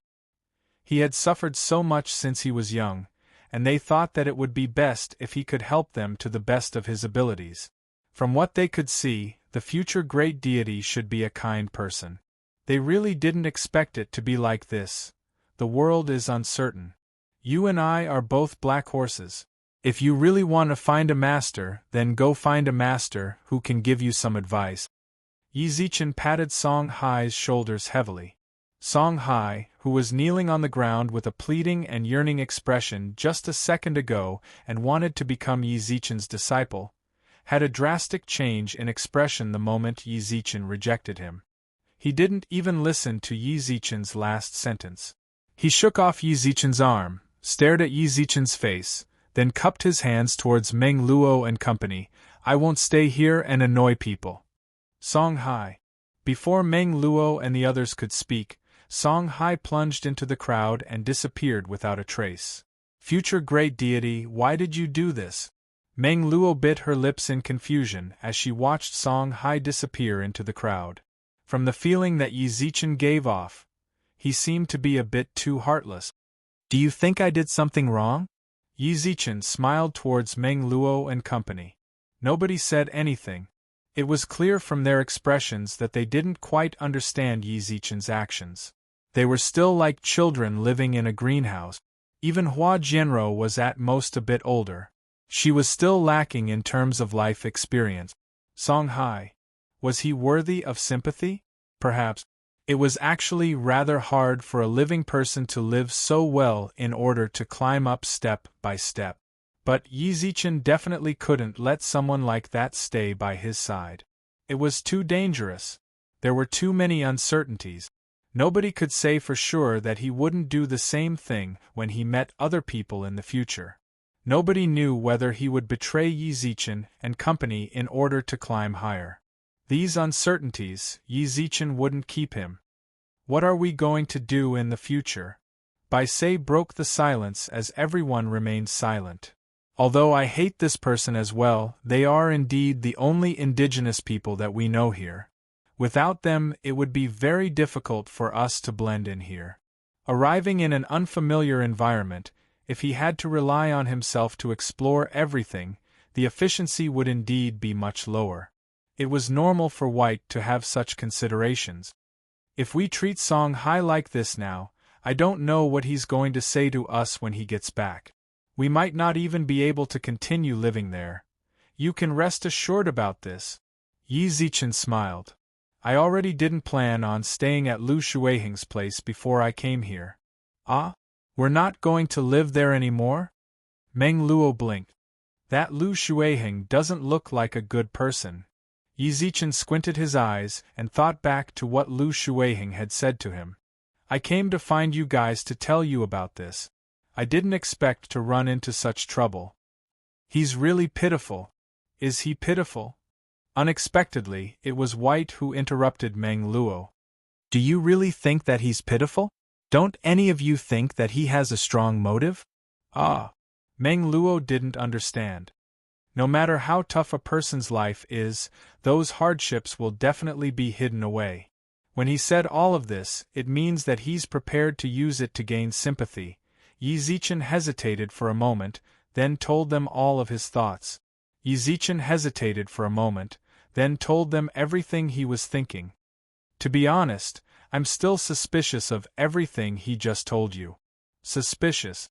He had suffered so much since he was young, and they thought that it would be best if he could help them to the best of his abilities. From what they could see, the future great deity should be a kind person. They really didn't expect it to be like this. The world is uncertain. You and I are both black horses. If you really want to find a master, then go find a master who can give you some advice. Yizichin patted Song Hai's shoulders heavily. Song Hai, who was kneeling on the ground with a pleading and yearning expression just a second ago and wanted to become Yizichin's disciple, had a drastic change in expression the moment Yizichin rejected him. He didn't even listen to Yizichin's last sentence. He shook off Yizichin's arm, stared at Yizichin's face, then cupped his hands towards Meng Luo and company. I won't stay here and annoy people. Song Hai. Before Meng Luo and the others could speak, Song Hai plunged into the crowd and disappeared without a trace. Future great deity, why did you do this? Meng Luo bit her lips in confusion as she watched Song Hai disappear into the crowd. From the feeling that Yizichin gave off, he seemed to be a bit too heartless. Do you think I did something wrong? Yizichin smiled towards Meng Luo and company. Nobody said anything. It was clear from their expressions that they didn't quite understand Yizichin's actions. They were still like children living in a greenhouse. Even Hua Jianro was at most a bit older. She was still lacking in terms of life experience. Song Hai. Was he worthy of sympathy? Perhaps. It was actually rather hard for a living person to live so well in order to climb up step by step. But Yi Zichen definitely couldn't let someone like that stay by his side. It was too dangerous. There were too many uncertainties. Nobody could say for sure that he wouldn't do the same thing when he met other people in the future. Nobody knew whether he would betray Yi Zichen and company in order to climb higher. These uncertainties, Yi Zichen wouldn't keep him. What are we going to do in the future? Bai Sei broke the silence as everyone remained silent. Although I hate this person as well, they are indeed the only indigenous people that we know here. Without them, it would be very difficult for us to blend in here. Arriving in an unfamiliar environment, if he had to rely on himself to explore everything, the efficiency would indeed be much lower. It was normal for White to have such considerations. If we treat Song Hai like this now, I don't know what he's going to say to us when he gets back. We might not even be able to continue living there. You can rest assured about this. Yi Zichen smiled. I already didn't plan on staying at Lu Shuiheng's place before I came here. Ah? We're not going to live there anymore? Meng Luo blinked. That Lu Shuiheng doesn't look like a good person. Yi Zichen squinted his eyes and thought back to what Lu Shuiheng had said to him. I came to find you guys to tell you about this. I didn't expect to run into such trouble. He's really pitiful. Is he pitiful? Unexpectedly, it was White who interrupted Meng Luo. Do you really think that he's pitiful? Don't any of you think that he has a strong motive? Ah. Meng Luo didn't understand. No matter how tough a person's life is, those hardships will definitely be hidden away. When he said all of this, it means that he's prepared to use it to gain sympathy. Yi Zichen hesitated for a moment, then told them all of his thoughts. Yi Zichen hesitated for a moment, then told them everything he was thinking. To be honest, I'm still suspicious of everything he just told you. Suspicious.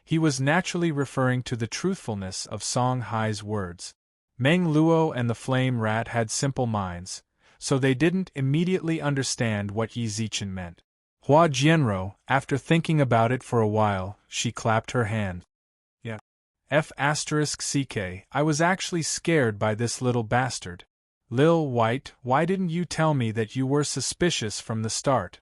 He was naturally referring to the truthfulness of Song Hai's words. Meng Luo and the Flame Rat had simple minds, so they didn't immediately understand what Yi Zichen meant. Hua Jianro, after thinking about it for a while, she clapped her hand. Yeah. F***ck, I was actually scared by this little bastard. Lil White, why didn't you tell me that you were suspicious from the start?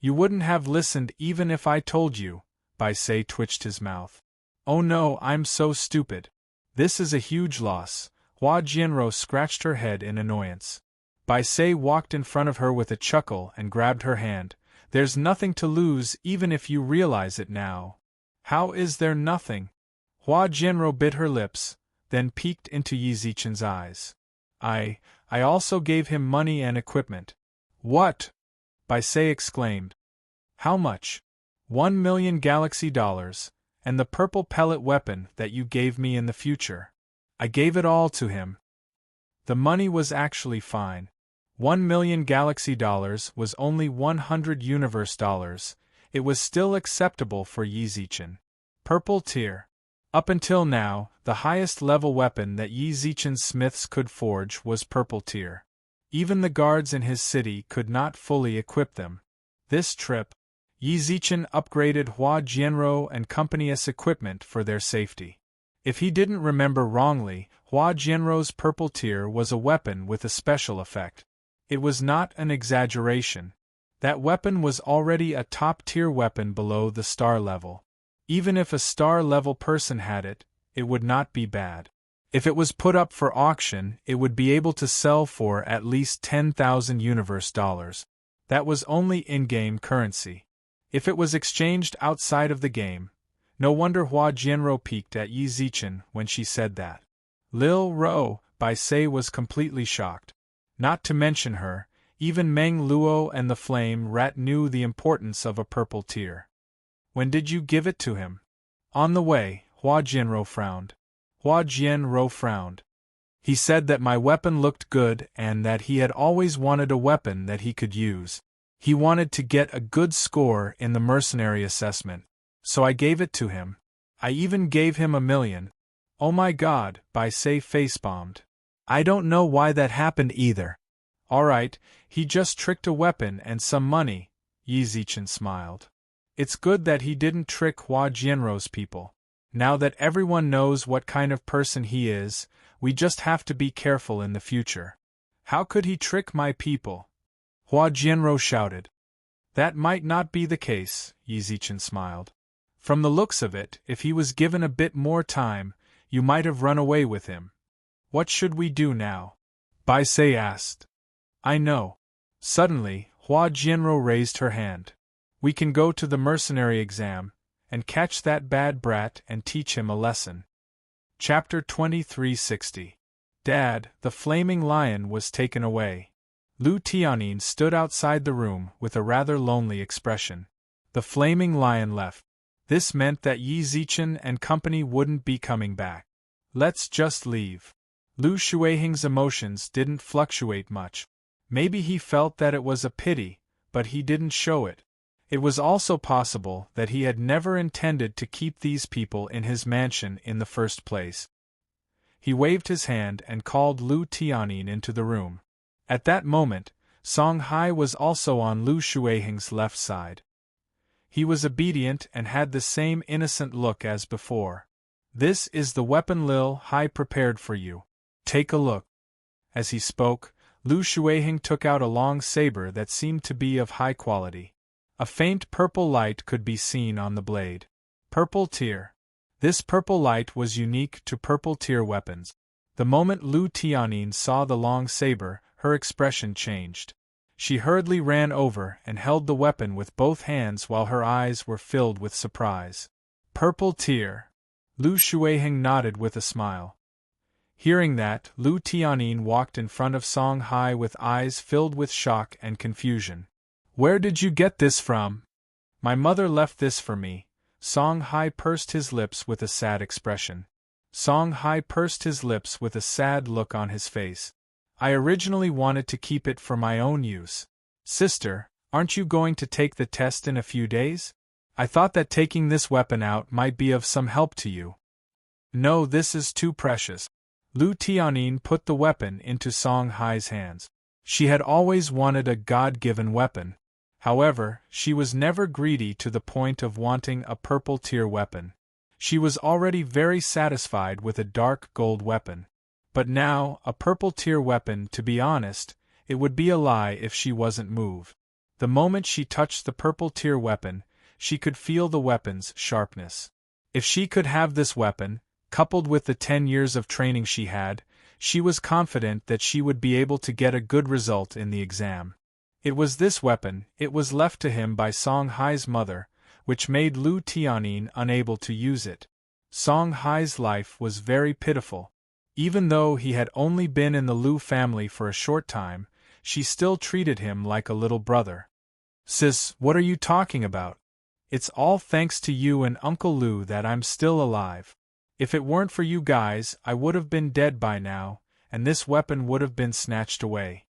You wouldn't have listened even if I told you. Bai Sei twitched his mouth. Oh no, I'm so stupid. This is a huge loss. Hua Jianro scratched her head in annoyance. Bai Sei walked in front of her with a chuckle and grabbed her hand. There's nothing to lose even if you realize it now. How is there nothing? Hua Jianro bit her lips, then peeked into Yi Zichen's eyes. I also gave him money and equipment. What? Bai Sei exclaimed. How much? 1 million galaxy dollars, and the purple pellet weapon that you gave me in the future. I gave it all to him. The money was actually fine. 1 million galaxy dollars was only 100 universe dollars. It was still acceptable for Yi Zichen. Purple tier. Up until now, the highest level weapon that Yi Zichen's smiths could forge was purple tier. Even the guards in his city could not fully equip them. This trip, Yi Zichen upgraded Hua Jianro and company's equipment for their safety. If he didn't remember wrongly, Hua Jianro's purple tier was a weapon with a special effect. It was not an exaggeration. That weapon was already a top-tier weapon below the star level. Even if a star-level person had it, it would not be bad. If it was put up for auction, it would be able to sell for at least 10,000 universe dollars. That was only in-game currency. If it was exchanged outside of the game, no wonder Hua Jianro peeked at Yi Zichen when she said that. Lil Ro, Bai Sei was completely shocked. Not to mention her, even Meng Luo and the Flame Rat knew the importance of a purple tier. When did you give it to him? On the way, Hua Jianro frowned. Hua Jianro frowned. He said that my weapon looked good and that he had always wanted a weapon that he could use. He wanted to get a good score in the mercenary assessment, so I gave it to him. I even gave him 1 million. Oh my god, Bai Sei face-bombed. I don't know why that happened either. All right, he just tricked a weapon and some money, Yi Zichen smiled. It's good that he didn't trick Hua Jianrou's people. Now that everyone knows what kind of person he is, we just have to be careful in the future. How could he trick my people? Hua Jianrou shouted. That might not be the case, Yi Zichen smiled. From the looks of it, if he was given a bit more time, you might have run away with him. What should we do now? Bai Sei asked. I know. Suddenly, Hua Jianrou raised her hand. We can go to the mercenary exam, and catch that bad brat and teach him a lesson. Chapter 2360. Dad, the flaming lion was taken away. Lu Tianyin stood outside the room with a rather lonely expression. The flaming lion left. This meant that Yi Zichen and company wouldn't be coming back. Let's just leave. Lu Shuiheng's emotions didn't fluctuate much. Maybe he felt that it was a pity, but he didn't show it. It was also possible that he had never intended to keep these people in his mansion in the first place. He waved his hand and called Lu Tianyin into the room. At that moment, Song Hai was also on Lu Shuiheng's left side. He was obedient and had the same innocent look as before. This is the weapon Lil Hai prepared for you. Take a look. As he spoke, Lu Shuiheng took out a long saber that seemed to be of high quality. A faint purple light could be seen on the blade. Purple tier. This purple light was unique to purple tier weapons. The moment Lu Tianyin saw the long saber, her expression changed. She hurriedly ran over and held the weapon with both hands while her eyes were filled with surprise. Purple tier. Lu Shuiheng nodded with a smile. Hearing that, Lu Tianyin walked in front of Song Hai with eyes filled with shock and confusion. Where did you get this from? My mother left this for me. Song Hai pursed his lips with a sad expression. Song Hai pursed his lips with a sad look on his face. I originally wanted to keep it for my own use. Sister, aren't you going to take the test in a few days? I thought that taking this weapon out might be of some help to you. No, this is too precious. Lu Tianyin put the weapon into Song Hai's hands. She had always wanted a God-given weapon. However, she was never greedy to the point of wanting a purple tier weapon. She was already very satisfied with a dark gold weapon. But now, a purple tier weapon, to be honest, it would be a lie if she wasn't moved. The moment she touched the purple tier weapon, she could feel the weapon's sharpness. If she could have this weapon, coupled with the 10 years of training she had, she was confident that she would be able to get a good result in the exam. It was this weapon, it was left to him by Song Hai's mother, which made Lu Tianyin unable to use it. Song Hai's life was very pitiful. Even though he had only been in the Lu family for a short time, she still treated him like a little brother. Sis, what are you talking about? It's all thanks to you and Uncle Lu that I'm still alive. If it weren't for you guys, I would have been dead by now, and this weapon would have been snatched away.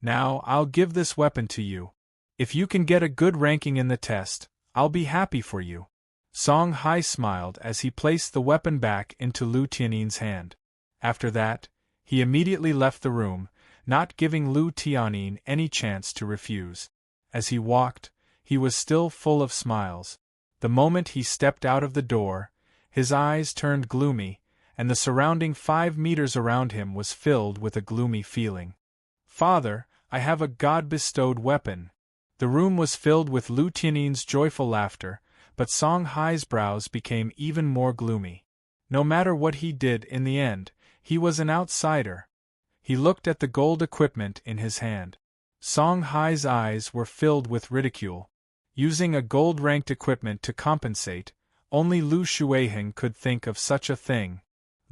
Now, I'll give this weapon to you. If you can get a good ranking in the test, I'll be happy for you. Song Hai smiled as he placed the weapon back into Lu Tianyin's hand. After that, he immediately left the room, not giving Lu Tianyin any chance to refuse. As he walked, he was still full of smiles. The moment he stepped out of the door, his eyes turned gloomy, and the surrounding 5 meters around him was filled with a gloomy feeling. Father, I have a God-bestowed weapon. The room was filled with Lu Tianyin's joyful laughter, but Song Hai's brows became even more gloomy. No matter what he did in the end, he was an outsider. He looked at the gold equipment in his hand. Song Hai's eyes were filled with ridicule. Using a gold-ranked equipment to compensate, only Lu Shuiheng could think of such a thing.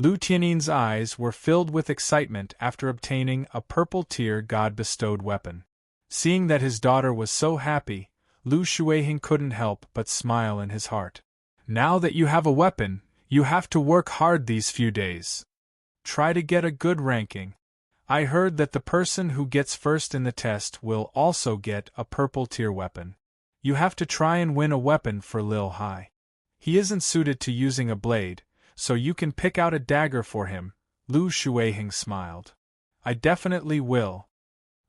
Lu Tianyin's eyes were filled with excitement after obtaining a purple-tier God-bestowed weapon. Seeing that his daughter was so happy, Lu Shuiheng couldn't help but smile in his heart. Now that you have a weapon, you have to work hard these few days. Try to get a good ranking. I heard that the person who gets first in the test will also get a purple tier weapon. You have to try and win a weapon for Lil Hai. He isn't suited to using a blade, so you can pick out a dagger for him. Lu Shuiheng smiled. I definitely will.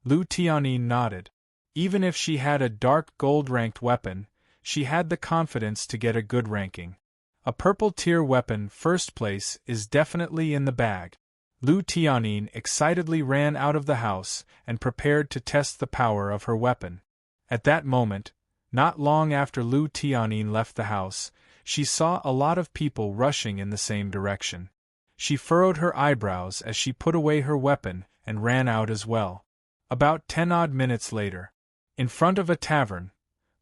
Lu Tianyin nodded. Even if she had a dark gold-ranked weapon, she had the confidence to get a good ranking. A purple-tier weapon first place is definitely in the bag. Lu Tianyin excitedly ran out of the house and prepared to test the power of her weapon. At that moment, not long after Lu Tianyin left the house, she saw a lot of people rushing in the same direction. She furrowed her eyebrows as she put away her weapon and ran out as well. About 10 odd minutes later, in front of a tavern.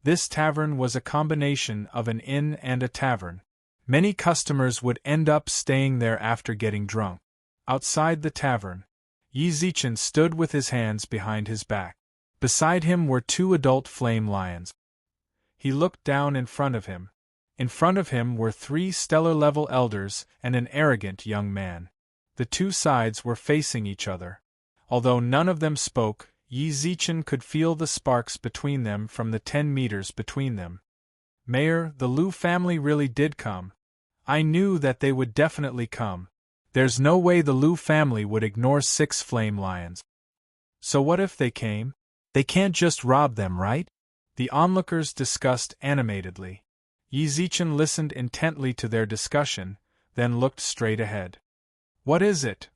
This tavern was a combination of an inn and a tavern. Many customers would end up staying there after getting drunk. Outside the tavern, Yi Zichen stood with his hands behind his back. Beside him were 2 adult flame lions. He looked down in front of him. In front of him were 3 stellar-level elders and an arrogant young man. The 2 sides were facing each other. Although none of them spoke, Yi Zichen could feel the sparks between them from the 10 meters between them. Mayor, the Lu family really did come. I knew that they would definitely come. There's no way the Lu family would ignore 6 flame lions. So what if they came? They can't just rob them, right? The onlookers discussed animatedly. Yi Zichen listened intently to their discussion, then looked straight ahead. What is it?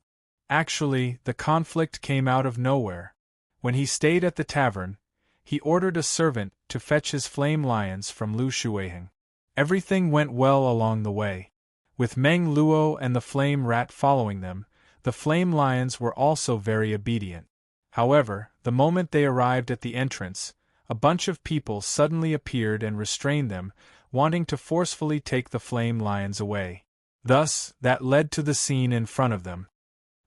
Actually, the conflict came out of nowhere. When he stayed at the tavern, he ordered a servant to fetch his flame lions from Lu Shuiheng. Everything went well along the way. With Meng Luo and the flame rat following them, the flame lions were also very obedient. However, the moment they arrived at the entrance, a bunch of people suddenly appeared and restrained them, wanting to forcefully take the flame lions away. Thus, that led to the scene in front of them.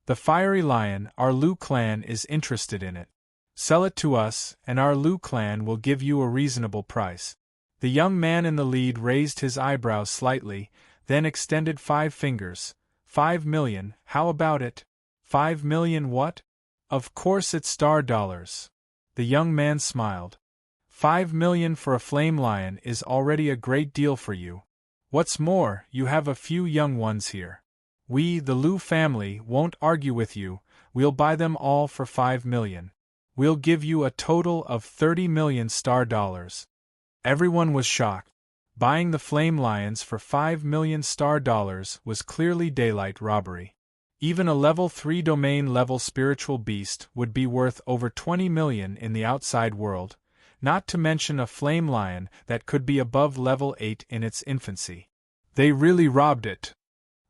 The fiery lion, our Lu clan, is interested in it. Sell it to us, and our Lu clan will give you a reasonable price. The young man in the lead raised his eyebrows slightly, then extended 5 fingers. 5 million, how about it? 5 million what? Of course it's star dollars. The young man smiled. 5 million for a flame lion is already a great deal for you. What's more, you have a few young ones here. We, the Lu family, won't argue with you, we'll buy them all for 5 million. We'll give you a total of 30 million star dollars. Everyone was shocked. Buying the flame lions for 5 million star dollars was clearly daylight robbery. Even a level 3 domain level spiritual beast would be worth over 20 million in the outside world, not to mention a flame lion that could be above level 8 in its infancy. They really robbed it.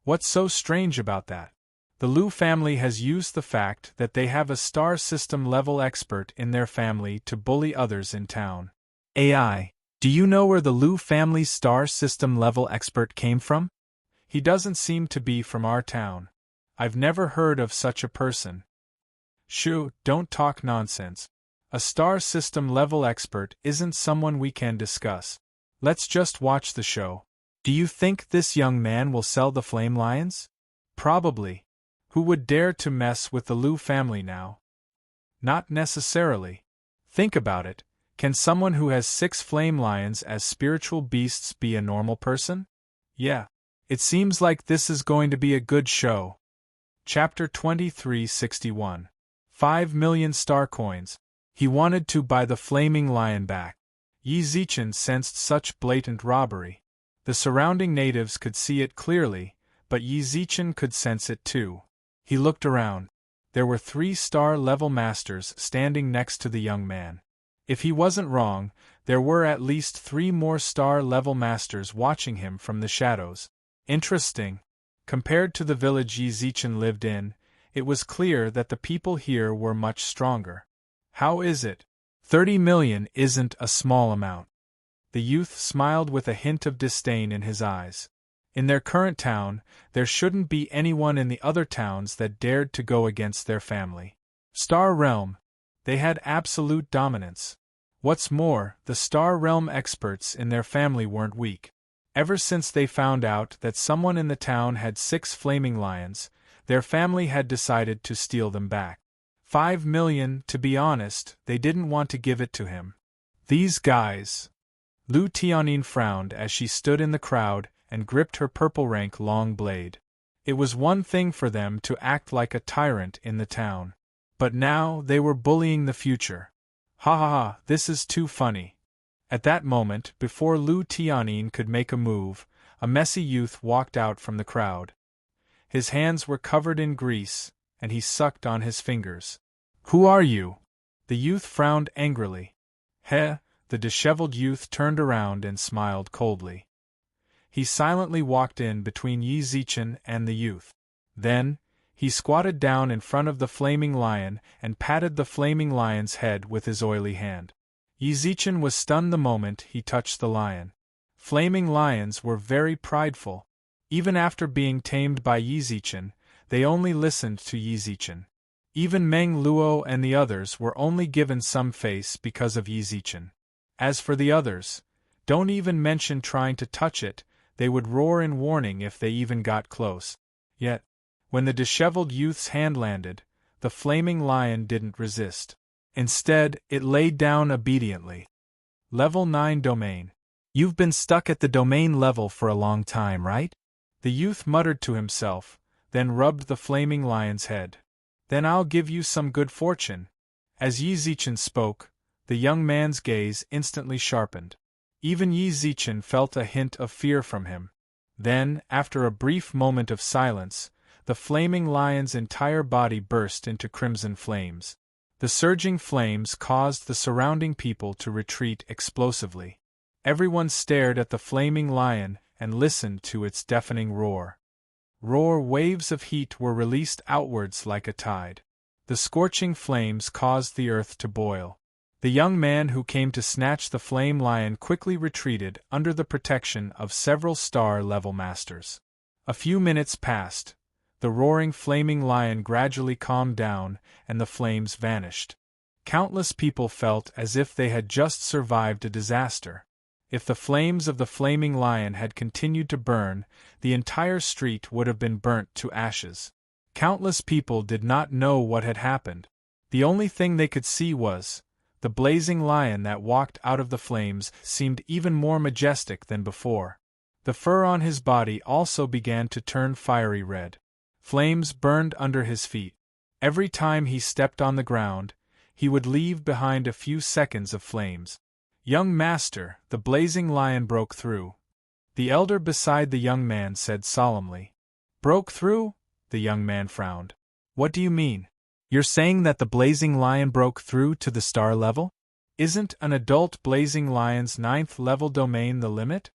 What's so strange about that? The Lu family has used the fact that they have a star system level expert in their family to bully others in town. AI, do you know where the Lu family's star system level expert came from? He doesn't seem to be from our town. I've never heard of such a person. Shoo, don't talk nonsense. A star system level expert isn't someone we can discuss. Let's just watch the show. Do you think this young man will sell the flame lions? Probably. Who would dare to mess with the Lu family now? Not necessarily. Think about it. Can someone who has 6 flame lions as spiritual beasts be a normal person? Yeah. It seems like this is going to be a good show. Chapter 2361. 5 million star coins. He wanted to buy the flaming lion back. Yi Zichen sensed such blatant robbery. The surrounding natives could see it clearly, but Yi Zichen could sense it too. He looked around. There were 3 star-level masters standing next to the young man. If he wasn't wrong, there were at least 3 more star-level masters watching him from the shadows. Interesting. Compared to the village Yi Zichen lived in, it was clear that the people here were much stronger. How is it? 30 million isn't a small amount. The youth smiled with a hint of disdain in his eyes. In their current town, there shouldn't be anyone in the other towns that dared to go against their family. Star Realm. They had absolute dominance. What's more, the Star Realm experts in their family weren't weak. Ever since they found out that someone in the town had 6 flaming lions, their family had decided to steal them back. 5 million, to be honest, they didn't want to give it to him. These guys. Lu Tianyin frowned as she stood in the crowd and gripped her purple rank long blade. It was one thing for them to act like a tyrant in the town. But now they were bullying the future. Ha ha ha, this is too funny. At that moment, before Lu Tianyin could make a move, a messy youth walked out from the crowd. His hands were covered in grease, and he sucked on his fingers. Who are you? The youth frowned angrily. Heh, the disheveled youth turned around and smiled coldly. He silently walked in between Yi Zichen and the youth. Then, he squatted down in front of the flaming lion and patted the flaming lion's head with his oily hand. Yi Zichen was stunned the moment he touched the lion. Flaming lions were very prideful. Even after being tamed by Yi Zichen, they only listened to Yi Zichen. Even Meng Luo and the others were only given some face because of Yi Zichen. As for the others, don't even mention trying to touch it, they would roar in warning if they even got close. Yet, when the disheveled youth's hand landed, the flaming lion didn't resist. Instead, it laid down obediently. Level 9 Domain. You've been stuck at the domain level for a long time, right? The youth muttered to himself, then rubbed the flaming lion's head. Then I'll give you some good fortune. As Yi Zichen spoke, the young man's gaze instantly sharpened. Even Yi Zichen felt a hint of fear from him. Then, after a brief moment of silence, the flaming lion's entire body burst into crimson flames. The surging flames caused the surrounding people to retreat explosively. Everyone stared at the flaming lion and listened to its deafening roar. Waves of heat were released outwards like a tide. The scorching flames caused the earth to boil. The young man who came to snatch the flame lion quickly retreated under the protection of several star-level masters. A few minutes passed. The roaring flaming lion gradually calmed down, and the flames vanished. Countless people felt as if they had just survived a disaster. If the flames of the flaming lion had continued to burn, the entire street would have been burnt to ashes. Countless people did not know what had happened. The only thing they could see was the blazing lion that walked out of the flames seemed even more majestic than before. The fur on his body also began to turn fiery red. Flames burned under his feet. Every time he stepped on the ground, he would leave behind a few seconds of flames. Young master, the blazing lion broke through. The elder beside the young man said solemnly. Broke through? The young man frowned. What do you mean? You're saying that the blazing lion broke through to the star level? Isn't an adult blazing lion's 9th level domain the limit?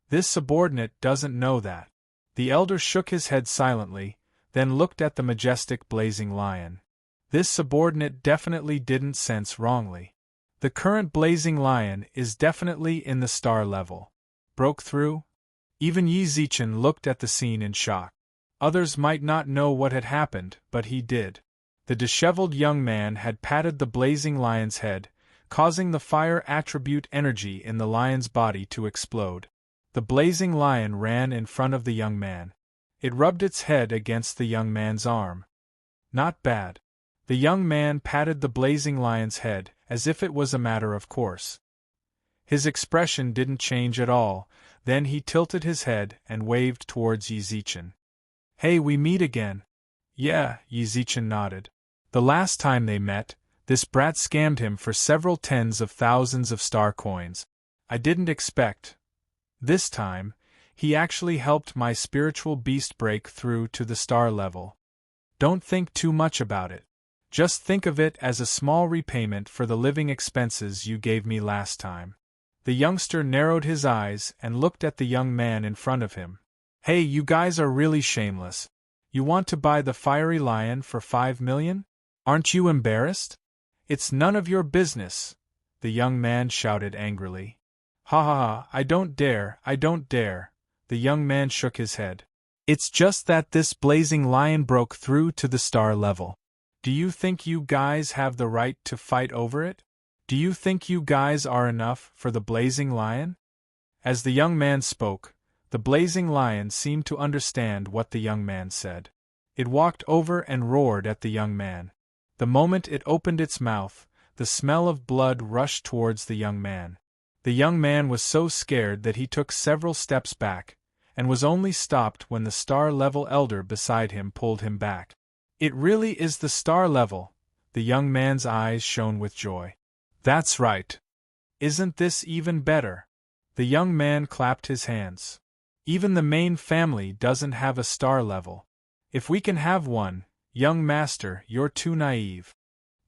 This subordinate doesn't know that. The elder shook his head silently, then looked at the majestic blazing lion. This subordinate definitely didn't sense wrongly. The current blazing lion is definitely in the star level. Broke through? Even Yi Zichen looked at the scene in shock. Others might not know what had happened, but he did. The disheveled young man had patted the blazing lion's head, causing the fire attribute energy in the lion's body to explode. The blazing lion ran in front of the young man. It rubbed its head against the young man's arm. Not bad. The young man patted the blazing lion's head, as if it was a matter of course. His expression didn't change at all, then he tilted his head and waved towards Yi Zichen. Hey, we meet again. Yeah, Yi Zichen nodded. The last time they met, this brat scammed him for several tens of thousands of star coins. I didn't expect. This time, he actually helped my spiritual beast break through to the star level. Don't think too much about it. Just think of it as a small repayment for the living expenses you gave me last time. The youngster narrowed his eyes and looked at the young man in front of him. Hey, you guys are really shameless. You want to buy the fiery lion for 5 million? Aren't you embarrassed? It's none of your business, the young man shouted angrily. Ha ha ha, I don't dare, the young man shook his head. It's just that this blazing lion broke through to the star level. Do you think you guys have the right to fight over it? Do you think you guys are enough for the blazing lion? As the young man spoke, the blazing lion seemed to understand what the young man said. It walked over and roared at the young man. The moment it opened its mouth, the smell of blood rushed towards the young man. The young man was so scared that he took several steps back, and was only stopped when the star-level elder beside him pulled him back. It really is the star level, The young man's eyes shone with joy. That's right. Isn't this even better? The young man clapped his hands. Even the main family doesn't have a star level. If we can have one, young master, you're too naive.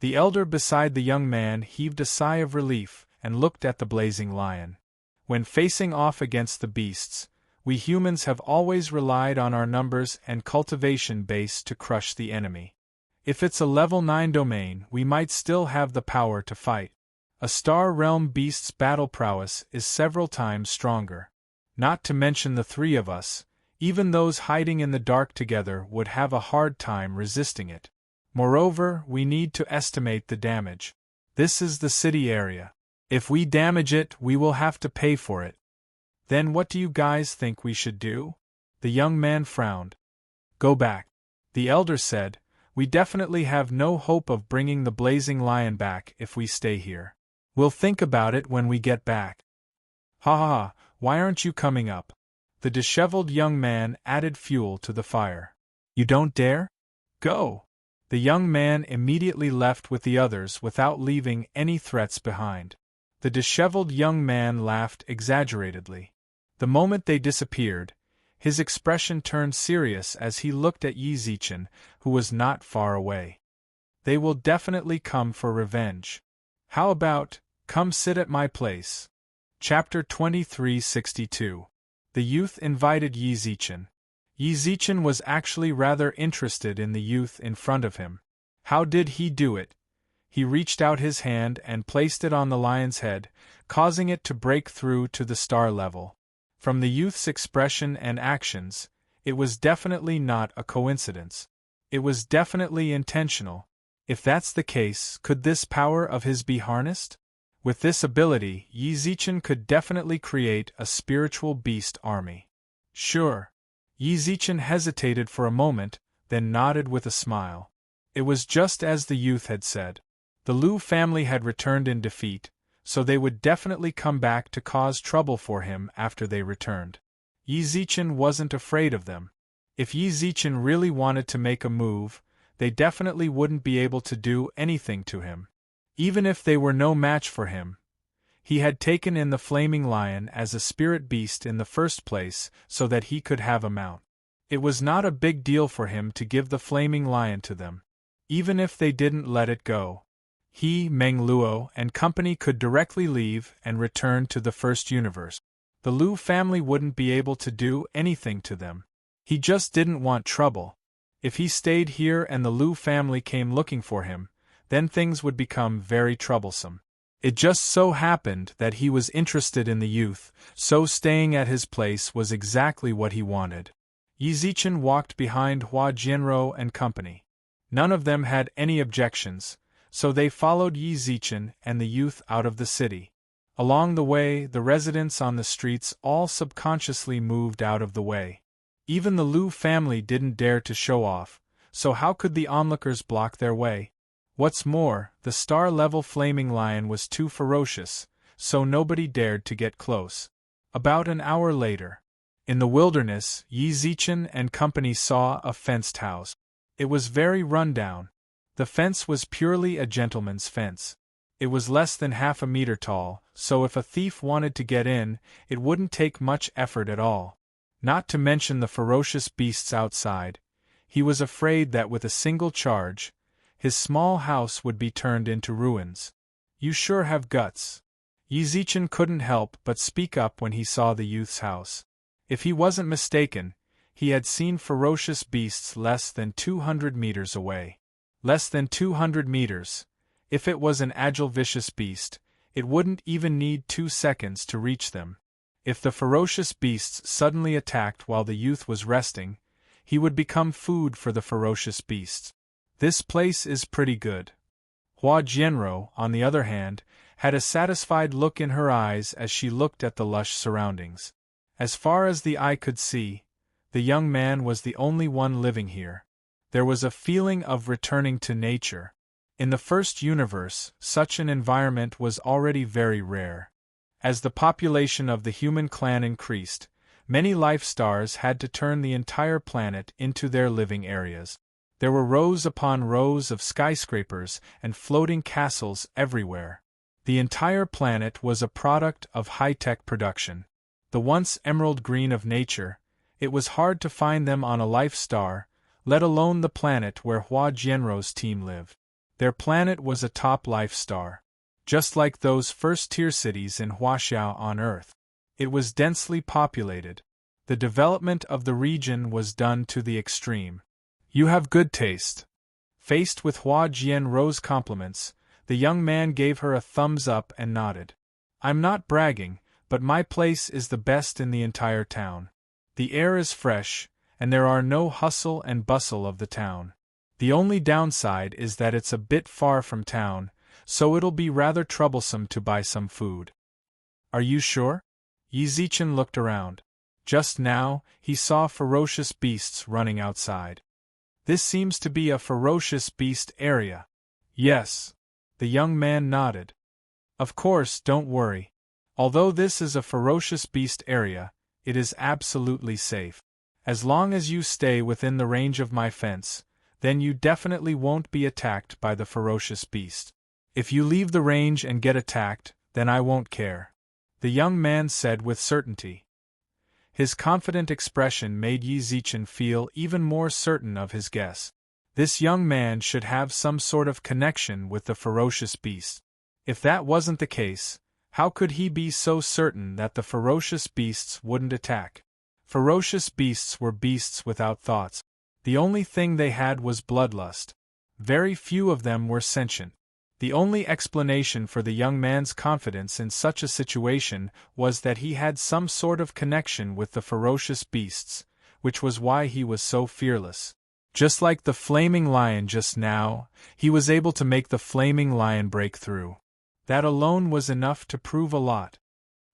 The elder beside the young man heaved a sigh of relief and looked at the blazing lion. When facing off against the beasts, we humans have always relied on our numbers and cultivation base to crush the enemy. If it's a level 9 domain, we might still have the power to fight. A Star Realm beast's battle prowess is several times stronger. Not to mention the three of us, even those hiding in the dark together would have a hard time resisting it. Moreover, we need to estimate the damage. This is the city area. If we damage it, we will have to pay for it. Then what do you guys think we should do? The young man frowned. Go back. The elder said, we definitely have no hope of bringing the blazing lion back if we stay here. We'll think about it when we get back. Ha ha ha, why aren't you coming up? The disheveled young man added fuel to the fire. You don't dare? Go! The young man immediately left with the others without leaving any threats behind. The disheveled young man laughed exaggeratedly. The moment they disappeared, his expression turned serious as he looked at Yi Zichen, who was not far away. They will definitely come for revenge. How about, come sit at my place? Chapter 2362. The youth invited Yi Zichen. Yi Zichen was actually rather interested in the youth in front of him. How did he do it? He reached out his hand and placed it on the lion's head, causing it to break through to the star level. From the youth's expression and actions, it was definitely not a coincidence. It was definitely intentional. If that's the case, could this power of his be harnessed? With this ability, Yi Zichen could definitely create a spiritual beast army. Sure. Yi Zichen hesitated for a moment, then nodded with a smile. It was just as the youth had said. The Liu family had returned in defeat, so they would definitely come back to cause trouble for him after they returned. Yi Zichen wasn't afraid of them. If Yi Zichen really wanted to make a move, they definitely wouldn't be able to do anything to him. Even if they were no match for him. He had taken in the flaming lion as a spirit beast in the first place so that he could have a mount. It was not a big deal for him to give the flaming lion to them. Even if they didn't let it go. He, Meng Luo, and company could directly leave and return to the first universe. The Liu family wouldn't be able to do anything to them. He just didn't want trouble. If he stayed here and the Liu family came looking for him, then things would become very troublesome. It just so happened that he was interested in the youth, so staying at his place was exactly what he wanted. Yi Zichen walked behind Hua Jianrou and company. None of them had any objections, so they followed Yi Zichen and the youth out of the city. Along the way, the residents on the streets all subconsciously moved out of the way. Even the Liu family didn't dare to show off, so how could the onlookers block their way? What's more, the star-level flaming lion was too ferocious, so nobody dared to get close. About an hour later, in the wilderness, Yi Zichen and company saw a fenced house. It was very run-down. The fence was purely a gentleman's fence. It was less than half a meter tall, so if a thief wanted to get in, it wouldn't take much effort at all. Not to mention the ferocious beasts outside. He was afraid that with a single charge, his small house would be turned into ruins. You sure have guts. Yi Zichen couldn't help but speak up when he saw the youth's house. If he wasn't mistaken, he had seen ferocious beasts less than 200 meters away. Less than 200 meters. If it was an agile vicious beast, it wouldn't even need 2 seconds to reach them. If the ferocious beasts suddenly attacked while the youth was resting, he would become food for the ferocious beasts. This place is pretty good. Hua Jianrou, on the other hand, had a satisfied look in her eyes as she looked at the lush surroundings. As far as the eye could see, the young man was the only one living here. There was a feeling of returning to nature. In the first universe, such an environment was already very rare. As the population of the human clan increased, many life stars had to turn the entire planet into their living areas. There were rows upon rows of skyscrapers and floating castles everywhere. The entire planet was a product of high-tech production. The once emerald green of nature, it was hard to find them on a life star, let alone the planet where Hua Jianrou's team lived. Their planet was a top life star. Just like those first-tier cities in Huaxiao on Earth. It was densely populated. The development of the region was done to the extreme. You have good taste. Faced with Hua Jianrou's compliments, the young man gave her a thumbs up and nodded. I'm not bragging, but my place is the best in the entire town. The air is fresh, and there are no hustle and bustle of the town. The only downside is that it's a bit far from town, so it'll be rather troublesome to buy some food. Are you sure? Yi Zichen looked around. Just now, he saw ferocious beasts running outside. This seems to be a ferocious beast area. Yes. The young man nodded. Of course, don't worry. Although this is a ferocious beast area, it is absolutely safe. As long as you stay within the range of my fence, then you definitely won't be attacked by the ferocious beast. If you leave the range and get attacked, then I won't care. The young man said with certainty. His confident expression made Yi Zichen feel even more certain of his guess. This young man should have some sort of connection with the ferocious beast. If that wasn't the case, how could he be so certain that the ferocious beasts wouldn't attack? Ferocious beasts were beasts without thoughts. The only thing they had was bloodlust. Very few of them were sentient. The only explanation for the young man's confidence in such a situation was that he had some sort of connection with the ferocious beasts, which was why he was so fearless. Just like the flaming lion just now, he was able to make the flaming lion break through. That alone was enough to prove a lot.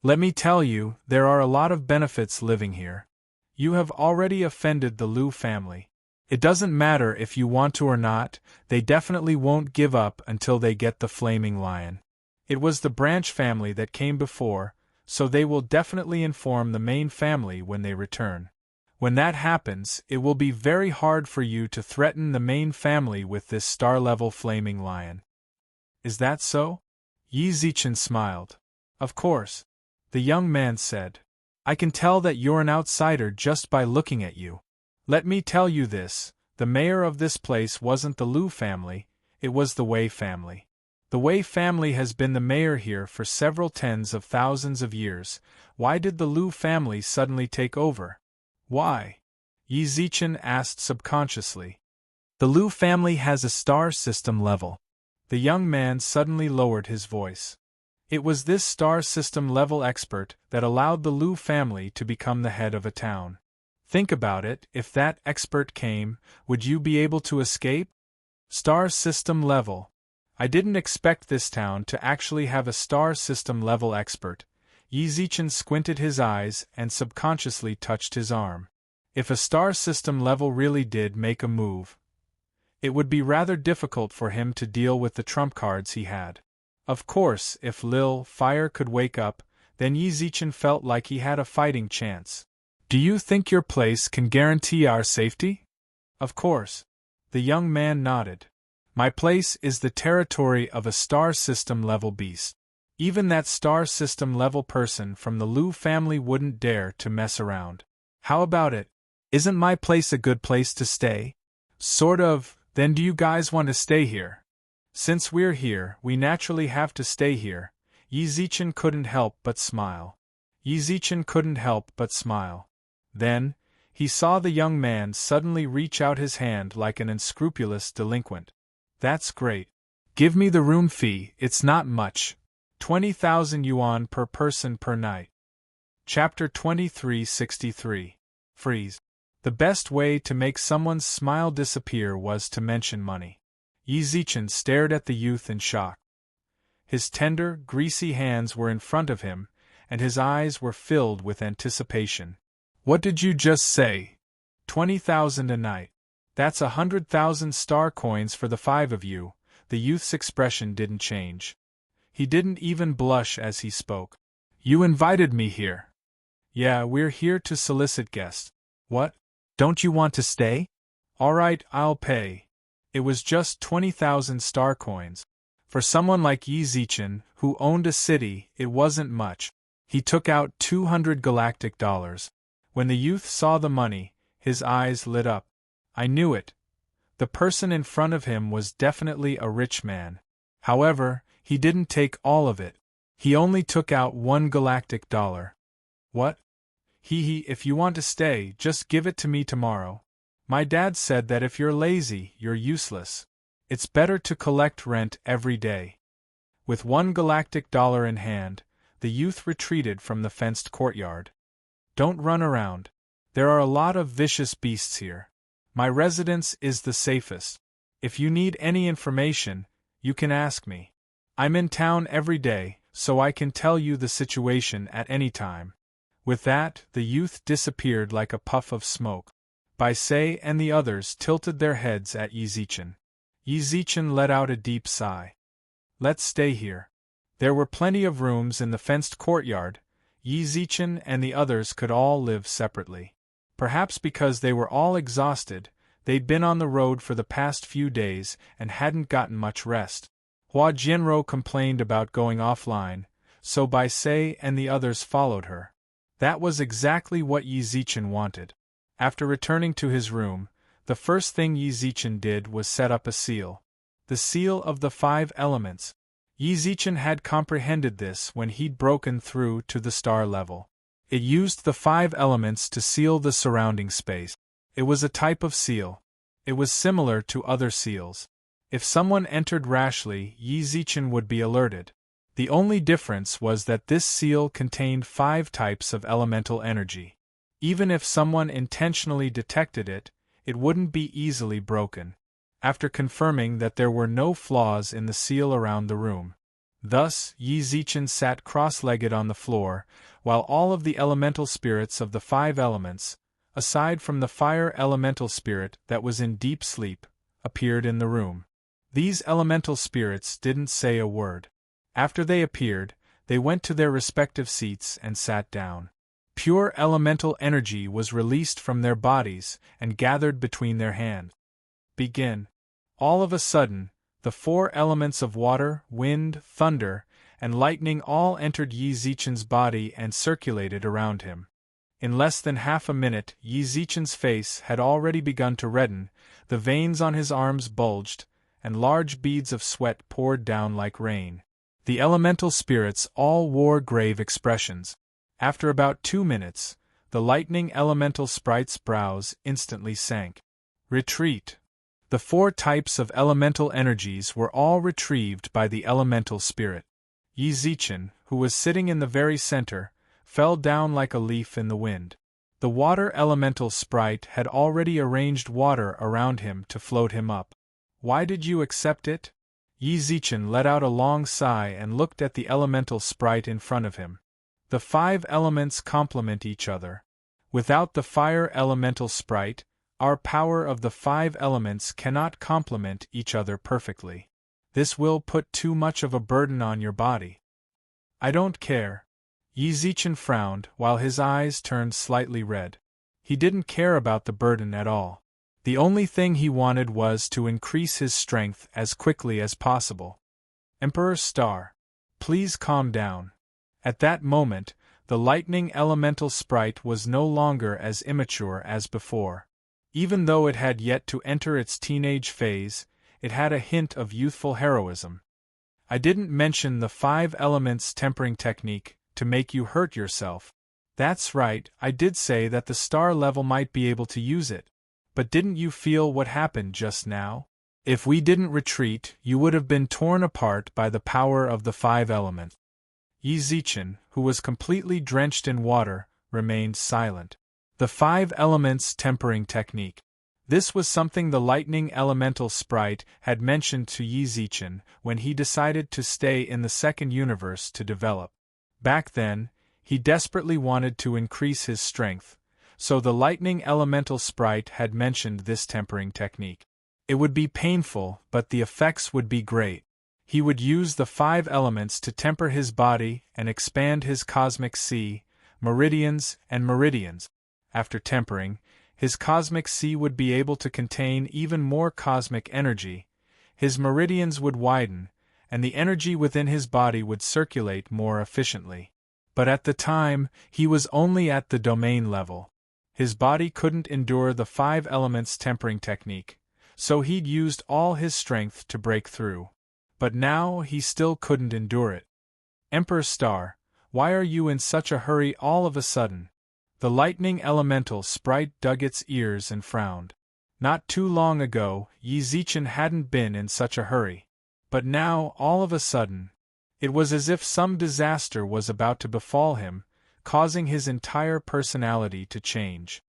Let me tell you, there are a lot of benefits living here. You have already offended the Liu family. It doesn't matter if you want to or not, they definitely won't give up until they get the flaming lion. It was the branch family that came before, so they will definitely inform the main family when they return. When that happens, it will be very hard for you to threaten the main family with this star-level flaming lion. Is that so? Yi Zichen smiled. Of course. The young man said. I can tell that you're an outsider just by looking at you. Let me tell you this, the mayor of this place wasn't the Liu family, it was the Wei family. The Wei family has been the mayor here for several tens of thousands of years. Why did the Liu family suddenly take over? Why? Yi Zichen asked subconsciously. The Liu family has a star system level. The young man suddenly lowered his voice. It was this star system level expert that allowed the Liu family to become the head of a town. Think about it, if that expert came, would you be able to escape? Star system level. I didn't expect this town to actually have a star system level expert. Yi Zichen squinted his eyes and subconsciously touched his arm. If a star system level really did make a move, it would be rather difficult for him to deal with the trump cards he had. Of course, if Lil Fire could wake up, then Yi Zichen felt like he had a fighting chance. Do you think your place can guarantee our safety? Of course. The young man nodded. My place is the territory of a star system level beast. Even that star system level person from the Liu family wouldn't dare to mess around. How about it? Isn't my place a good place to stay? Sort of. Then do you guys want to stay here? Since we're here, we naturally have to stay here. Yi Zichen couldn't help but smile. Yi Zichen couldn't help but smile. Then, he saw the young man suddenly reach out his hand like an unscrupulous delinquent. That's great. Give me the room fee, it's not much. 20,000 yuan per person per night. Chapter 2363. Freeze. The best way to make someone's smile disappear was to mention money. Yi Zichen stared at the youth in shock. His tender, greasy hands were in front of him, and his eyes were filled with anticipation. What did you just say? 20,000 a night. That's 100,000 star coins for the five of you. The youth's expression didn't change. He didn't even blush as he spoke. You invited me here. Yeah, we're here to solicit guests. What? Don't you want to stay? All right, I'll pay. It was just 20,000 star coins. For someone like Yi Zichen, who owned a city, it wasn't much. He took out 200 galactic dollars. When the youth saw the money, his eyes lit up. I knew it. The person in front of him was definitely a rich man. However, he didn't take all of it. He only took out 1 galactic dollar. What? If you want to stay, just give it to me tomorrow. My dad said that if you're lazy, you're useless. It's better to collect rent every day. With 1 galactic dollar in hand, the youth retreated from the fenced courtyard. Don't run around. There are a lot of vicious beasts here. My residence is the safest. If you need any information, you can ask me. I'm in town every day, so I can tell you the situation at any time. With that, the youth disappeared like a puff of smoke. Bai Sei and the others tilted their heads at Yi Zichen. Yi Zichen let out a deep sigh. Let's stay here. There were plenty of rooms in the fenced courtyard. Yi Zichen and the others could all live separately. Perhaps because they were all exhausted, they'd been on the road for the past few days and hadn't gotten much rest. Hua Jianrou complained about going offline, so Bai Sei and the others followed her. That was exactly what Yi Zichen wanted. After returning to his room, the first thing Yi Zichen did was set up a seal. The seal of the 5 elements. Yi Zichen had comprehended this when he'd broken through to the star level. It used the 5 elements to seal the surrounding space. It was a type of seal. It was similar to other seals. If someone entered rashly, Yi Zichen would be alerted. The only difference was that this seal contained 5 types of elemental energy. Even if someone intentionally detected it, it wouldn't be easily broken. After confirming that there were no flaws in the seal around the room. Thus, Yi Zichen sat cross-legged on the floor, while all of the elemental spirits of the 5 elements, aside from the fire elemental spirit that was in deep sleep, appeared in the room. These elemental spirits didn't say a word. After they appeared, they went to their respective seats and sat down. Pure elemental energy was released from their bodies and gathered between their hands. Begin. All of a sudden, the 4 elements of water, wind, thunder, and lightning all entered Yi Zichen's body and circulated around him. In less than half a minute, Yi Zichen's face had already begun to redden, the veins on his arms bulged, and large beads of sweat poured down like rain. The elemental spirits all wore grave expressions. After about 2 minutes, the lightning elemental sprite's brows instantly sank. Retreat. The 4 types of elemental energies were all retrieved by the elemental spirit. Yi Zichen, who was sitting in the very center, fell down like a leaf in the wind. The water elemental sprite had already arranged water around him to float him up. Why did you accept it? Yi Zichen let out a long sigh and looked at the elemental sprite in front of him. The 5 elements complement each other. Without the fire elemental sprite, our power of the 5 elements cannot complement each other perfectly. This will put too much of a burden on your body. I don't care. Yi Zichen frowned while his eyes turned slightly red. He didn't care about the burden at all. The only thing he wanted was to increase his strength as quickly as possible. Emperor Star, please calm down. At that moment, the lightning elemental sprite was no longer as immature as before. Even though it had yet to enter its teenage phase, it had a hint of youthful heroism. I didn't mention the 5 elements tempering technique to make you hurt yourself. That's right, I did say that the star level might be able to use it. But didn't you feel what happened just now? If we didn't retreat, you would have been torn apart by the power of the 5 elements. Yi Zichen, who was completely drenched in water, remained silent. The 5 elements tempering technique. This was something the lightning elemental sprite had mentioned to Yi Zichen when he decided to stay in the second universe to develop. Back then, he desperately wanted to increase his strength, so the lightning elemental sprite had mentioned this tempering technique. It would be painful, but the effects would be great. He would use the 5 elements to temper his body and expand his cosmic sea, meridians and meridians. After tempering, his cosmic sea would be able to contain even more cosmic energy, his meridians would widen, and the energy within his body would circulate more efficiently. But at the time, he was only at the domain level. His body couldn't endure the 5 elements tempering technique, so he'd used all his strength to break through. But now he still couldn't endure it. Emperor Star, why are you in such a hurry all of a sudden? The lightning elemental sprite dug its ears and frowned. Not too long ago, Yi Zichen hadn't been in such a hurry. But now, all of a sudden, it was as if some disaster was about to befall him, causing his entire personality to change.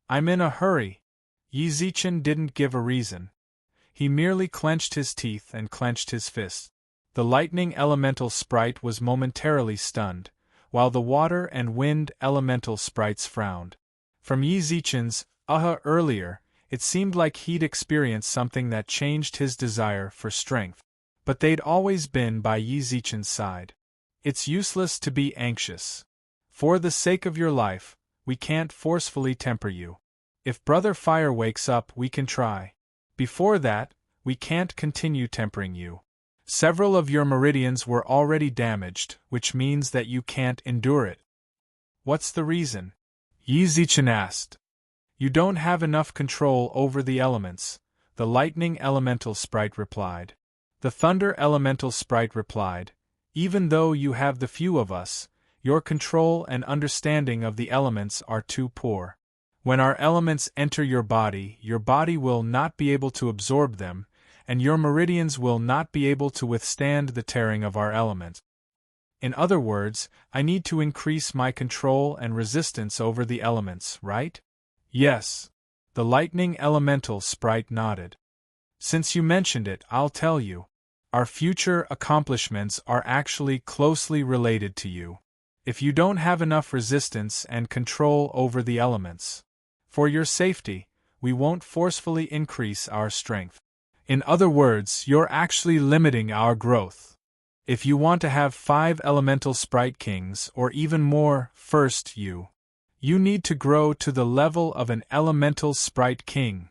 I'm in a hurry. Yi Zichen didn't give a reason. He merely clenched his teeth and clenched his fists. The lightning elemental sprite was momentarily stunned, while the water and wind elemental sprites frowned. From Yi Zichen's earlier, it seemed like he'd experienced something that changed his desire for strength. But they'd always been by Yi Zichen's side. It's useless to be anxious. For the sake of your life, we can't forcefully temper you. If Brother Fire wakes up, we can try. Before that, we can't continue tempering you. Several of your meridians were already damaged, which means that you can't endure it. What's the reason? Yi Zichen asked. You don't have enough control over the elements, the lightning elemental sprite replied. The thunder elemental sprite replied, even though you have the few of us, your control and understanding of the elements are too poor. When our elements enter your body will not be able to absorb them, and your meridians will not be able to withstand the tearing of our element. In other words, I need to increase my control and resistance over the elements, right? Yes. The lightning elemental sprite nodded. Since you mentioned it, I'll tell you. Our future accomplishments are actually closely related to you. If you don't have enough resistance and control over the elements, for your safety, we won't forcefully increase our strength. In other words, you're actually limiting our growth. If you want to have 5 elemental sprite kings or even more, first you need to grow to the level of an elemental sprite king.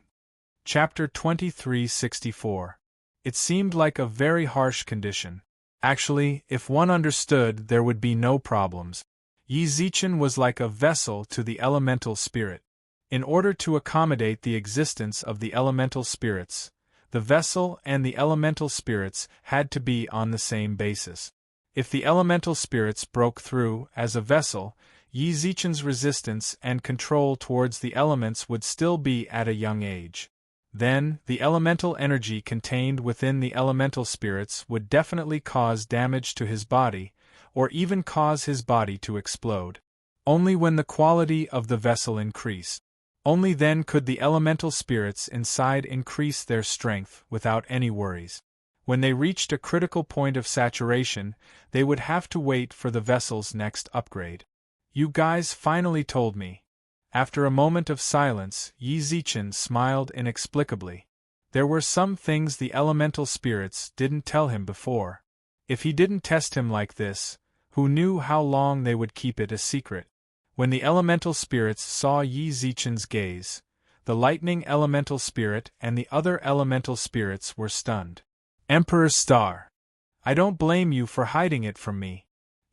Chapter 2364. It seemed like a very harsh condition. Actually, if one understood, there would be no problems. Yi Zichen was like a vessel to the elemental spirit. In order to accommodate the existence of the elemental spirits, the vessel and the elemental spirits had to be on the same basis. If the elemental spirits broke through as a vessel, Yi Zichen's resistance and control towards the elements would still be at a young age. Then, the elemental energy contained within the elemental spirits would definitely cause damage to his body, or even cause his body to explode. Only when the quality of the vessel increased, only then could the elemental spirits inside increase their strength without any worries. When they reached a critical point of saturation, they would have to wait for the vessel's next upgrade. You guys finally told me. After a moment of silence, Yi Zichen smiled inexplicably. There were some things the elemental spirits didn't tell him before. If he didn't test him like this, who knew how long they would keep it a secret? When the elemental spirits saw Yi Zichen's gaze, the lightning elemental spirit and the other elemental spirits were stunned. Emperor Star, I don't blame you for hiding it from me.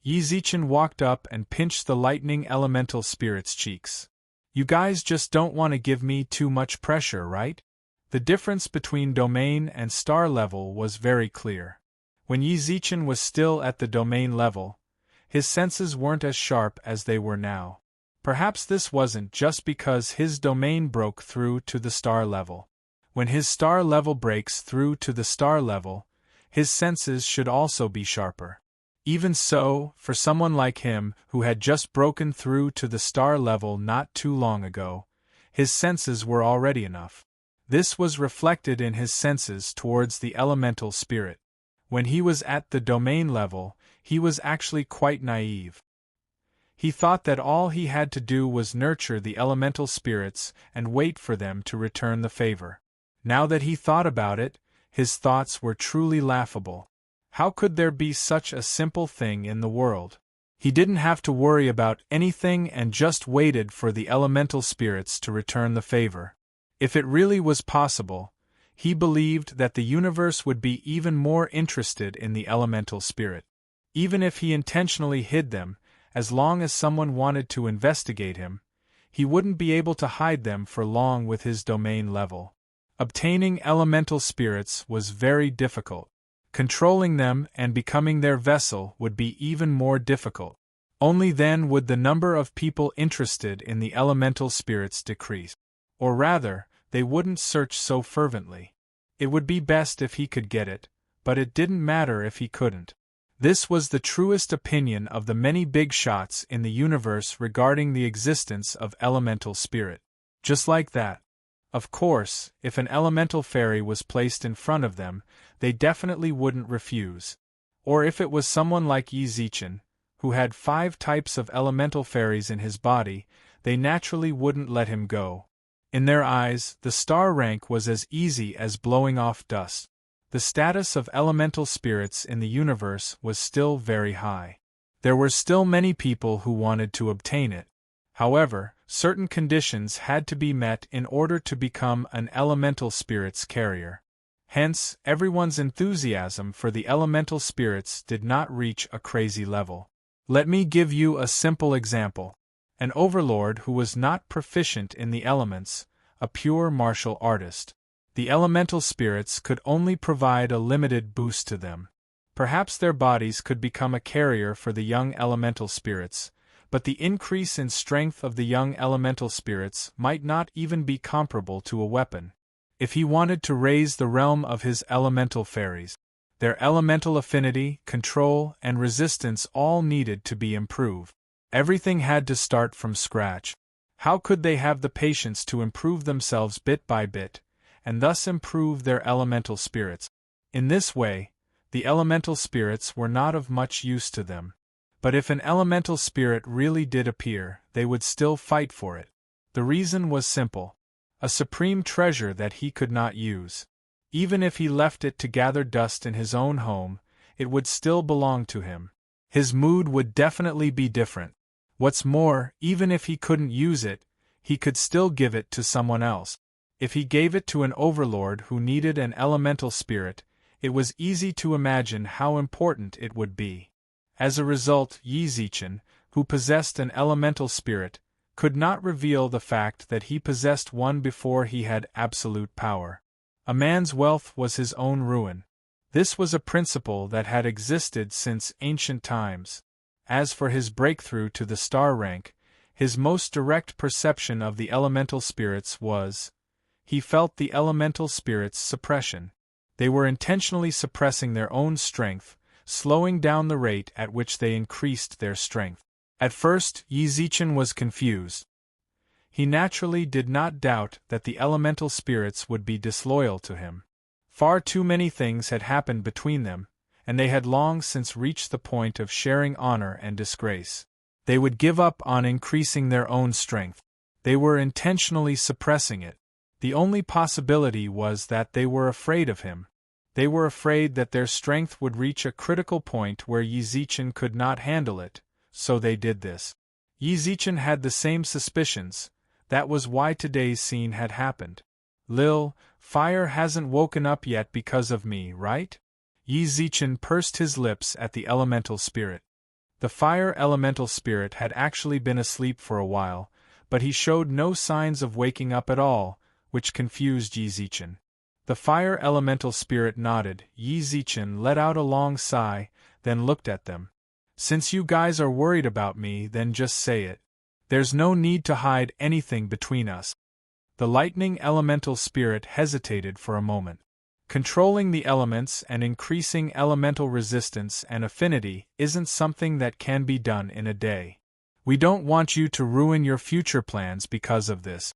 Yi Zichen walked up and pinched the lightning elemental spirit's cheeks. You guys just don't want to give me too much pressure, right? The difference between domain and star level was very clear. When Yi Zichen was still at the domain level, his senses weren't as sharp as they were now. Perhaps this wasn't just because his domain broke through to the star level. When his star level breaks through to the star level, his senses should also be sharper. Even so, for someone like him who had just broken through to the star level not too long ago, his senses were already enough. This was reflected in his senses towards the elemental spirit. When he was at the domain level, he was actually quite naive. He thought that all he had to do was nurture the elemental spirits and wait for them to return the favor. Now that he thought about it, his thoughts were truly laughable. How could there be such a simple thing in the world? He didn't have to worry about anything and just waited for the elemental spirits to return the favor. If it really was possible, he believed that the universe would be even more interested in the elemental spirit. Even if he intentionally hid them, as long as someone wanted to investigate him, he wouldn't be able to hide them for long with his domain level. Obtaining elemental spirits was very difficult. Controlling them and becoming their vessel would be even more difficult. Only then would the number of people interested in the elemental spirits decrease. Or rather, they wouldn't search so fervently. It would be best if he could get it, but it didn't matter if he couldn't. This was the truest opinion of the many big shots in the universe regarding the existence of elemental spirit. Just like that. Of course, if an elemental fairy was placed in front of them, they definitely wouldn't refuse. Or if it was someone like Yi Zichen, who had 5 types of elemental fairies in his body, they naturally wouldn't let him go. In their eyes, the star rank was as easy as blowing off dust. The status of elemental spirits in the universe was still very high. There were still many people who wanted to obtain it. However, certain conditions had to be met in order to become an elemental spirits carrier. Hence, everyone's enthusiasm for the elemental spirits did not reach a crazy level. Let me give you a simple example. An overlord who was not proficient in the elements, a pure martial artist. The elemental spirits could only provide a limited boost to them. Perhaps their bodies could become a carrier for the young elemental spirits, but the increase in strength of the young elemental spirits might not even be comparable to a weapon. If he wanted to raise the realm of his elemental fairies, their elemental affinity, control, and resistance all needed to be improved. Everything had to start from scratch. How could they have the patience to improve themselves bit by bit, and thus improve their elemental spirits? In this way, the elemental spirits were not of much use to them. But if an elemental spirit really did appear, they would still fight for it. The reason was simple: a supreme treasure that he could not use. Even if he left it to gather dust in his own home, it would still belong to him. His mood would definitely be different. What's more, even if he couldn't use it, he could still give it to someone else. If he gave it to an overlord who needed an elemental spirit, it was easy to imagine how important it would be. As a result, Yi Zichen, who possessed an elemental spirit, could not reveal the fact that he possessed one before he had absolute power. A man's wealth was his own ruin. This was a principle that had existed since ancient times. As for his breakthrough to the star rank, his most direct perception of the elemental spirits was: he felt the elemental spirits' suppression. They were intentionally suppressing their own strength, slowing down the rate at which they increased their strength. At first, Yi Zichen was confused. He naturally did not doubt that the elemental spirits would be disloyal to him. Far too many things had happened between them, and they had long since reached the point of sharing honor and disgrace. They would give up on increasing their own strength. They were intentionally suppressing it. The only possibility was that they were afraid of him. They were afraid that their strength would reach a critical point where Yi Zichen could not handle it, so they did this. Yi Zichen had the same suspicions. That was why today's scene had happened. Lil, fire hasn't woken up yet because of me, right? Yi Zichen pursed his lips at the elemental spirit. The fire elemental spirit had actually been asleep for a while, but he showed no signs of waking up at all, which confused Yi Zichen. The fire elemental spirit nodded. Yi Zichen let out a long sigh, then looked at them. Since you guys are worried about me, then just say it. There's no need to hide anything between us. The lightning elemental spirit hesitated for a moment. Controlling the elements and increasing elemental resistance and affinity isn't something that can be done in a day. We don't want you to ruin your future plans because of this.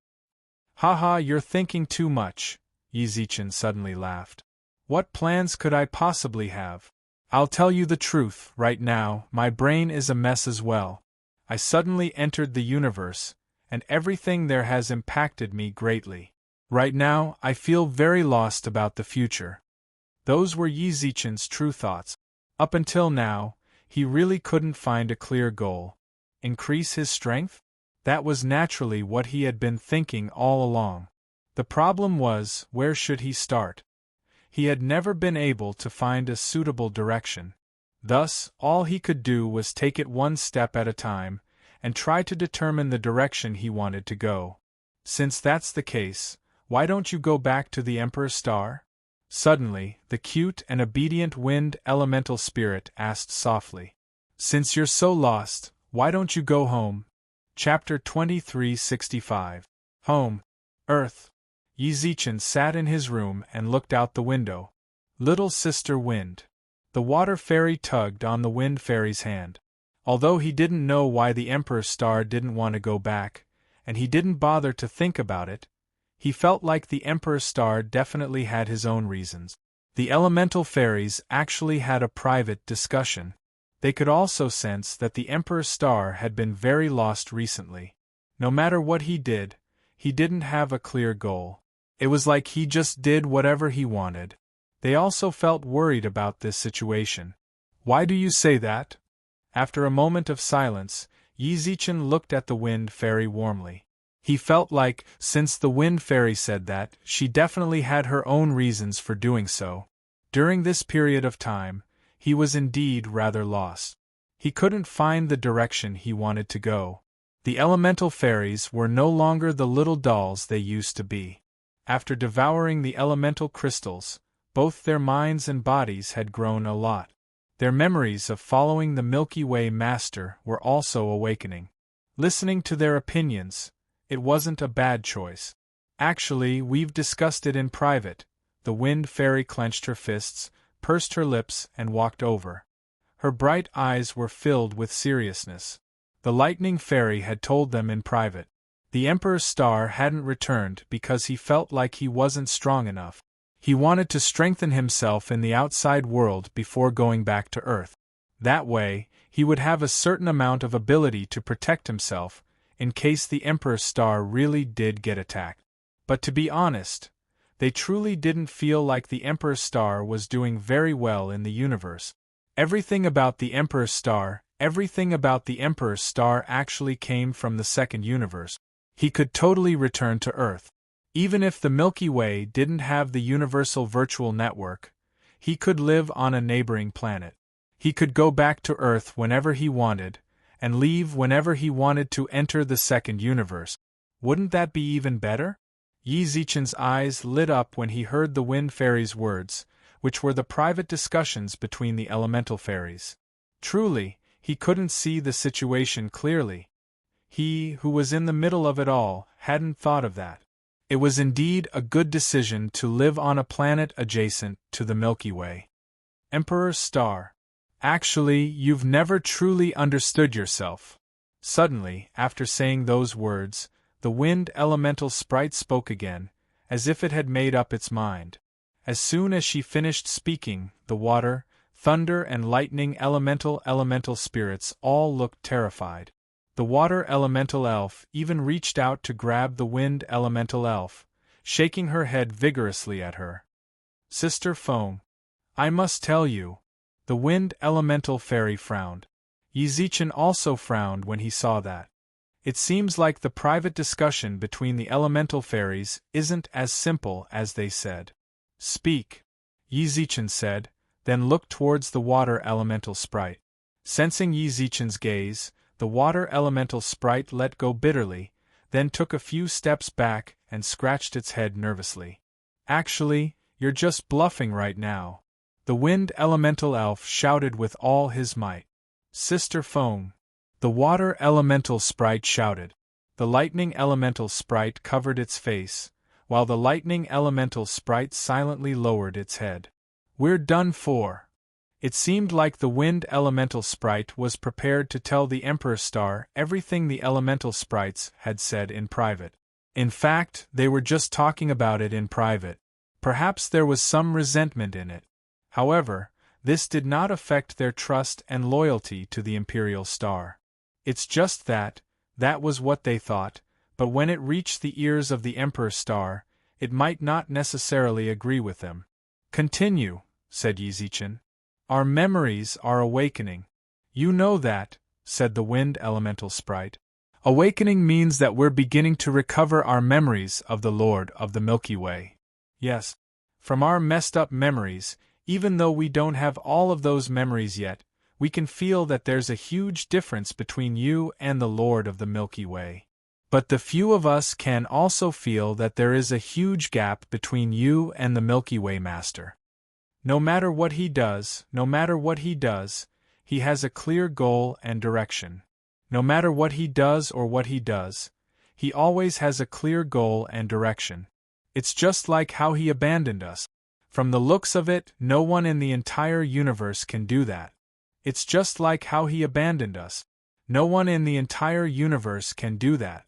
Haha, you're thinking too much, Yi Zichen suddenly laughed. What plans could I possibly have? I'll tell you the truth, right now, my brain is a mess as well. I suddenly entered the universe, and everything there has impacted me greatly. Right now, I feel very lost about the future. Those were Yi Zichen's true thoughts. Up until now, He really couldn't find a clear goal. Increase his strength? That was naturally what he had been thinking all along. The problem was, where should he start? He had never been able to find a suitable direction. Thus, all he could do was take it one step at a time, and try to determine the direction he wanted to go. Since that's the case, why don't you go back to the Emperor's star? Suddenly, the cute and obedient wind elemental spirit asked softly. Since you're so lost, why don't you go home? Chapter 2365. Home. Earth. Yizichin sat in his room and looked out the window. Little Sister Wind. The water fairy tugged on the wind fairy's hand. Although he didn't know why the Emperor's star didn't want to go back, and he didn't bother to think about it, he felt like the Emperor's star definitely had his own reasons. The elemental fairies actually had a private discussion. They could also sense that the Emperor's star had been very lost recently. No matter what he did, he didn't have a clear goal. It was like he just did whatever he wanted. They also felt worried about this situation. Why do you say that? After a moment of silence, Yizichin looked at the wind fairy warmly. He felt like, since the wind fairy said that, she definitely had her own reasons for doing so. During this period of time, he was indeed rather lost. He couldn't find the direction he wanted to go. The elemental fairies were no longer the little dolls they used to be. After devouring the elemental crystals, both their minds and bodies had grown a lot. Their memories of following the Milky Way Master were also awakening. Listening to their opinions, it wasn't a bad choice. Actually, we've discussed it in private. The wind fairy clenched her fists, pursed her lips, and walked over. Her bright eyes were filled with seriousness. The lightning fairy had told them in private. The Emperor's star hadn't returned because he felt like he wasn't strong enough. He wanted to strengthen himself in the outside world before going back to Earth. That way, he would have a certain amount of ability to protect himself, in case the Emperor's star really did get attacked. But to be honest, they truly didn't feel like the Emperor's star was doing very well in the universe. Everything about the Emperor's star actually came from the second universe. He could totally return to Earth. Even if the Milky Way didn't have the universal virtual network, he could live on a neighboring planet. He could go back to Earth whenever he wanted, and leave whenever he wanted to enter the second universe. Wouldn't that be even better? Yizichin's eyes lit up when he heard the wind fairy's words, which were the private discussions between the elemental fairies. Truly, he couldn't see the situation clearly. He, who was in the middle of it all, hadn't thought of that. It was indeed a good decision to live on a planet adjacent to the Milky Way. Emperor's star. Actually, you've never truly understood yourself. Suddenly, after saying those words, the wind elemental sprite spoke again, as if it had made up its mind. As soon as she finished speaking, the water, thunder and lightning elemental spirits all looked terrified. The water elemental elf even reached out to grab the wind elemental elf, shaking her head vigorously at her. Sister Foam. I must tell you. The wind elemental fairy frowned. Yizichin also frowned when he saw that. It seems like the private discussion between the elemental fairies isn't as simple as they said. Speak, Yizichin said, then looked towards the water elemental sprite. Sensing Yizichin's gaze, the water elemental sprite let go bitterly, then took a few steps back and scratched its head nervously. Actually, you're just bluffing right now. The wind elemental elf shouted with all his might. Sister Foam. The water elemental sprite shouted. The lightning elemental sprite covered its face, while the lightning elemental sprite silently lowered its head. We're done for. It seemed like the wind elemental sprite was prepared to tell the Emperor Star everything the elemental sprites had said in private. In fact, they were just talking about it in private. Perhaps there was some resentment in it. However, this did not affect their trust and loyalty to the Imperial Star. It's just that was what they thought, but when it reached the ears of the Emperor Star, it might not necessarily agree with them. Continue, said Yizichin. Our memories are awakening. You know that, said the wind elemental sprite. Awakening means that we're beginning to recover our memories of the Lord of the Milky Way. Yes. From our messed up memories, even though we don't have all of those memories yet, we can feel that there's a huge difference between you and the Lord of the Milky Way. But the few of us can also feel that there is a huge gap between you and the Milky Way Master. No matter what he does, he has a clear goal and direction. No matter what he does or what he does, he always has a clear goal and direction. It's just like how he abandoned us. From the looks of it, no one in the entire universe can do that. It's just like how he abandoned us. No one in the entire universe can do that.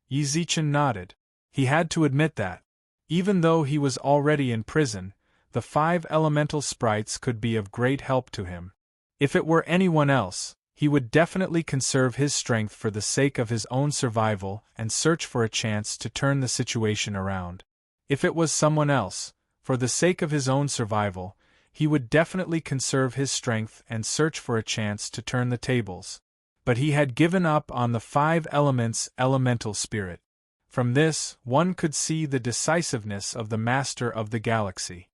Yizichin nodded. He had to admit that. Even though he was already in prison, the 5 elemental sprites could be of great help to him. If it were anyone else, he would definitely conserve his strength for the sake of his own survival and search for a chance to turn the situation around. If it was someone else, for the sake of his own survival, he would definitely conserve his strength and search for a chance to turn the tables. But he had given up on the 5 elements' elemental spirit. From this, one could see the decisiveness of the Master of the Galaxy.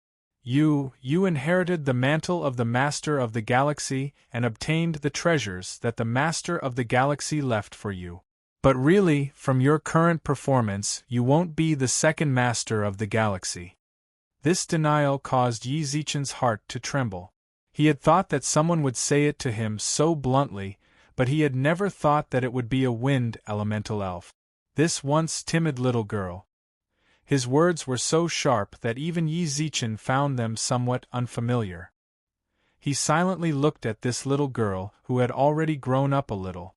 You inherited the mantle of the Master of the Galaxy and obtained the treasures that the Master of the Galaxy left for you. But really, from your current performance, you won't be the second Master of the Galaxy. This denial caused Yizichin's heart to tremble. He had thought that someone would say it to him so bluntly, but he had never thought that it would be a wind elemental elf. This once timid little girl. His words were so sharp that even Yizichin found them somewhat unfamiliar. He silently looked at this little girl who had already grown up a little.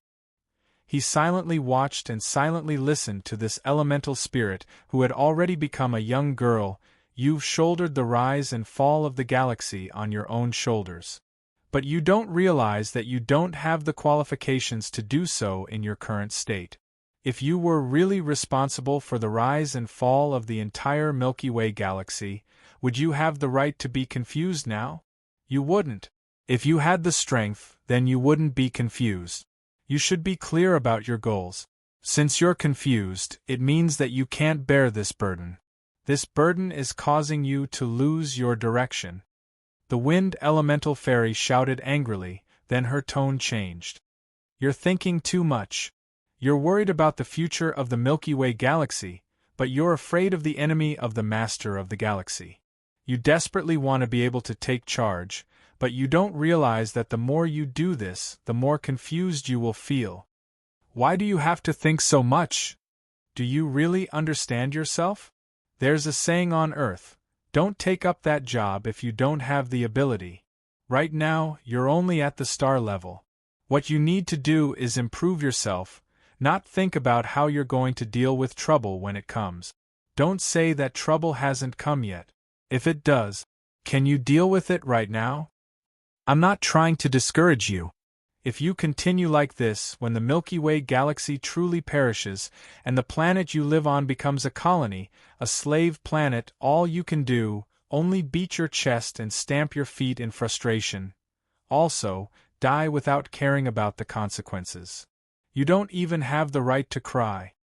He silently watched and silently listened to this elemental spirit who had already become a young girl. You've shouldered the rise and fall of the galaxy on your own shoulders. But you don't realize that you don't have the qualifications to do so in your current state. If you were really responsible for the rise and fall of the entire Milky Way galaxy, would you have the right to be confused now? You wouldn't. If you had the strength, then you wouldn't be confused. You should be clear about your goals. Since you're confused, it means that you can't bear this burden. This burden is causing you to lose your direction. The wind elemental fairy shouted angrily, then her tone changed. You're thinking too much. You're worried about the future of the Milky Way galaxy, but you're afraid of the enemy of the Master of the Galaxy. You desperately want to be able to take charge, but you don't realize that the more you do this, the more confused you will feel. Why do you have to think so much? Do you really understand yourself? There's a saying on Earth, don't take up that job if you don't have the ability. Right now, you're only at the star level. What you need to do is improve yourself, not think about how you're going to deal with trouble when it comes. Don't say that trouble hasn't come yet. If it does, can you deal with it right now? I'm not trying to discourage you. If you continue like this, when the Milky Way galaxy truly perishes and the planet you live on becomes a colony, a slave planet, all you can do, only beat your chest and stamp your feet in frustration. Also, die without caring about the consequences. You don't even have the right to cry.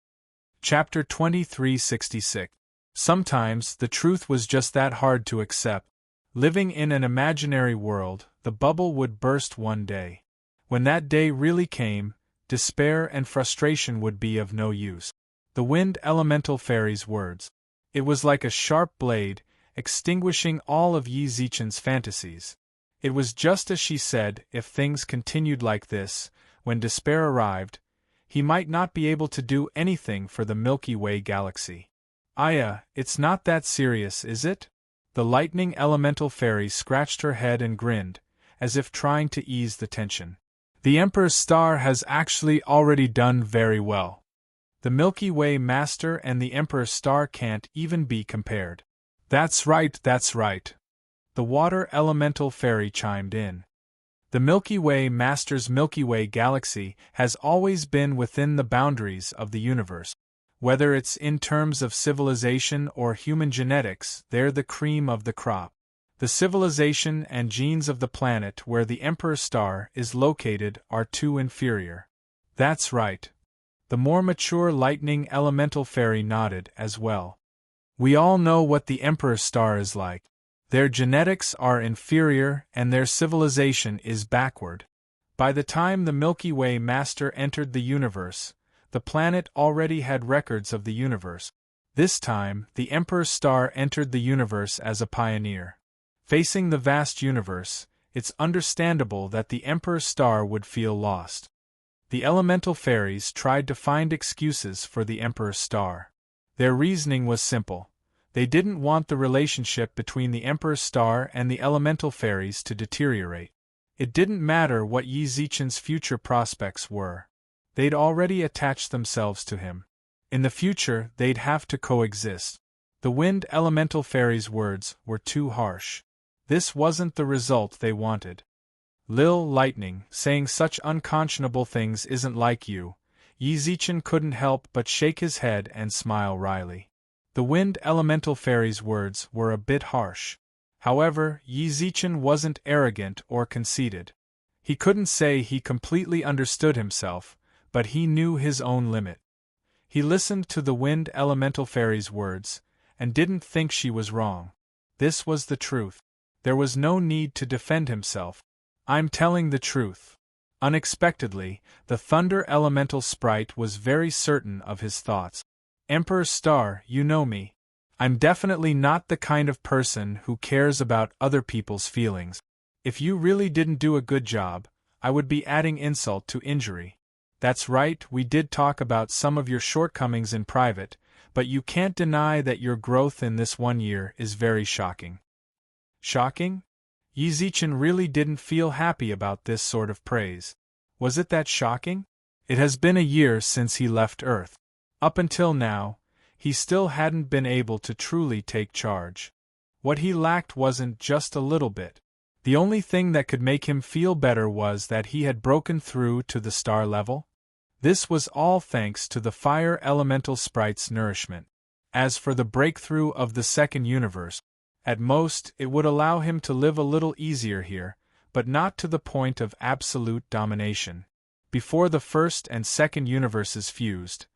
Chapter 2366. Sometimes the truth was just that hard to accept. Living in an imaginary world, the bubble would burst one day. When that day really came, despair and frustration would be of no use. The wind elemental fairy's words. It was like a sharp blade, extinguishing all of Yizichin's fantasies. It was just as she said, if things continued like this, when despair arrived, he might not be able to do anything for the Milky Way galaxy. Aya, it's not that serious, is it? The lightning elemental fairy scratched her head and grinned, as if trying to ease the tension. The Emperor's star has actually already done very well. The Milky Way Master and the Emperor's star can't even be compared. That's right. The water elemental fairy chimed in. The Milky Way Master's Milky Way galaxy has always been within the boundaries of the universe. Whether it's in terms of civilization or human genetics, they're the cream of the crop. The civilization and genes of the planet where the Emperor Star is located are too inferior. That's right. The more mature lightning elemental fairy nodded as well. We all know what the Emperor Star is like. Their genetics are inferior and their civilization is backward. By the time the Milky Way Master entered the universe, the planet already had records of the universe. This time, the Emperor Star entered the universe as a pioneer. Facing the vast universe, it's understandable that the Emperor Star would feel lost. The elemental fairies tried to find excuses for the Emperor Star. Their reasoning was simple. They didn't want the relationship between the Emperor Star and the elemental fairies to deteriorate. It didn't matter what Yi Zichen's future prospects were. They'd already attached themselves to him. In the future, they'd have to coexist. The wind elemental fairies' words were too harsh. This wasn't the result they wanted. Lil Lightning, saying such unconscionable things isn't like you. Yi Zichen couldn't help but shake his head and smile wryly. The wind elemental fairies' words were a bit harsh. However, Yi Zichen wasn't arrogant or conceited. He couldn't say he completely understood himself, but he knew his own limit. He listened to the wind elemental fairy's words, and didn't think she was wrong. This was the truth. There was no need to defend himself. I'm telling the truth. Unexpectedly, the thunder elemental sprite was very certain of his thoughts. Emperor Star, you know me. I'm definitely not the kind of person who cares about other people's feelings. If you really didn't do a good job, I would be adding insult to injury. That's right, we did talk about some of your shortcomings in private, but you can't deny that your growth in this 1 year is very shocking. Shocking? Yi Zichen really didn't feel happy about this sort of praise. Was it that shocking? It has been a year since he left Earth. Up until now, he still hadn't been able to truly take charge. What he lacked wasn't just a little bit. The only thing that could make him feel better was that he had broken through to the star level. This was all thanks to the fire elemental sprite's nourishment. As for the breakthrough of the second universe, at most it would allow him to live a little easier here, but not to the point of absolute domination. Before the first and second universes fused,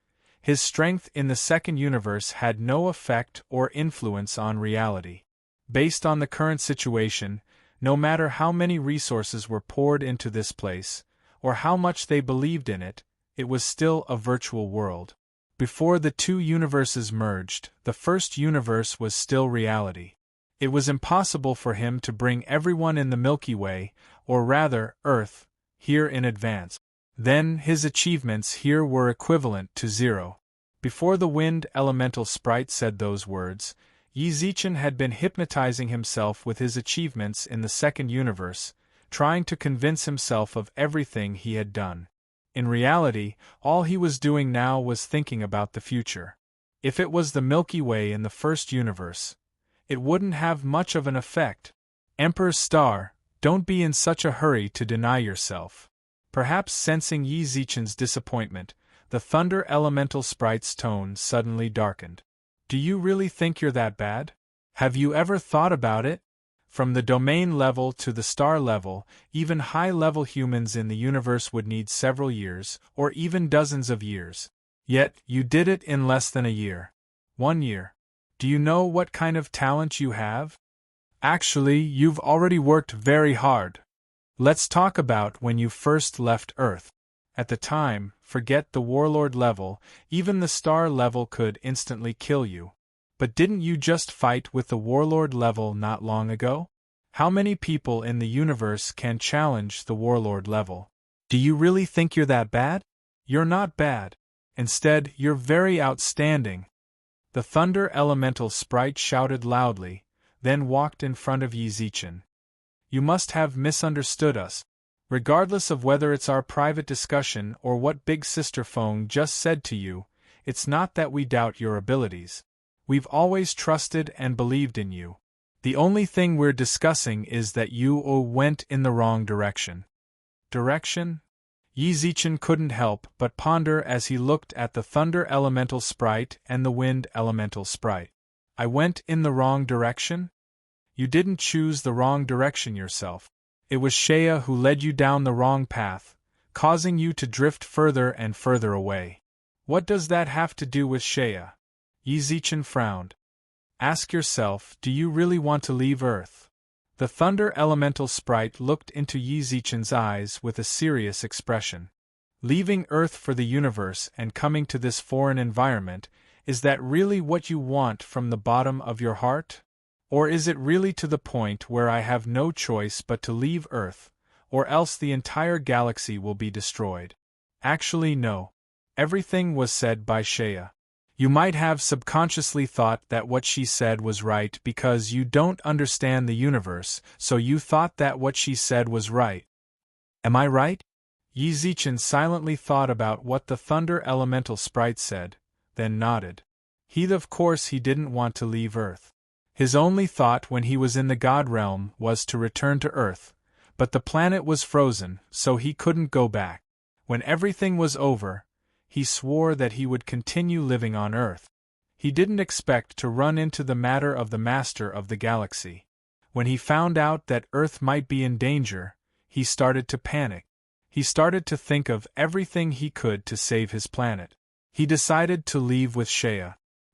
his strength in the second universe had no effect or influence on reality. Based on the current situation, no matter how many resources were poured into this place, or how much they believed in it, it was still a virtual world. Before the two universes merged, the first universe was still reality. It was impossible for him to bring everyone in the Milky Way, or rather, Earth, here in advance. Then his achievements here were equivalent to zero. Before the wind elemental sprite said those words, Yi Zichen had been hypnotizing himself with his achievements in the second universe, trying to convince himself of everything he had done. In reality, all he was doing now was thinking about the future. If it was the Milky Way in the first universe, it wouldn't have much of an effect. Emperor Star, don't be in such a hurry to deny yourself. Perhaps sensing Yi Zichen's disappointment, the thunder elemental sprite's tone suddenly darkened. Do you really think you're that bad? Have you ever thought about it? From the domain level to the star level, even high-level humans in the universe would need several years, or even dozens of years. Yet, you did it in less than a year. 1 year. Do you know what kind of talent you have? Actually, you've already worked very hard. Let's talk about when you first left Earth. At the time, forget the warlord level, even the star level could instantly kill you. But didn't you just fight with the warlord level not long ago? How many people in the universe can challenge the warlord level? Do you really think you're that bad? You're not bad. Instead, you're very outstanding. The thunder elemental sprite shouted loudly, then walked in front of Yi Zichen. You must have misunderstood us. Regardless of whether it's our private discussion or what Big Sister Feng just said to you, it's not that we doubt your abilities. We've always trusted and believed in you. The only thing we're discussing is that you went in the wrong direction. Direction? Yi Zichen couldn't help but ponder as he looked at the thunder elemental sprite and the wind elemental sprite. I went in the wrong direction? You didn't choose the wrong direction yourself. It was Shea who led you down the wrong path, causing you to drift further and further away. What does that have to do with Shea? Yi Zichen frowned. Ask yourself, do you really want to leave Earth? The Thunder Elemental sprite looked into Yi Zichen's eyes with a serious expression. Leaving Earth for the universe and coming to this foreign environment, is that really what you want from the bottom of your heart? Or is it really to the point where I have no choice but to leave Earth, or else the entire galaxy will be destroyed? Actually, no. Everything was said by Shea. You might have subconsciously thought that what she said was right because you don't understand the universe, so you thought that what she said was right. Am I right? Yi Zichen silently thought about what the Thunder Elemental sprite said, then nodded. Of course he didn't want to leave Earth. His only thought when he was in the God Realm was to return to Earth, but the planet was frozen, so he couldn't go back. When everything was over, he swore that he would continue living on Earth. He didn't expect to run into the matter of the Master of the Galaxy. When he found out that Earth might be in danger, he started to panic. He started to think of everything he could to save his planet. He decided to leave with Shea.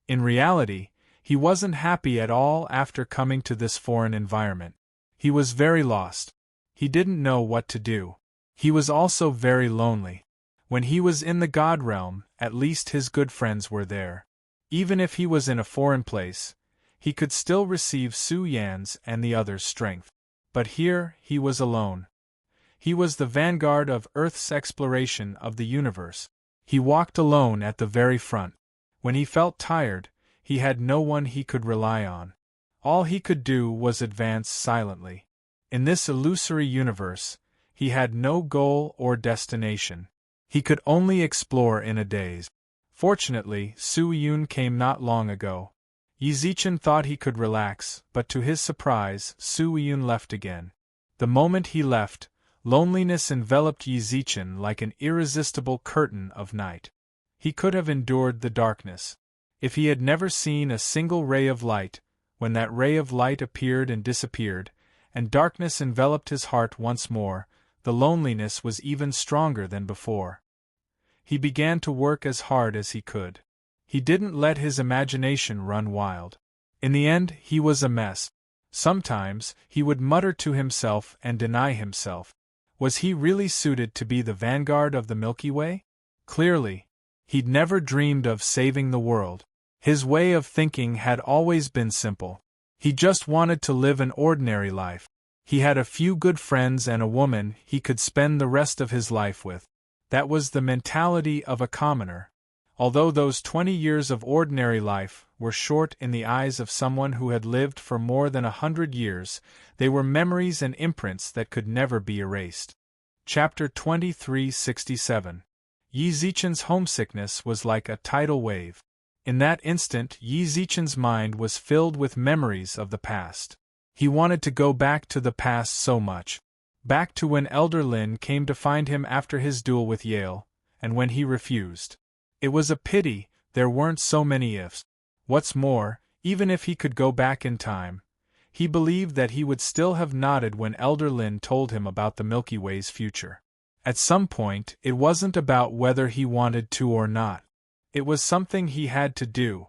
In reality, he wasn't happy at all after coming to this foreign environment. He was very lost. He didn't know what to do. He was also very lonely. When he was in the God Realm, at least his good friends were there. Even if he was in a foreign place, he could still receive Su Yan's and the others' strength. But here, he was alone. He was the vanguard of Earth's exploration of the universe. He walked alone at the very front. When he felt tired, he had no one he could rely on. All he could do was advance silently. In this illusory universe, he had no goal or destination. He could only explore in a daze. Fortunately, Su Yun came not long ago. Yi Zichen thought he could relax, but to his surprise, Su Yun left again. The moment he left, loneliness enveloped Yi Zichen like an irresistible curtain of night. He could have endured the darkness. If he had never seen a single ray of light, when that ray of light appeared and disappeared, and darkness enveloped his heart once more, the loneliness was even stronger than before. He began to work as hard as he could. He didn't let his imagination run wild. In the end, he was a mess. Sometimes, he would mutter to himself and deny himself. Was he really suited to be the vanguard of the Milky Way? Clearly. He'd never dreamed of saving the world. His way of thinking had always been simple. He just wanted to live an ordinary life. He had a few good friends and a woman he could spend the rest of his life with. That was the mentality of a commoner. Although those 20 years of ordinary life were short in the eyes of someone who had lived for more than 100 years, they were memories and imprints that could never be erased. Chapter 2367. Yi Zichen's homesickness was like a tidal wave. In that instant, Yi Zichen's mind was filled with memories of the past. He wanted to go back to the past so much. Back to when Elder Lin came to find him after his duel with Yale, and when he refused. It was a pity there weren't so many ifs. What's more, even if he could go back in time, he believed that he would still have nodded when Elder Lin told him about the Milky Way's future. At some point, it wasn't about whether he wanted to or not. It was something he had to do.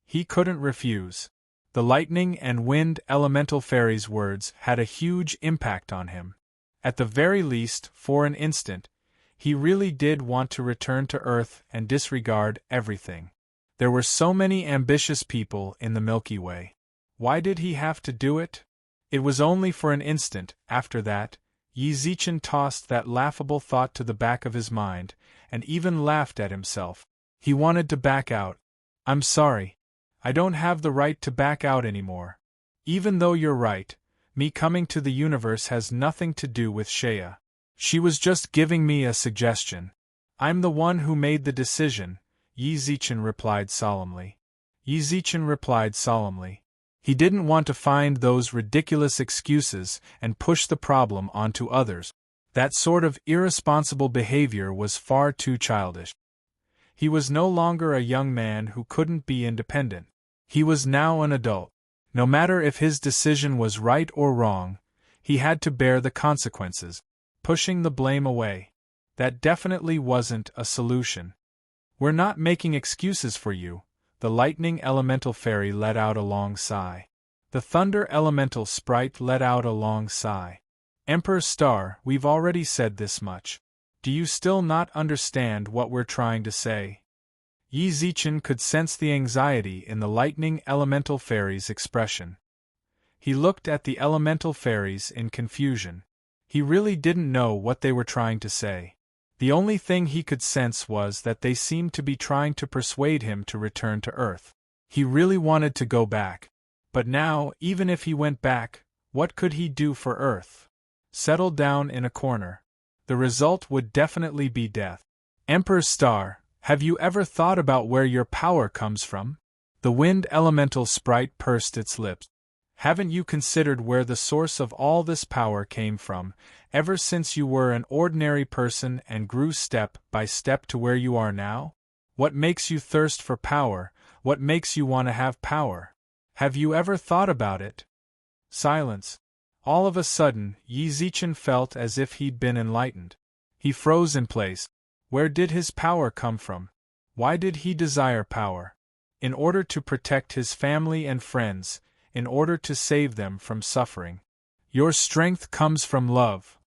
He couldn't refuse. The lightning and wind elemental fairy's words had a huge impact on him. At the very least, for an instant, he really did want to return to Earth and disregard everything. There were so many ambitious people in the Milky Way. Why did he have to do it? It was only for an instant. After that, Yi Zichen tossed that laughable thought to the back of his mind, and even laughed at himself. He wanted to back out. I'm sorry. I don't have the right to back out anymore. Even though you're right, me coming to the universe has nothing to do with Shea. She was just giving me a suggestion. I'm the one who made the decision, Yi Zichen replied solemnly. He didn't want to find those ridiculous excuses and push the problem onto others. That sort of irresponsible behavior was far too childish. He was no longer a young man who couldn't be independent. He was now an adult. No matter if his decision was right or wrong, he had to bear the consequences. Pushing the blame away. That definitely wasn't a solution. We're not making excuses for you, the lightning elemental fairy let out a long sigh. The thunder elemental sprite let out a long sigh. Emperor Star, we've already said this much. Do you still not understand what we're trying to say? Yi Zichen could sense the anxiety in the lightning elemental fairy's expression. He looked at the elemental fairies in confusion. He really didn't know what they were trying to say. The only thing he could sense was that they seemed to be trying to persuade him to return to Earth. He really wanted to go back. But now, even if he went back, what could he do for Earth? Settle down in a corner. The result would definitely be death. Emperor Star, have you ever thought about where your power comes from? The wind elemental sprite pursed its lips. Haven't you considered where the source of all this power came from, ever since you were an ordinary person and grew step by step to where you are now? What makes you thirst for power? What makes you want to have power? Have you ever thought about it? Silence. All of a sudden, Yi Zichen felt as if he'd been enlightened. He froze in place. Where did his power come from? Why did he desire power? In order to protect his family and friends, in order to save them from suffering. Your strength comes from love.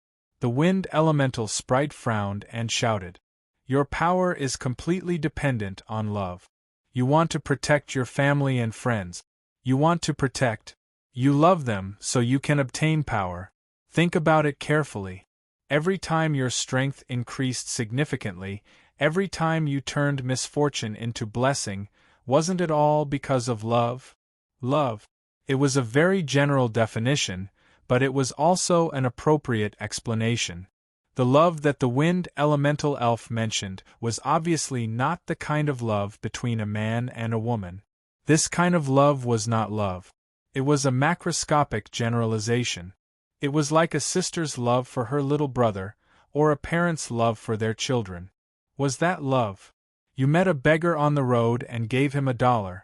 The wind elemental sprite frowned and shouted. Your power is completely dependent on love. You want to protect your family and friends. You want to protect. You love them so you can obtain power. Think about it carefully. Every time your strength increased significantly, every time you turned misfortune into blessing, wasn't it all because of love? Love. It was a very general definition, but it was also an appropriate explanation. The love that the wind elemental elf mentioned was obviously not the kind of love between a man and a woman. This kind of love was not love. It was a macroscopic generalization. It was like a sister's love for her little brother, or a parent's love for their children. Was that love? You met a beggar on the road and gave him $1.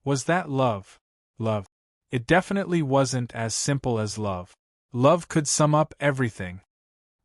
Was that love? Love. It definitely wasn't as simple as love. Love could sum up everything.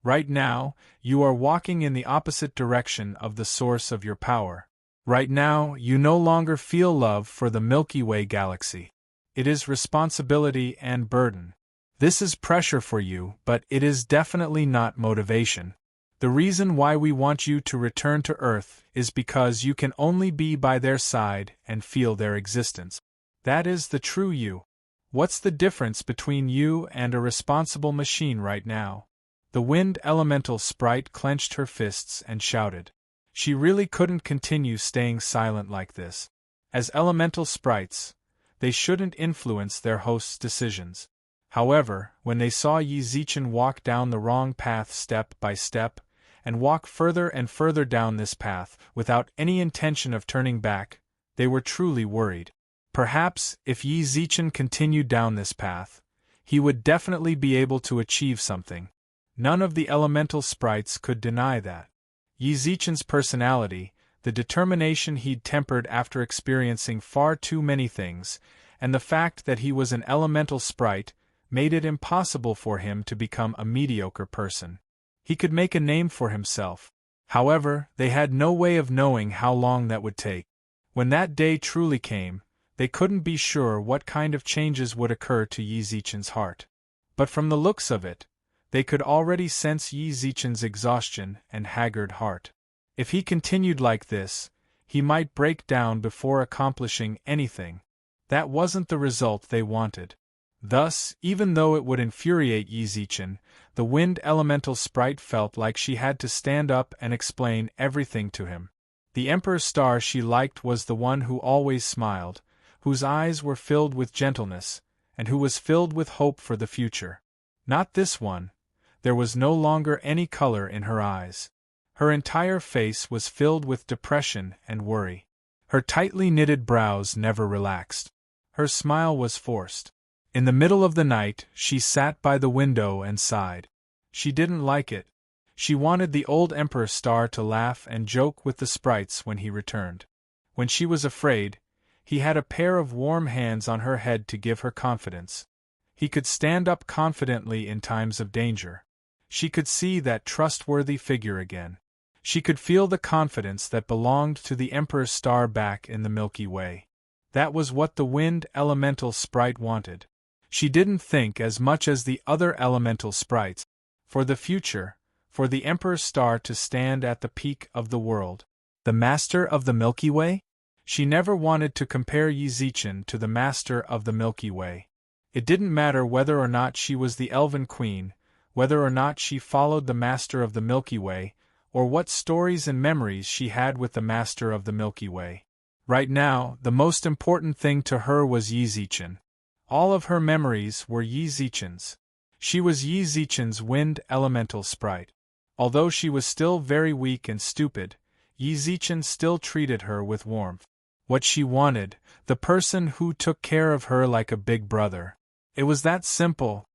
Right now, you are walking in the opposite direction of the source of your power. Right now, you no longer feel love for the Milky Way galaxy. It is responsibility and burden. This is pressure for you, but it is definitely not motivation. The reason why we want you to return to Earth is because you can only be by their side and feel their existence. That is the true you. What's the difference between you and a responsible machine right now? The wind elemental sprite clenched her fists and shouted. She really couldn't continue staying silent like this. As elemental sprites, they shouldn't influence their host's decisions. However, when they saw Yi Zichen walk down the wrong path step by step, and walk further and further down this path without any intention of turning back, they were truly worried. Perhaps, if Yi Zichen continued down this path, he would definitely be able to achieve something. None of the elemental sprites could deny that. Yi Zichen's personality, the determination he'd tempered after experiencing far too many things, and the fact that he was an elemental sprite, made it impossible for him to become a mediocre person. He could make a name for himself. However, they had no way of knowing how long that would take. When that day truly came, they couldn't be sure what kind of changes would occur to Yi Zichen's heart. But from the looks of it, they could already sense Yi Zichen's exhaustion and haggard heart. If he continued like this, he might break down before accomplishing anything. That wasn't the result they wanted. Thus, even though it would infuriate Yi Zichen, the wind elemental sprite felt like she had to stand up and explain everything to him. The Emperor Star she liked was the one who always smiled, whose eyes were filled with gentleness, and who was filled with hope for the future. Not this one. There was no longer any color in her eyes. Her entire face was filled with depression and worry. Her tightly knitted brows never relaxed. Her smile was forced. In the middle of the night, she sat by the window and sighed. She didn't like it. She wanted the old Emperor Star to laugh and joke with the sprites when he returned. When she was afraid, He had a pair of warm hands on her head to give her confidence. He could stand up confidently in times of danger. She could see that trustworthy figure again. She could feel the confidence that belonged to the Emperor's star back in the Milky Way. That was what the wind elemental sprite wanted. She didn't think as much as the other elemental sprites. For the future, for the Emperor's star to stand at the peak of the world. The Master of the Milky Way? She never wanted to compare Yi Zichen to the Master of the Milky Way. It didn't matter whether or not she was the Elven Queen, whether or not she followed the Master of the Milky Way, or what stories and memories she had with the Master of the Milky Way. Right now, the most important thing to her was Yi Zichen. All of her memories were Yi Zichen's. She was Yi Zichen's wind elemental sprite. Although she was still very weak and stupid, Yi Zichen still treated her with warmth. What she wanted, the person who took care of her like a big brother. It was that simple,